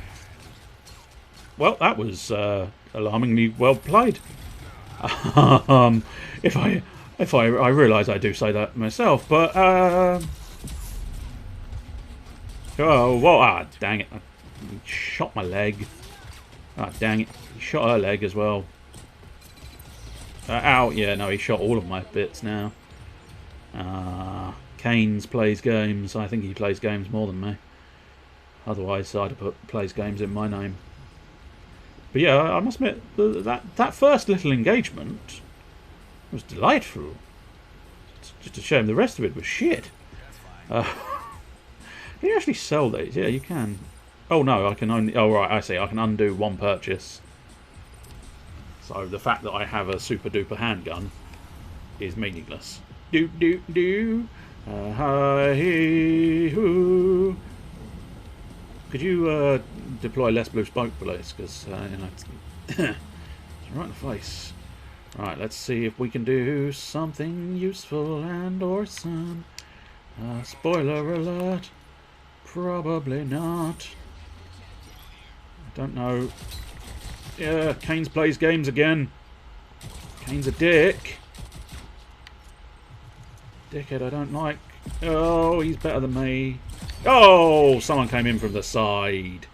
S1: Well, that was alarmingly well played. If I realise I do say that myself, but oh, well, ah, dang it! He shot my leg. Ah, dang it! He shot her leg as well. Ow! Yeah, no, he shot all of my bits now. Keynes plays games. I think he plays games more than me. Otherwise, I'd have put plays games in my name. But yeah, I must admit that first little engagement was delightful. It's just a shame the rest of it was shit. Can you actually sell these? Yeah, you can. Oh no, I can only. Oh right, I see. I can undo one purchase. So the fact that I have a super duper handgun is meaningless. Do do do. Hi hoo. Could you deploy less blue smoke, please? Because you know, it's right in the face. Right, let's see if we can do something useful and awesome. Spoiler alert. Probably not. I don't know. Yeah, Keynes plays games again. Keynes a dick. Dickhead I don't like. Oh, he's better than me. Oh, someone came in from the side.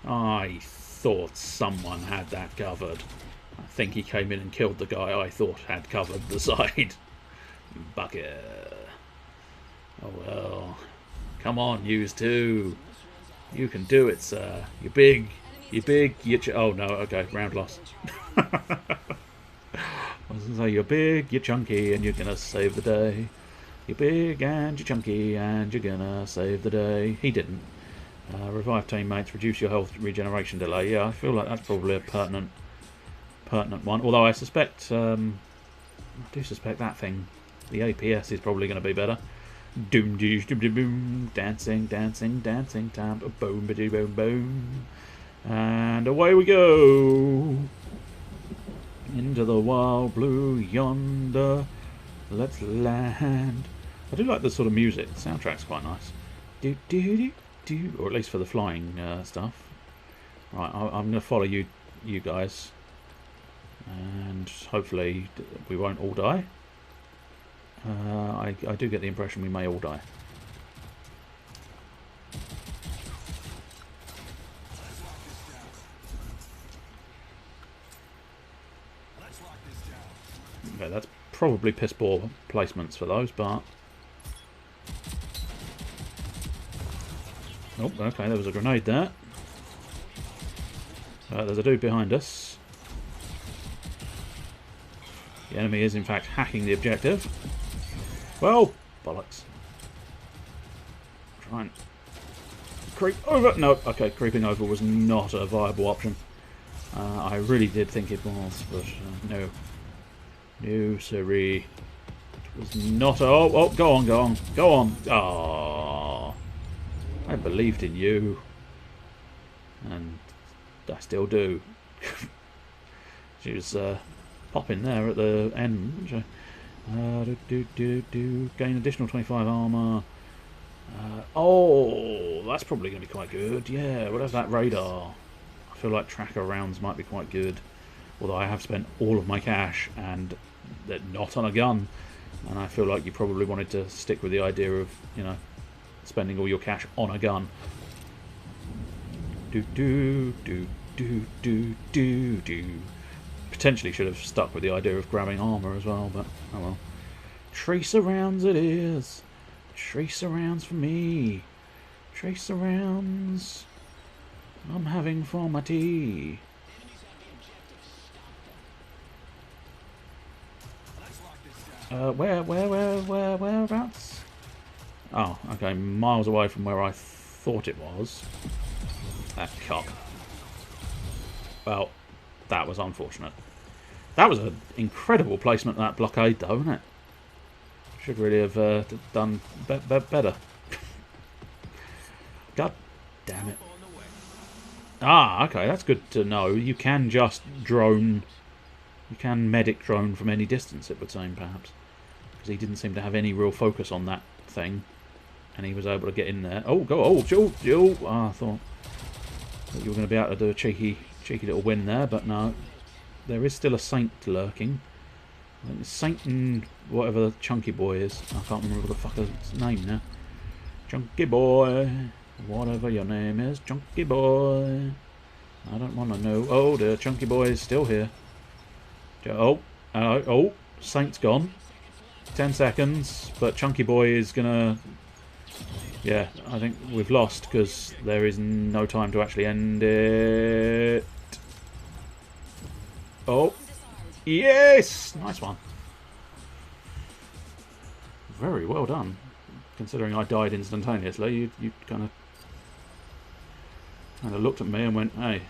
S1: I thought someone had that covered. I think he came in and killed the guy I thought had covered the side. Bucket. Oh well. Come on, yous two. You can do it, sir. You're big. You're big. Oh no, okay, round loss. I was going to say, you're big, you're chunky, and you're going to save the day. You're big and you're chunky, and you're going to save the day. He didn't. Revive teammates, reduce your health regeneration delay. Yeah, I feel like that's probably a pertinent one. Although I suspect, I do suspect that thing, the APS is probably going to be better. Doom, doom, doom, doom, boom, dancing, dancing, dancing, time, boom, ba-doo, boom, boom, and away we go into the wild blue yonder. Let's land. I do like the sort of music. The soundtrack's quite nice. Do do do do, or at least for the flying stuff. Right, I'm going to follow you guys, and hopefully we won't all die. I do get the impression we may all die. Okay, that's probably piss poor placements for those, but... Oh, okay, there was a grenade there. There's a dude behind us. The enemy is in fact hacking the objective. Well, bollocks. Try and creep over. No, okay, creeping over was not a viable option. I really did think it was, but no. No, sirree. It was not. Oh, go on, go on, go on. Ah, I believed in you, and I still do. She was popping there at the end. Gain additional 25 armor. Oh, that's probably going to be quite good. Yeah, we'll have that radar. I feel like tracker rounds might be quite good. Although I have spent all of my cash and not on a gun. And I feel like you probably wanted to stick with the idea of, you know, spending all your cash on a gun. Potentially should have stuck with the idea of grabbing armour as well, but oh well. Tracer rounds it is. Tracer rounds for me. Tracer rounds. I'm having for my tea. Whereabouts? Oh, okay, miles away from where I thought it was. That cock. Well, that was unfortunate. That was an incredible placement of that blockade, though, wasn't it? Should really have done better. God damn it. Ah, okay, that's good to know. You can just drone. You can medic drone from any distance, it would seem, perhaps. Because he didn't seem to have any real focus on that thing. And he was able to get in there. Oh, go! Oh, Jill! Ah, I thought you were going to be able to do a cheeky little win there, but no. There is still a Saint lurking. I think it's Saint and whatever the chunky boy is. I can't remember what the fuck his name now. Chunky boy. Whatever your name is. Chunky boy. I don't want to know. Oh, the chunky boy is still here. Oh, hello. Oh, Saint's gone. 10 seconds, but chunky boy is gonna... Yeah, I think we've lost because there is no time to actually end it. Oh, yes! Nice one. Very well done. Considering I died instantaneously, you kind of looked at me and went, hey,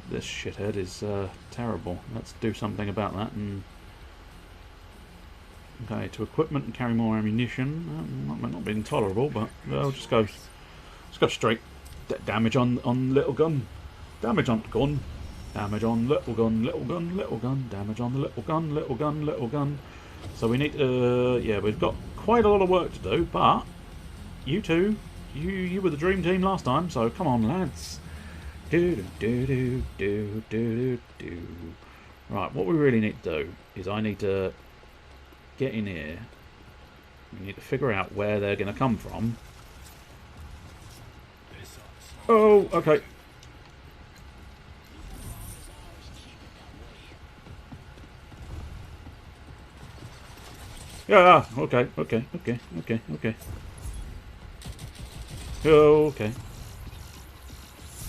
S1: this shithead is terrible. Let's do something about that. And okay, to equipment and carry more ammunition. That might not be intolerable, but we'll just go straight. Damage on little gun. Damage on gun. Damage on little gun. Little gun. Little gun. Damage on the little gun. Little gun. Little gun. So we need to. Yeah, we've got quite a lot of work to do, but you two, you were the dream team last time, so come on, lads. Do do do do do do do. Right, what we really need to do is I need to get in here. We need to figure out where they're going to come from. Oh, okay. Yeah, okay. Oh, okay.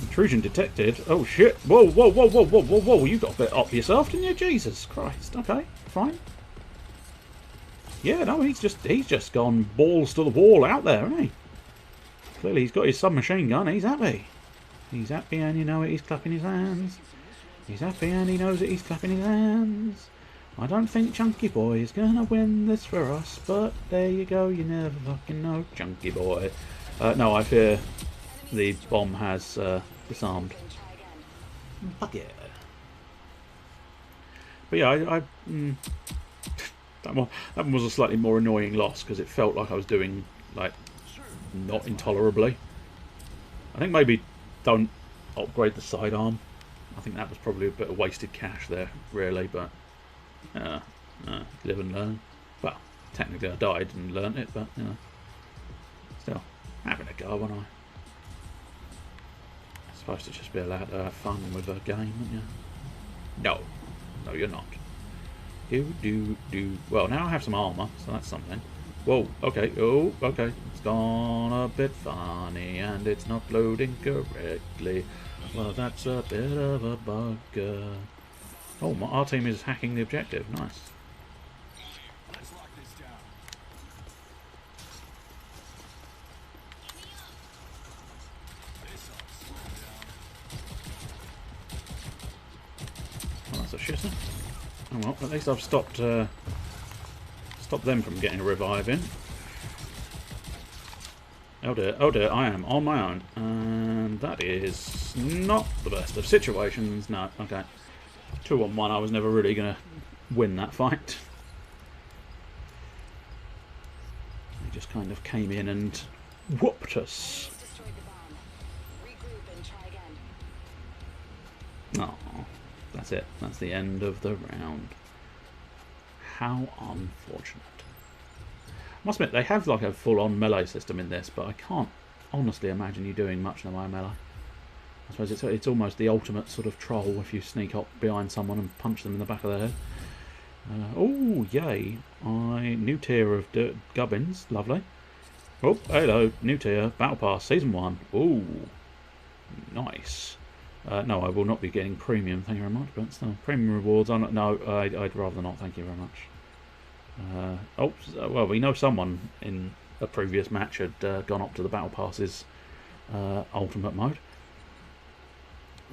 S1: Intrusion detected. Oh shit! Whoa! You got a bit up yourself, didn't you? Jesus Christ. Okay, fine. Yeah, no, he's just gone balls to the wall out there, hasn't he? Clearly, he's got his submachine gun. He's happy. He's happy, and you know it. He's clapping his hands. He's happy, and he knows it. He's clapping his hands. I don't think Chunky Boy is gonna win this for us, but there you go. You never fucking know, Chunky Boy. No, I fear the bomb has disarmed. Fuck yeah. But yeah, that one was a slightly more annoying loss because it felt like I was doing like not intolerably. I think maybe don't upgrade the sidearm. I think that was probably a bit of wasted cash there, really. But live and learn. Well, technically I died and learnt it, but you know, still having a go, wasn't I? Supposed to just be allowed to have fun with a game, aren't you? No, you're not. Do. Well, now I have some armour, so that's something. Whoa, okay, oh, okay. It's gone a bit funny and it's not loading correctly. Well, that's a bit of a bugger. Oh, our team is hacking the objective. Nice.
S7: Let's lock this down.
S1: Oh, that's a shitter. Oh well, at least I've stopped them from getting a revive in. Oh dear, I am on my own. And that is not the best of situations. No, okay. 2-on-1, I was never really going to win that fight. They just kind of came in and whooped us. Oh. That's it. That's the end of the round. How unfortunate. I must admit, they have like a full-on melee system in this, but I can't honestly imagine you doing much in the way of melee. I suppose it's almost the ultimate sort of troll if you sneak up behind someone and punch them in the back of the head. Oh, yay. New tier of gubbins. Lovely. Oh, hello. New tier. Battle Pass. Season 1. Ooh. Nice. No, I will not be getting premium, thank you very much. But still, premium rewards. No, I'd rather not, thank you very much. Well, we know someone in a previous match had gone up to the Battle Pass's ultimate mode.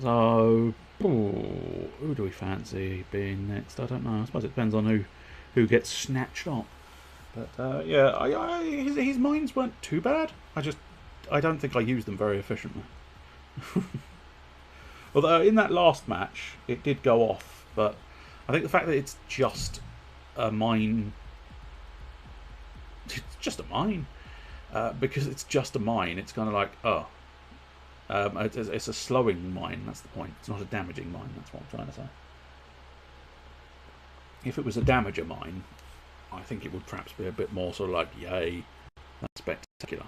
S1: So, who do we fancy being next? I don't know. I suppose it depends on who gets snatched up. But yeah, his mines weren't too bad. I don't think I used them very efficiently. Although in that last match it did go off, but I think the fact that it's just a mine, it's just a mine, because it's just a mine. It's kind of like, oh. It's a slowing mine, that's the point. It's not a damaging mine, that's what I'm trying to say. If it was a damager mine, I think it would perhaps be a bit more sort of like, yay, that's spectacular.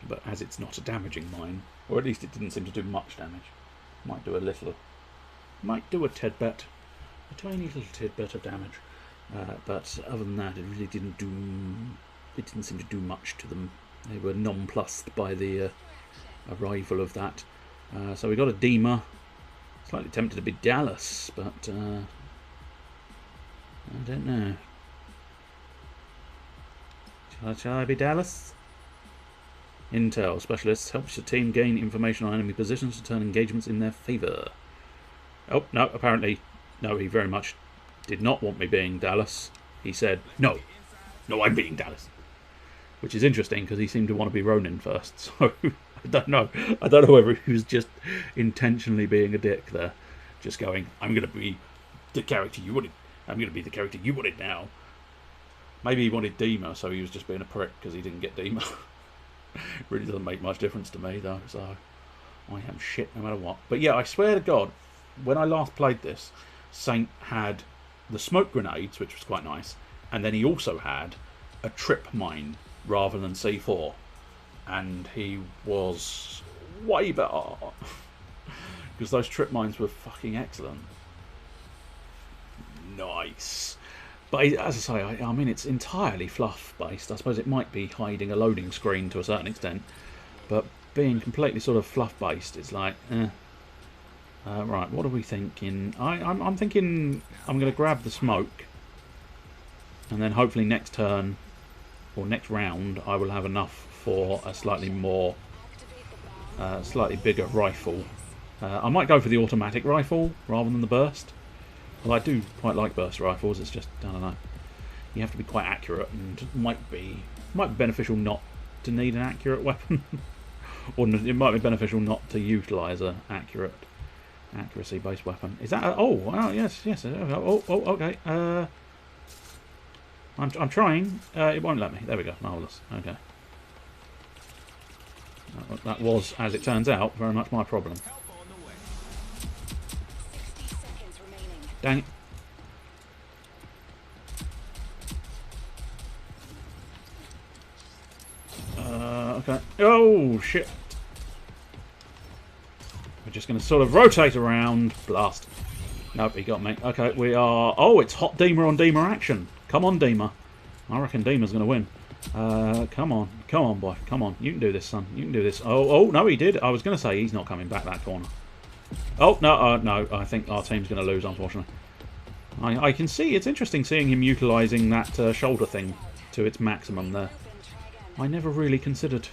S1: But as it's not a damaging mine, or at least it didn't seem to do much damage. Might do a little, might do a tidbit, a tiny little tidbit of damage. But other than that, it really didn't seem to do much to them. They were nonplussed by the arrival of that. So we got a Dima. Slightly tempted to be Dallas, but I don't know. Shall I be Dallas? Intel specialists helps your team gain information on enemy positions to turn engagements in their favour. Oh no! Apparently, no. He very much did not want me being Dallas. He said, "No, I'm being Dallas," which is interesting because he seemed to want to be Ronin first. So. I don't know whether he was just intentionally being a dick there. Just going, I'm going to be the character you wanted. I'm going to be the character you wanted now. Maybe he wanted Dima, so he was just being a prick because he didn't get Dima. Really doesn't make much difference to me, though, so I am shit no matter what. But yeah, I swear to God, when I last played this, Saint had the smoke grenades, which was quite nice, and then he also had a trip mine rather than C4. And he was way better because those trip mines were fucking excellent. Nice. But as I say, I mean, it's entirely fluff based. I suppose it might be hiding a loading screen to a certain extent, but being completely sort of fluff based, it's like, right, what are we thinking? I'm thinking I'm going to grab the smoke, and then hopefully next turn or next round I will have enough for a slightly bigger rifle. I might go for the automatic rifle rather than the burst. Well, I do quite like burst rifles. It's just, I don't know, you have to be quite accurate, and it might be beneficial not to need an accurate weapon, or it might be beneficial not to utilise a accuracy-based weapon. Is that? Oh, wow, yes. Oh, okay. I'm trying. It won't let me. There we go. Marvellous. Okay. That was, as it turns out, very much my problem. Dang it. Okay. Oh, shit. We're just going to sort of rotate around. Blast. Nope, he got me. Okay, we are... Oh, it's hot Dima on Dima action. Come on, Dima. I reckon Dima's going to win. Come on, boy. Come on. You can do this, son. You can do this. Oh, no, he did. I was going to say he's not coming back that corner. Oh, no, no. I think our team's going to lose, unfortunately. I can see, it's interesting seeing him utilising that shoulder thing to its maximum there. I never really considered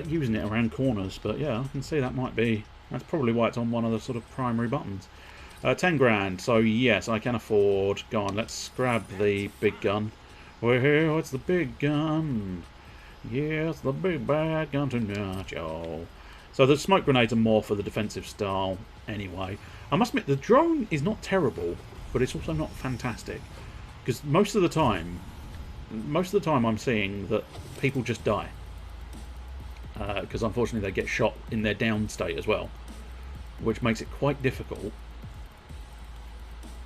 S1: using it around corners, but yeah, I can see that might be... That's probably why it's on one of the sort of primary buttons. 10 grand, so yes, I can afford... Go on, let's grab the big gun. Well, it's the big gun. Yes, the big bad gun tonight, y'all. So the smoke grenades are more for the defensive style anyway. I must admit, the drone is not terrible, but it's also not fantastic. Because most of the time I'm seeing that people just die. Because unfortunately they get shot in their down state as well. which makes it quite difficult.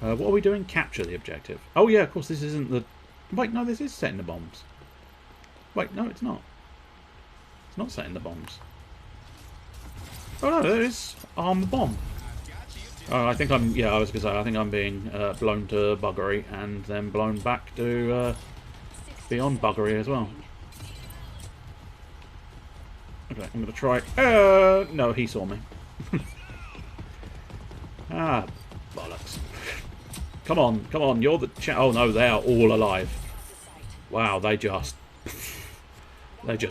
S1: What are we doing? Capture the objective. Oh yeah, of course this isn't the... Wait, no, this is setting the bombs. Wait, no, it's not. It's not setting the bombs. Oh no, there is arm the bomb. Oh, I think I'm... Yeah, I was going to say, I think I'm being blown to buggery and then blown back to beyond buggery as well. Okay, I'm going to try... no, he saw me. Ah, bollocks. Come on, you're the... Oh no, they are all alive. Wow, they just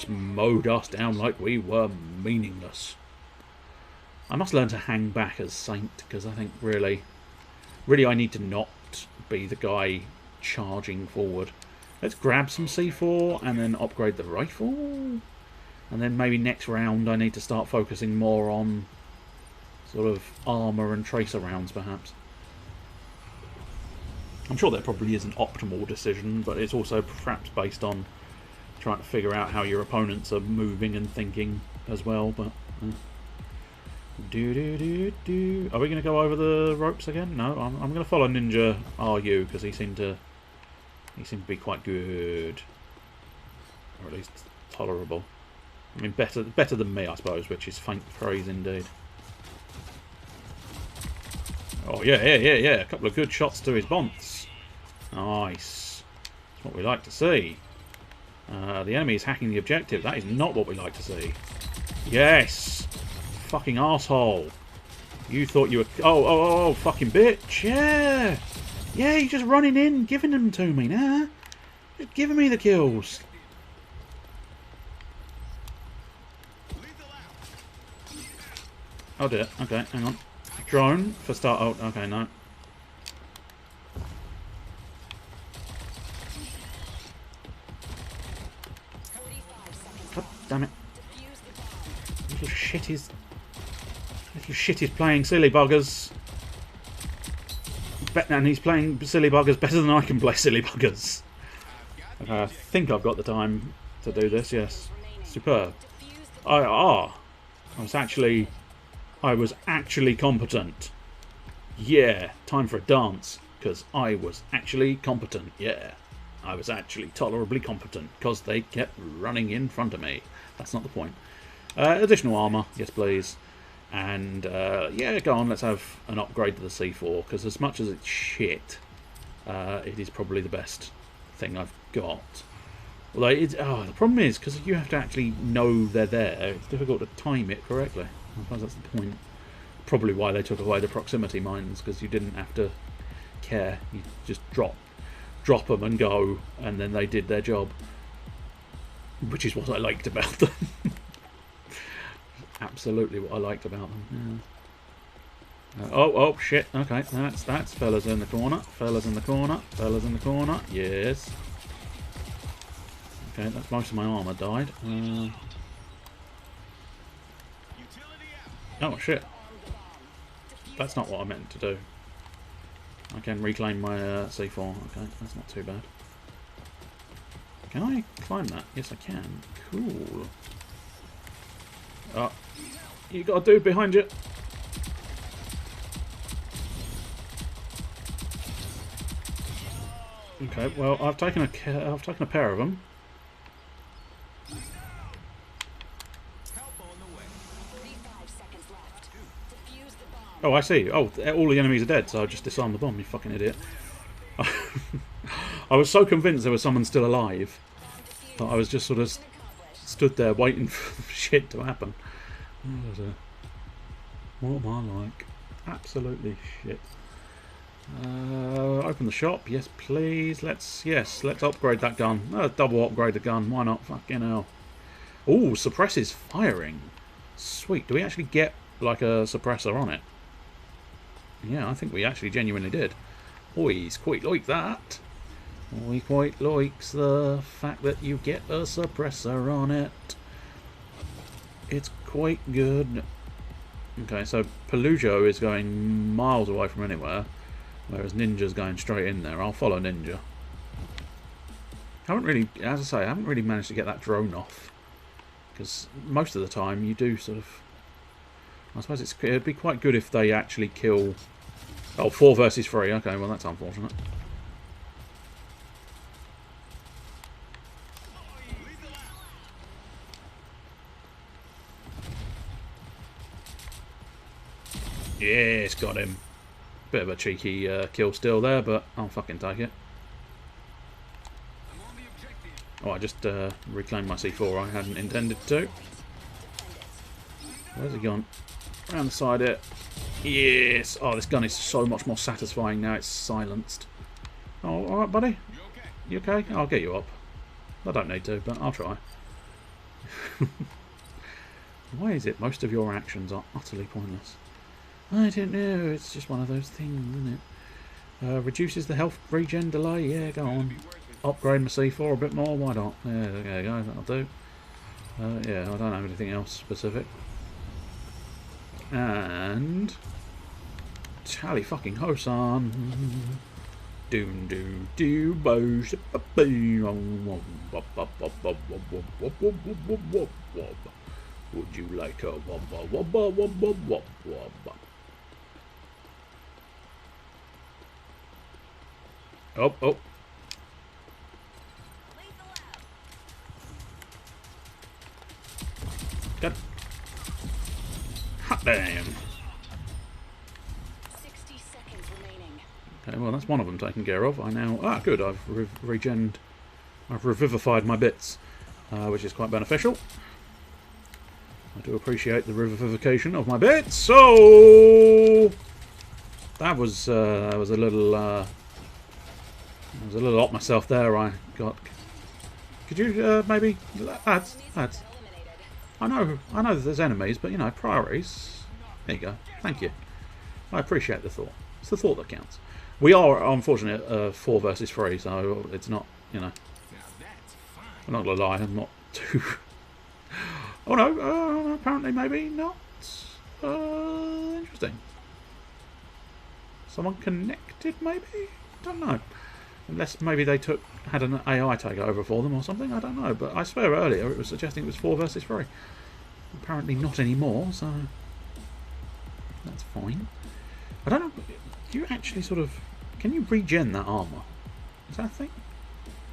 S1: mowed us down like we were meaningless. I must learn to hang back as Saint, because I think really I need to not be the guy charging forward. Let's grab some C4 and then upgrade the rifle. And then maybe next round I need to start focusing more on sort of armour and tracer rounds, perhaps. I'm sure that probably is an optimal decision, but it's also perhaps based on trying to figure out how your opponents are moving and thinking as well. But are we going to go over the ropes again? No, I'm going to follow Ninja RU because he seemed to be quite good, or at least tolerable. I mean, better than me, I suppose, which is faint praise indeed. Oh yeah. A couple of good shots to his bonce. Nice. That's what we like to see. The enemy is hacking the objective. That is not what we like to see. Yes. Fucking asshole. You thought you were... Oh, fucking bitch. Yeah. Yeah, you're just running in, giving them to me now. Just giving me the kills. Oh dear. Okay, hang on. Drone for start. Oh, okay, no. God damn it. Little shit is playing silly buggers. And he's playing silly buggers better than I can play silly buggers. Okay, I think I've got the time to do this, yes. Superb. I was actually competent. Yeah, time for a dance. Because I was actually competent. Yeah, I was actually tolerably competent. Because they kept running in front of me. That's not the point. Additional armour, yes please. And yeah, go on, let's have an upgrade to the C4. Because as much as it's shit, it is probably the best thing I've got. Although, the problem is, because you have to actually know they're there, it's difficult to time it correctly. I suppose that's the point. Probably why they took away the proximity mines, because you didn't have to care. You just drop them and go, and then they did their job. Which is what I liked about them. Absolutely what I liked about them. Yeah. Oh shit. Okay, that's fellas in the corner. Fellas in the corner. Fellas in the corner. Yes. Okay, that's most of my armour died. Oh shit. That's not what I meant to do. I can reclaim my C4. Okay, that's not too bad. Can I climb that? Yes, I can. Cool. Oh, you got a dude behind you. Okay, well, I've taken a pair of them. Oh, I see. Oh, all the enemies are dead, so I just disarmed the bomb, you fucking idiot. I was so convinced there was someone still alive that I was just sort of stood there waiting for shit to happen. What am I like? Absolutely shit. Open the shop, yes please. Let's upgrade that gun. Double upgrade the gun, why not? Fucking hell. Ooh, suppresses firing. Sweet. Do we actually get like a suppressor on it? Yeah, I think we actually genuinely did. He's quite like that. He quite likes the fact that you get a suppressor on it. It's quite good. Okay, so Pelujo is going miles away from anywhere, whereas Ninja's going straight in there. I'll follow Ninja. As I say, I haven't really managed to get that drone off, because most of the time you do sort of I suppose it'd be quite good if they actually kill... Oh, 4 versus 3. Okay, well, that's unfortunate. Yes, got him. Bit of a cheeky kill still there, but I'll fucking take it. Oh, I just reclaimed my C4. I hadn't intended to. Where's he gone? Around the side it. Yes! Oh, this gun is so much more satisfying now it's silenced. Oh, alright, buddy? You okay? I'll get you up. I don't need to, but I'll try. Why is it most of your actions are utterly pointless? I don't know, it's just one of those things, isn't it? Reduces the health regen delay, yeah, go on. Upgrade my C4 a bit more, why not? Yeah, there you go, that'll do. Yeah, I don't have anything else specific. And... Tally fucking Hosan. Doom doo doo bo. Would you like a wobba wobba wobba wobba wobba? Oh, oh. Got it. Hot damn.
S6: 60 seconds remaining.
S1: Okay, well that's one of them taken care of. I now... Ah, good, I've I've revivified my bits, which is quite beneficial. I do appreciate the revivification of my bits. So that was a little I was a little up myself there. I got. Could you maybe lads? I know that there's enemies, but you know, priorities. There you go. Thank you. I appreciate the thought. It's the thought that counts. We are unfortunately 4 versus 3, so it's not, you know. I'm not gonna lie. I'm not too. Oh no, apparently maybe not. Interesting. Someone connected maybe? Don't know. Unless maybe they had an AI take over for them or something, I don't know. But I swear earlier it was suggesting it was 4 versus 3. Apparently not anymore, so that's fine. I don't know, do you actually sort of... Can you regen that armour? Is that a thing?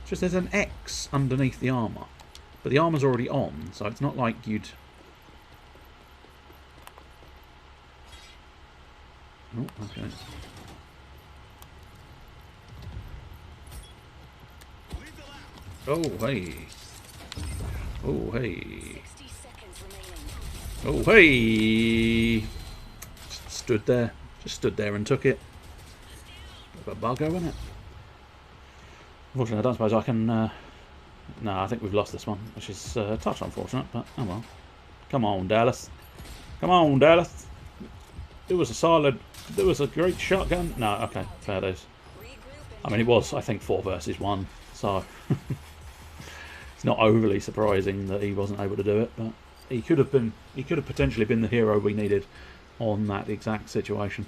S1: It's just there's an X underneath the armour. But the armour's already on, so it's not like you'd... Oh, okay. Oh, hey. Oh, hey. Oh, hey. Just stood there. Just stood there and took it. Bit of a bugger, isn't it? Unfortunately, I don't suppose I can... No, I think we've lost this one, which is a touch unfortunate, but oh well. Come on, Dallas. Come on, Dallas. It was a solid... There was a great shotgun. No, okay, fair dues. I mean, it was, I think, 4 versus 1, so... It's not overly surprising that he wasn't able to do it, but he could have potentially been the hero we needed on that exact situation.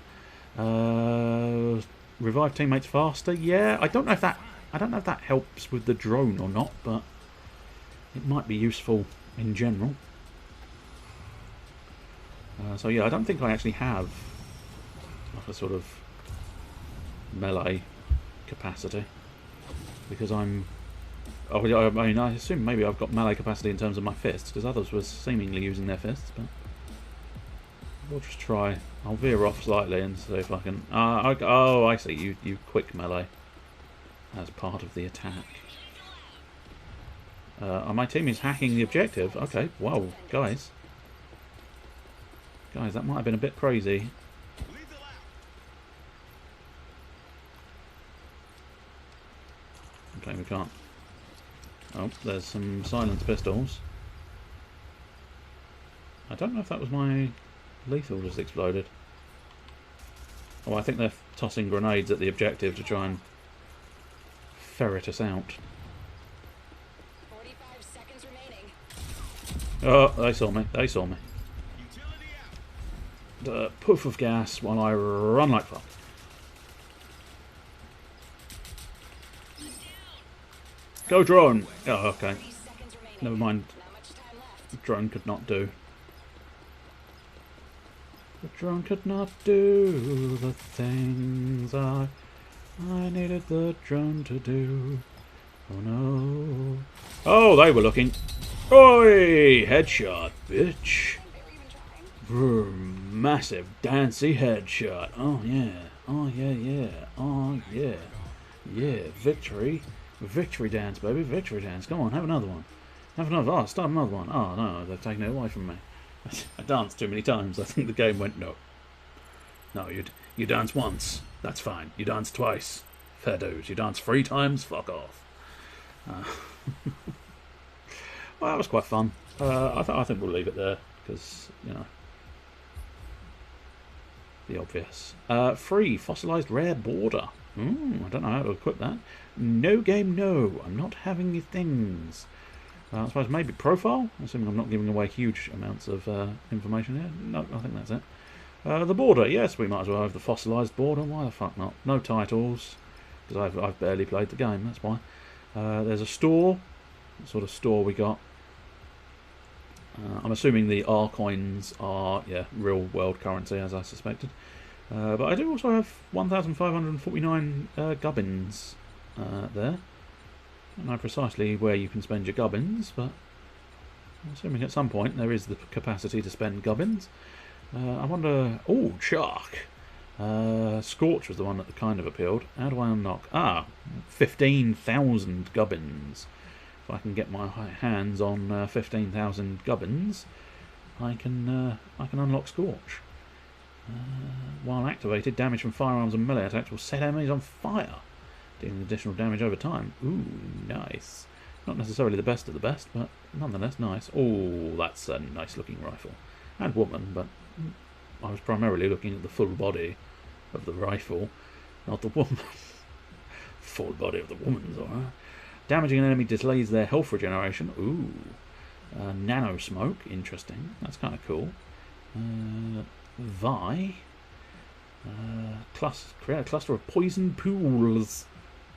S1: Revive teammates faster, yeah. I don't know if that helps with the drone or not, but it might be useful in general. So yeah, I don't think I actually have like a sort of melee capacity because I'm. Oh, I mean, I assume maybe I've got melee capacity in terms of my fists, because others were seemingly using their fists, but we'll just try. I'll veer off slightly and see if I can... oh, I see. You quick melee as part of the attack. My team is hacking the objective. Okay, whoa, guys. Guys, that might have been a bit crazy. Okay, we can't. Oh, there's some silenced pistols. I don't know if that was my lethal just exploded. Oh, I think they're tossing grenades at the objective to try and ferret us out.
S6: 45 seconds remaining.
S1: Oh, they saw me. They saw me. The puff of gas while I run like fuck. Go drone! Oh, okay. Never mind. Drone could not do. drone could not do the things I needed the drone to do. Oh no. Oh, they were looking. Oi! Headshot, bitch. Massive dancy headshot. Oh yeah. Oh yeah, yeah. Oh yeah. Yeah, victory. Victory dance, baby. Victory dance. Come on, have another one. Have another. Oh, start another one. Oh no, they've taken it away from me. I danced too many times. I think the game went, no. No, you dance once. That's fine. You dance twice. Fair dues. You dance 3 times. Fuck off. Well, that was quite fun. I think we'll leave it there because, you know, the obvious. 3 fossilized rare border. I don't know how to equip that. No game, no. I'm not having these things. I suppose maybe profile, assuming I'm not giving away huge amounts of information here. No, I think that's it. The border, yes, we might as well have the fossilised border. Why the fuck not? No titles, because I've barely played the game, that's why. There's a store. What sort of store we got? I'm assuming the R coins are, yeah, real world currency, as I suspected. But I do also have 1,549 gubbins there. I don't know precisely where you can spend your gubbins, but I'm assuming at some point there is the capacity to spend gubbins. I wonder... Oh, Shark! Scorch was the one that kind of appealed. How do I unlock? 15,000 gubbins. If I can get my hands on 15,000 gubbins, I can unlock Scorch. While activated, damage from firearms and melee attacks will set enemies on fire, dealing additional damage over time. Ooh, nice. Not necessarily the best of the best, but nonetheless nice. Oh, that's a nice looking rifle. And woman, but I was primarily looking at the full body of the rifle, not the woman. Full body of the woman's alright. Damaging an enemy delays their health regeneration. Ooh. Nano smoke, interesting. That's kind of cool. Create a cluster of poison pools.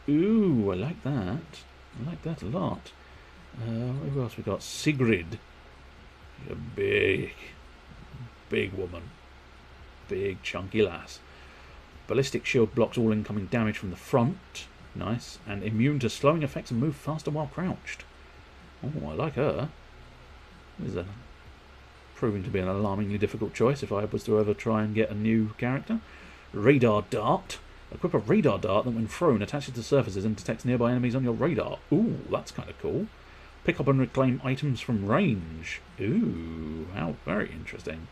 S1: Ooh, I like that. I like that a lot. Who else we got? Sigrid. A big woman. Big chunky lass. Ballistic shield blocks all incoming damage from the front. Nice. And immune to slowing effects and move faster while crouched. Oh, I like her. This is proving to be an alarmingly difficult choice if I was to ever try and get a new character. Radar dart. Equip a radar dart that when thrown attaches to surfaces and detects nearby enemies on your radar. Ooh, that's kind of cool. Pick up and reclaim items from range. Ooh, how very interesting.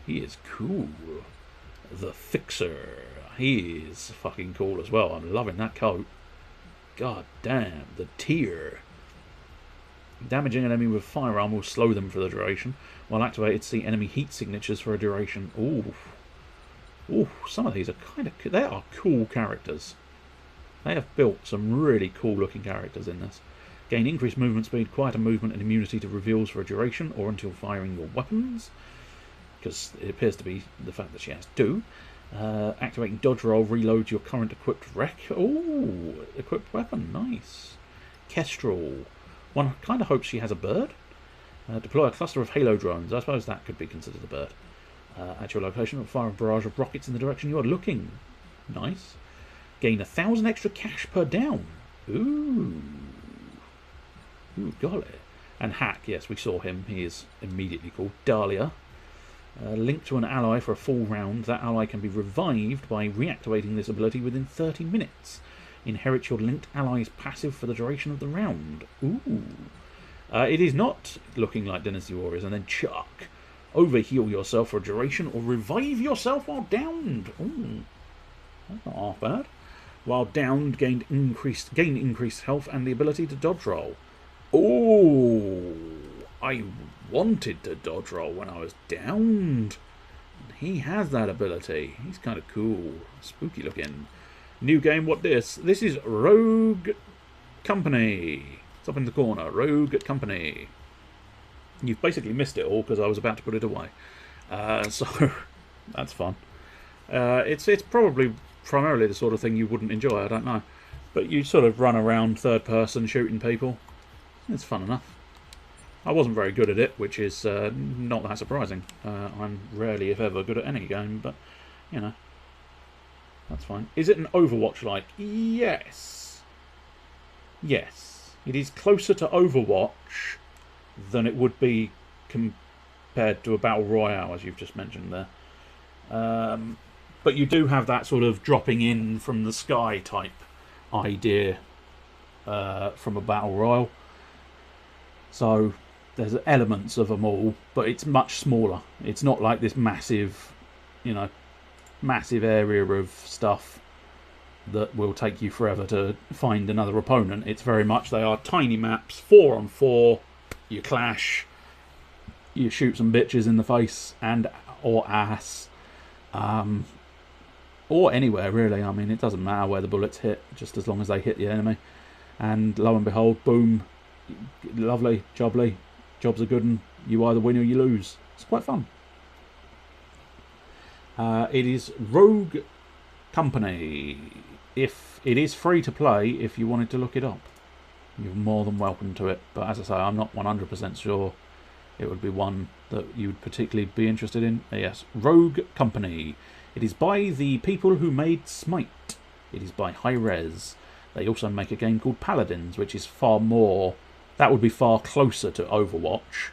S1: He is cool. The Fixer. He is fucking cool as well. I'm loving that coat. God damn, the tier. Damaging an enemy with firearm will slow them for the duration. While activated, see enemy heat signatures for a duration. Ooh. Ooh, some of these are kind of... They are cool characters. They have built some really cool looking characters in this. Gain increased movement speed, quieter movement and immunity to reveals for a duration or until firing your weapons. Because it appears to be the fact that she has 2. Activating dodge roll reloads your current equipped wreck. Ooh, equipped weapon, nice. Kestrel. One kind of hopes she has a bird. Deploy a cluster of halo drones. I suppose that could be considered a bird. At your location, fire a barrage of rockets in the direction you are looking. Nice. Gain 1,000 extra cash per down. Ooh. Ooh, golly. And Hack, yes, we saw him. He is immediately called Dahlia. Linked to an ally for a full round. That ally can be revived by reactivating this ability within 30 minutes. Inherit your linked ally's passive for the duration of the round. Ooh. It is not looking like Dynasty Warriors and then chuck. Overheal yourself for a duration or revive yourself while downed. Ooh. That's not half bad. While downed, gain increased health and the ability to dodge roll. Ooh. I wanted to dodge roll when I was downed. He has that ability. He's kind of cool. Spooky looking. New game, what this? This is Rogue Company. It's up in the corner. Rogue Company. You've basically missed it all because I was about to put it away. So, that's fun. It's probably primarily the sort of thing you wouldn't enjoy, I don't know. But you sort of run around third person shooting people. It's fun enough. I wasn't very good at it, which is not that surprising. I'm rarely, if ever, good at any game, but, you know, that's fine. Is it an Overwatch-like? Yes. Yes. It is closer to Overwatch than it would be compared to a Battle Royale, as you've just mentioned there. But you do have that sort of dropping in from the sky type idea from a Battle Royale. So there's elements of them all, but it's much smaller. It's not like this massive, you know, massive area of stuff that will take you forever to find another opponent. It's very much, they are tiny maps, 4 on 4, you clash, you shoot some bitches in the face and or ass, or anywhere really. I mean, it doesn't matter where the bullets hit, just as long as they hit the enemy. And lo and behold, boom, lovely, jubbly, job's a good one. You either win or you lose. It's quite fun. It is Rogue Company. If it is free to play, if you wanted to look it up, you're more than welcome to it. But as I say, I'm not 100% sure it would be one that you would particularly be interested in. Yes, Rogue Company. It is by the people who made Smite. It is by Hi-Rez. They also make a game called Paladins, which is far more... That would be far closer to Overwatch.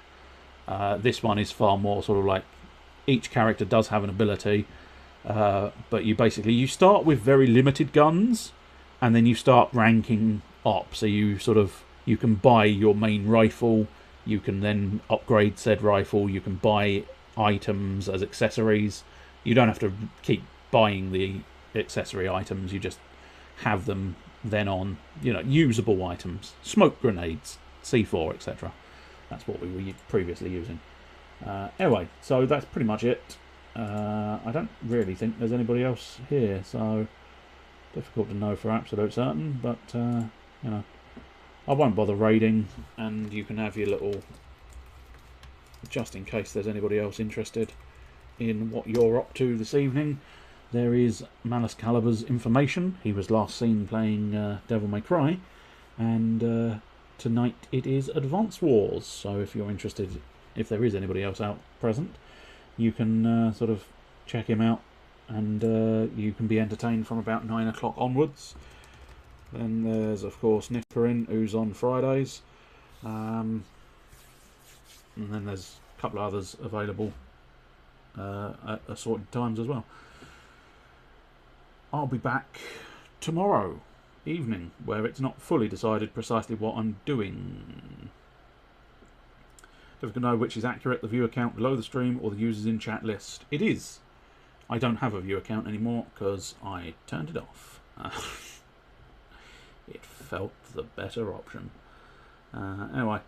S1: This one is far more sort of like... Each character does have an ability, but you start with very limited guns, and then you start ranking up. So you can buy your main rifle, you can then upgrade said rifle, you can buy items as accessories. You don't have to keep buying the accessory items, you just have them then on, you know, usable items, smoke grenades, C4, etc. That's what we were previously using. Anyway, so that's pretty much it. I don't really think there's anybody else here, so difficult to know for absolute certain, but you know, I won't bother raiding, and you can have your little, just in case there's anybody else interested in what you're up to this evening. There is Malice Caliber's information. He was last seen playing Devil May Cry, and tonight it is Advance Wars, so if you're interested, if there is anybody else out present, you can sort of check him out, and you can be entertained from about 9 o'clock onwards. Then there's, of course, Nifperin, who's on Fridays, and then there's a couple of others available at assorted times as well. I'll be back tomorrow evening, where it's not fully decided precisely what I'm doing. Don't know which is accurate, the view account below the stream or the users in chat list. It is. I don't have a view account anymore because I turned it off. It felt the better option. Anyway,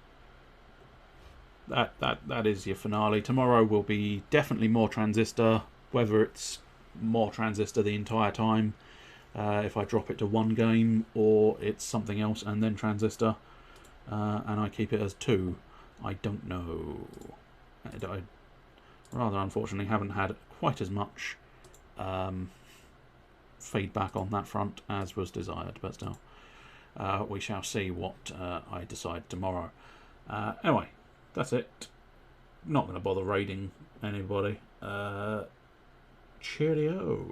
S1: that is your finale. Tomorrow will be definitely more Transistor, whether it's more Transistor the entire time, if I drop it to one game, or it's something else and then Transistor, and I keep it as 2. I don't know. I rather unfortunately haven't had quite as much feedback on that front as was desired, but still, we shall see what I decide tomorrow. Anyway, that's it. Not going to bother raiding anybody. Cheerio.